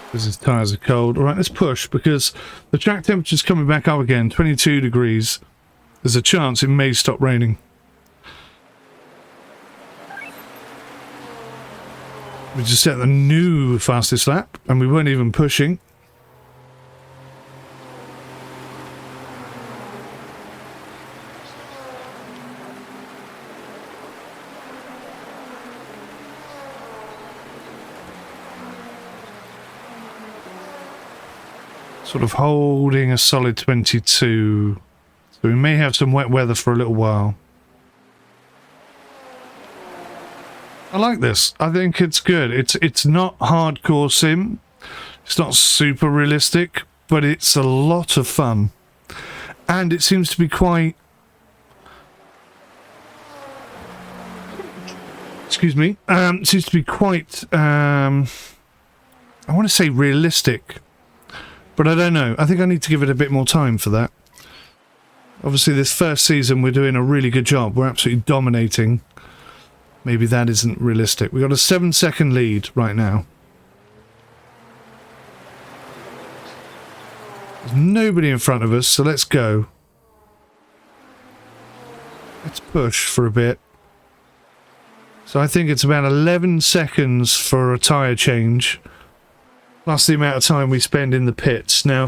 Speaker 1: Because his tyres are cold. Alright, let's push because the track temperature's coming back up again. 22 degrees. There's a chance it may stop raining. We just set the new fastest lap, and we weren't even pushing. Sort of holding a solid 22. So we may have some wet weather for a little while. I like this. I think it's good. It's not hardcore sim. It's not super realistic, but it's a lot of fun. And it seems to be quite... Excuse me. It seems to be quite... I want to say realistic. But I don't know. I think I need to give it a bit more time for that. Obviously, this first season we're doing a really good job. We're absolutely dominating. Maybe that isn't realistic. We've got a 7-second lead right now. There's nobody in front of us, so let's go. Let's push for a bit. So I think it's about 11 seconds for a tyre change, plus the amount of time we spend in the pits. Now,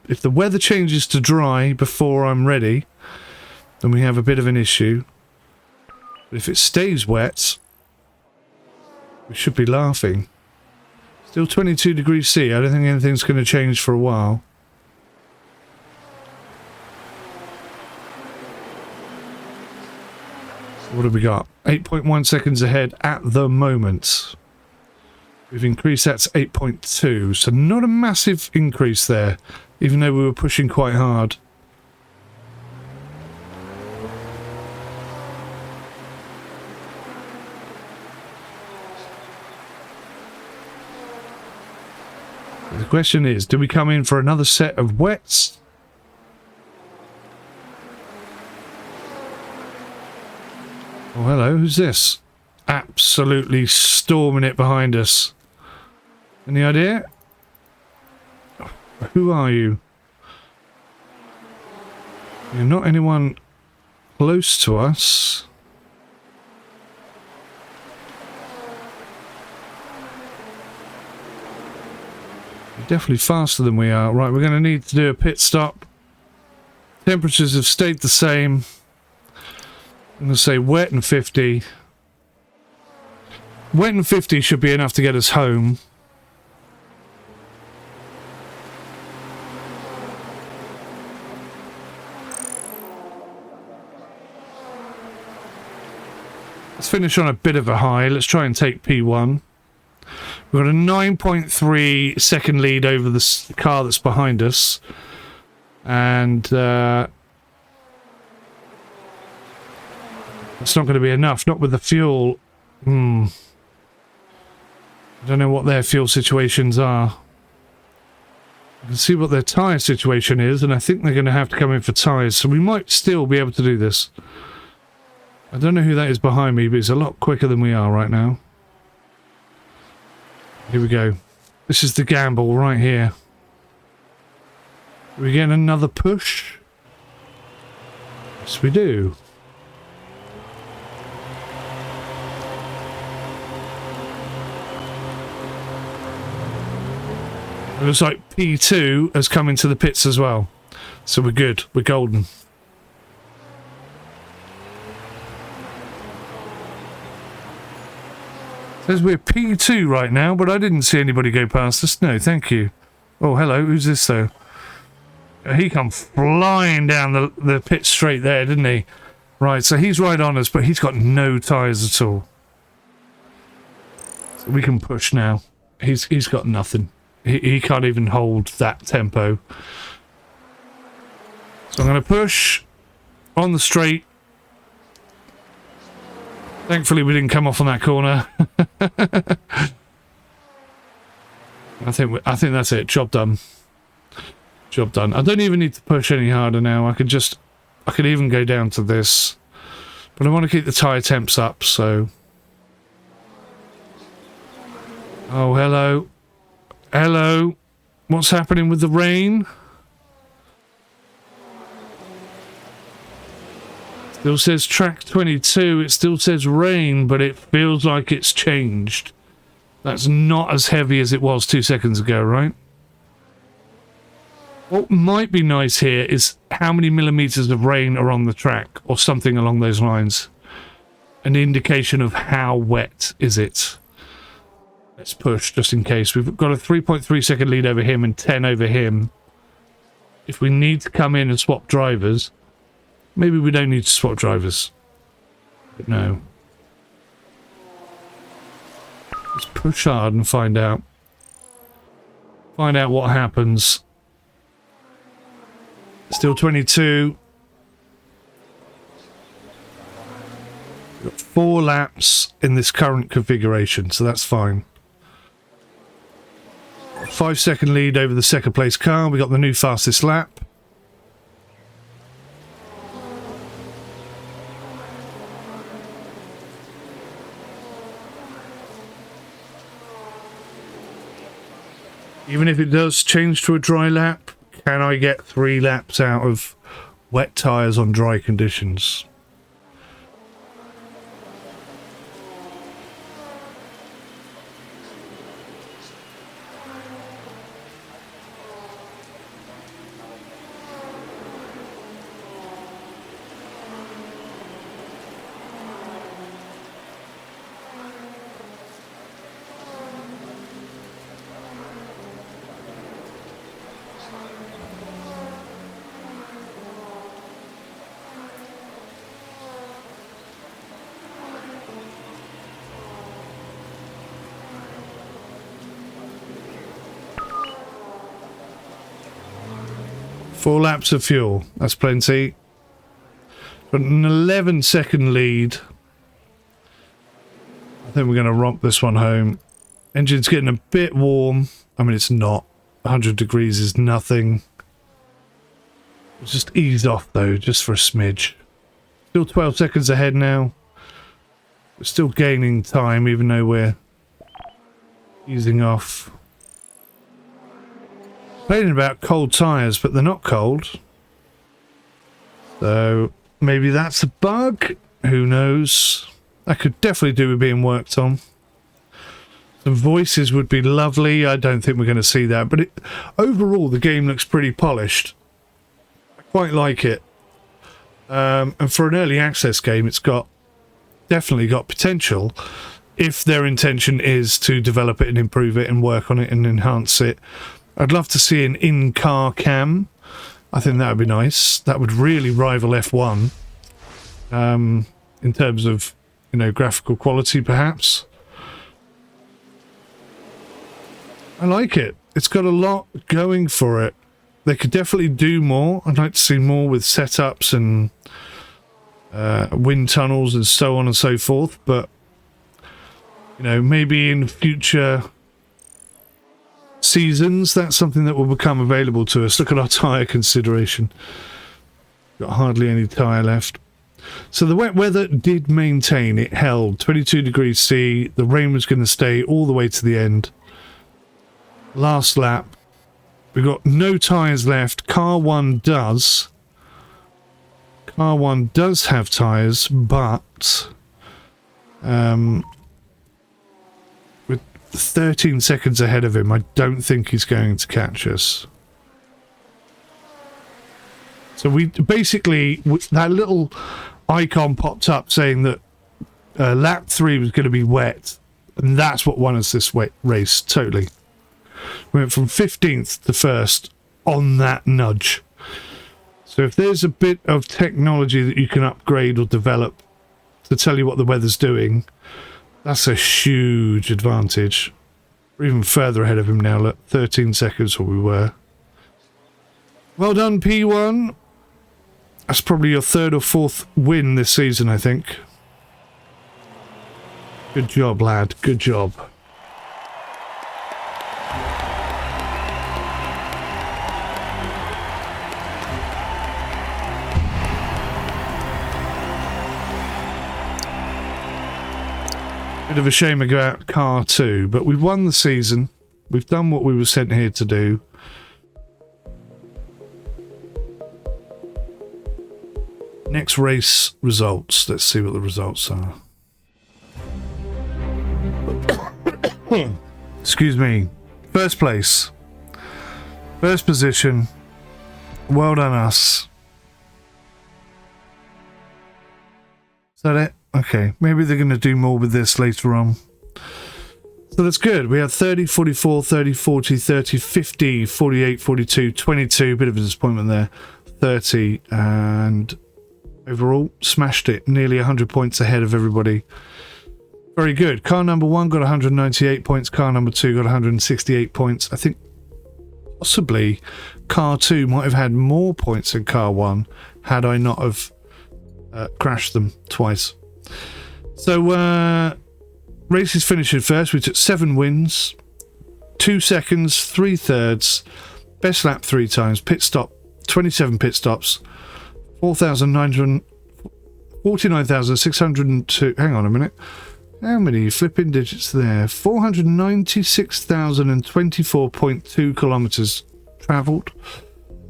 Speaker 1: if the weather changes to dry before I'm ready, then we have a bit of an issue. But if it stays wet, we should be laughing. Still 22 degrees C. I don't think anything's going to change for a while. What have we got? 8.1 seconds ahead at the moment. We've increased that to 8.2, so not a massive increase there, even though we were pushing quite hard. The question is, do we come in for another set of wets? Oh, hello, who's this? Absolutely storming it behind us. Any idea? Who are you? You're not anyone close to us. You're definitely faster than we are. Right, we're going to need to do a pit stop. Temperatures have stayed the same. I'm going to say wet and 50. Wet and 50 should be enough to get us home. Let's finish on a bit of a high. Let's try and take P1. We've got a 9.3 second lead over the car that's behind us. And it's not going to be enough, not with the fuel. I don't know what their fuel situations are. I can see what their tyre situation is, and I think they're going to have to come in for tyres, so we might still be able to do this. I don't know who that is behind me, but it's a lot quicker than we are right now. Here we go. This is the gamble right here. Are we getting another push? Yes, we do. It looks like P2 has come into the pits as well. So we're good. We're golden. Says we're P2 right now, but I didn't see anybody go past us. No, thank you. Oh, hello. Who's this, though? He come flying down the pit straight there, didn't he? Right, so he's right on us, but he's got no tyres at all. So we can push now. He's got nothing. He can't even hold that tempo. So I'm going to push on the straight. Thankfully we didn't come off on that corner. I think that's it. Job done. Job done. I don't even need to push any harder now. I could even go down to this. But I want to keep the tyre temps up, so... Oh, hello. Hello. What's happening with the rain? Still says track 22. It still says rain, but it feels like it's changed. That's not as heavy as it was 2 seconds ago, right? What might be nice here is how many millimeters of rain are on the track, or something along those lines. An indication of how wet is it. Let's push, just in case. We've got a 3.3 second lead over him and 10 over him. If we need to come in and swap drivers, maybe we don't need to swap drivers. But no. Let's push hard and find out. Find out what happens. Still 22. We've got 4 laps in this current configuration, so that's fine. 5 second lead over the second place car. We got the new fastest lap. Even if it does change to a dry lap, can I get 3 laps out of wet tyres on dry conditions? Four laps of fuel, that's plenty. Got an 11-second lead. I think we're going to romp this one home. Engine's getting a bit warm. I mean, it's not. 100 degrees is nothing. Just ease off though, just for a smidge. Still 12 seconds ahead now. We're still gaining time even though we're easing off. Complaining about cold tyres, but they're not cold. So maybe that's a bug. Who knows? That could definitely do with being worked on. Some voices would be lovely. I don't think we're going to see that. But overall, the game looks pretty polished. I quite like it. And for an early access game, it's definitely got potential. If their intention is to develop it and improve it and work on it and enhance it. I'd love to see an in-car cam. I think that would be nice. That would really rival F1 in terms of, you know, graphical quality, perhaps. I like it. It's got a lot going for it. They could definitely do more. I'd like to see more with setups and wind tunnels and so on and so forth. But, you know, maybe in future seasons, that's something that will become available to us. Look at our tyre consideration. Got hardly any tyre left. So the wet weather did maintain. It held 22 degrees C. The rain was going to stay all the way to the end. Last lap. We've got no tyres left. Car 1 does. Car 1 does have tyres, but with 13 seconds ahead of him, I don't think he's going to catch us. So we basically, that little icon popped up saying that lap 3 was going to be wet, and that's what won us this race, totally. We went from 15th to 1st on that nudge. So if there's a bit of technology that you can upgrade or develop to tell you what the weather's doing, that's a huge advantage. We're even further ahead of him now. Look, 13 seconds where we were. Well done, P1. That's probably your 3rd or 4th win this season, I think. Good job, lad. Good job. Bit of a shame about car 2, but we've won the season. We've done what we were sent here to do. Next race results. Let's see what the results are. Excuse me. First place. First position. Well done us. Is that it? Okay, maybe they're going to do more with this later on. So that's good. We have 30, 44, 30, 40, 30, 50, 48, 42, 22. Bit of a disappointment there. 30, and overall smashed it. Nearly 100 points ahead of everybody. Very good. Car number 1 got 198 points. Car number 2 got 168 points. I think possibly car 2 might have had more points than car 1 had I not have crashed them twice. So races finishing first. We took 7 wins, 2 seconds, 3 thirds, best lap 3 times, pit stop 27 pit stops, 49,602. Hang on a minute. How many flipping digits there? 496,024.2 kilometers travelled.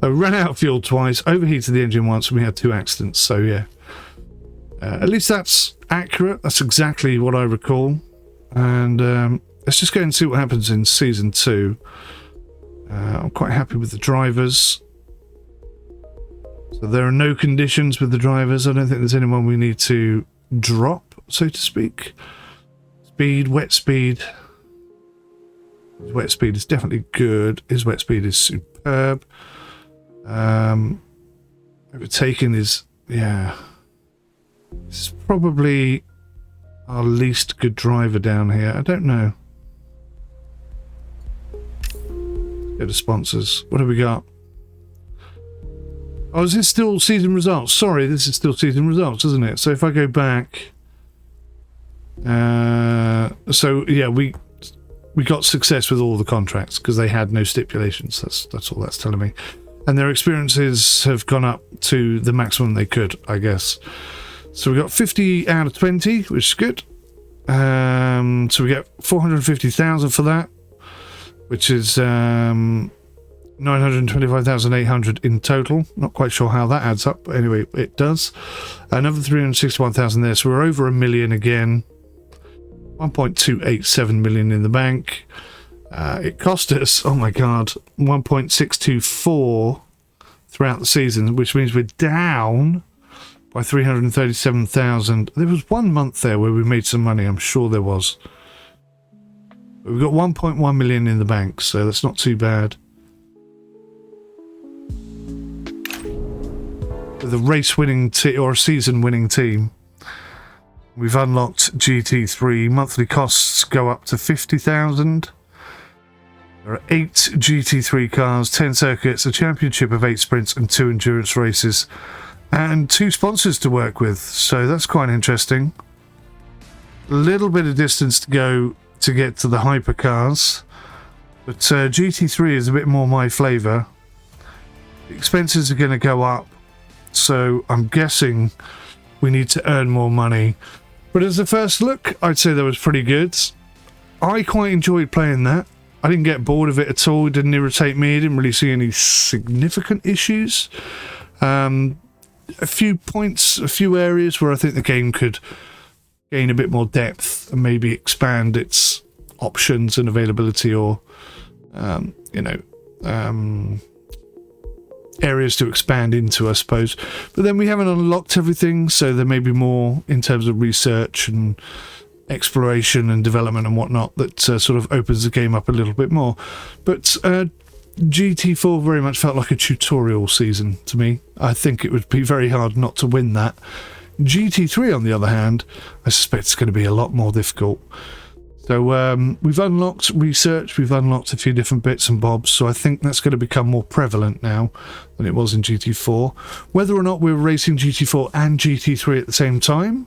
Speaker 1: I ran out of fuel twice, overheated the engine once, and we had 2 accidents. So yeah, at least that's accurate. That's exactly what I recall. And let's just go and see what happens in season 2. I'm quite happy with the drivers. So there are no conditions with the drivers. I don't think there's anyone we need to drop, so to speak. Speed, wet speed. His wet speed is definitely good. His wet speed is superb. Overtaking is, yeah. This is probably our least good driver down here. I don't know. Go to sponsors. What have we got? Oh, is this still season results? Sorry, this is still season results, isn't it? So if I go back... so yeah, we got success with all the contracts because they had no stipulations. That's all that's telling me. And their experiences have gone up to the maximum they could, I guess. So we got 50 out of 20, which is good. So we get 450,000 for that, which is 925,800 in total. Not quite sure how that adds up, but anyway, it does. Another 361,000 there, so we're over $1 million again. 1.287 million in the bank. It cost us, oh my god, 1.624 throughout the season, which means we're down by 337,000. There was 1 month there where we made some money, I'm sure there was. But we've got 1.1 million in the bank, so that's not too bad. With a race-winning team, or a season-winning team, we've unlocked GT3. Monthly costs go up to 50,000. There are 8 GT3 cars, 10 circuits, a championship of 8 sprints and 2 endurance races, and 2 sponsors to work with. So that's quite interesting. A little bit of distance to go to get to the hypercars, but GT3 is a bit more my flavour. The expenses are going to go up, so I'm guessing we need to earn more money. But as a first look, I'd say that was pretty good. I quite enjoyed playing that. I didn't get bored of it at all. It didn't irritate me. I didn't really see any significant issues. A few points, a few areas where I think the game could gain a bit more depth and maybe expand its options and availability, or areas to expand into, I suppose. But then we haven't unlocked everything, so there may be more in terms of research and exploration and development and whatnot that sort of opens the game up a little bit more. But GT4 very much felt like a tutorial season to me. I think it would be very hard not to win that. GT3, on the other hand, I suspect it's going to be a lot more difficult. So we've unlocked research, we've unlocked a few different bits and bobs, so I think that's going to become more prevalent now than it was in GT4. Whether or not we're racing GT4 and GT3 at the same time,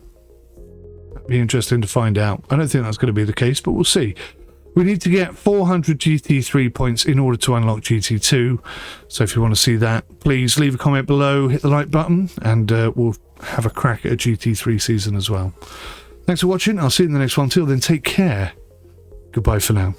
Speaker 1: that'd be interesting to find out. I don't think that's going to be the case, but we'll see. We need to get 400 GT3 points in order to unlock GT2, so if you want to see that, please leave a comment below, hit the like button, and we'll have a crack at a GT3 season as well. Thanks for watching. I'll see you in the next one. Till then, take care. Goodbye for now.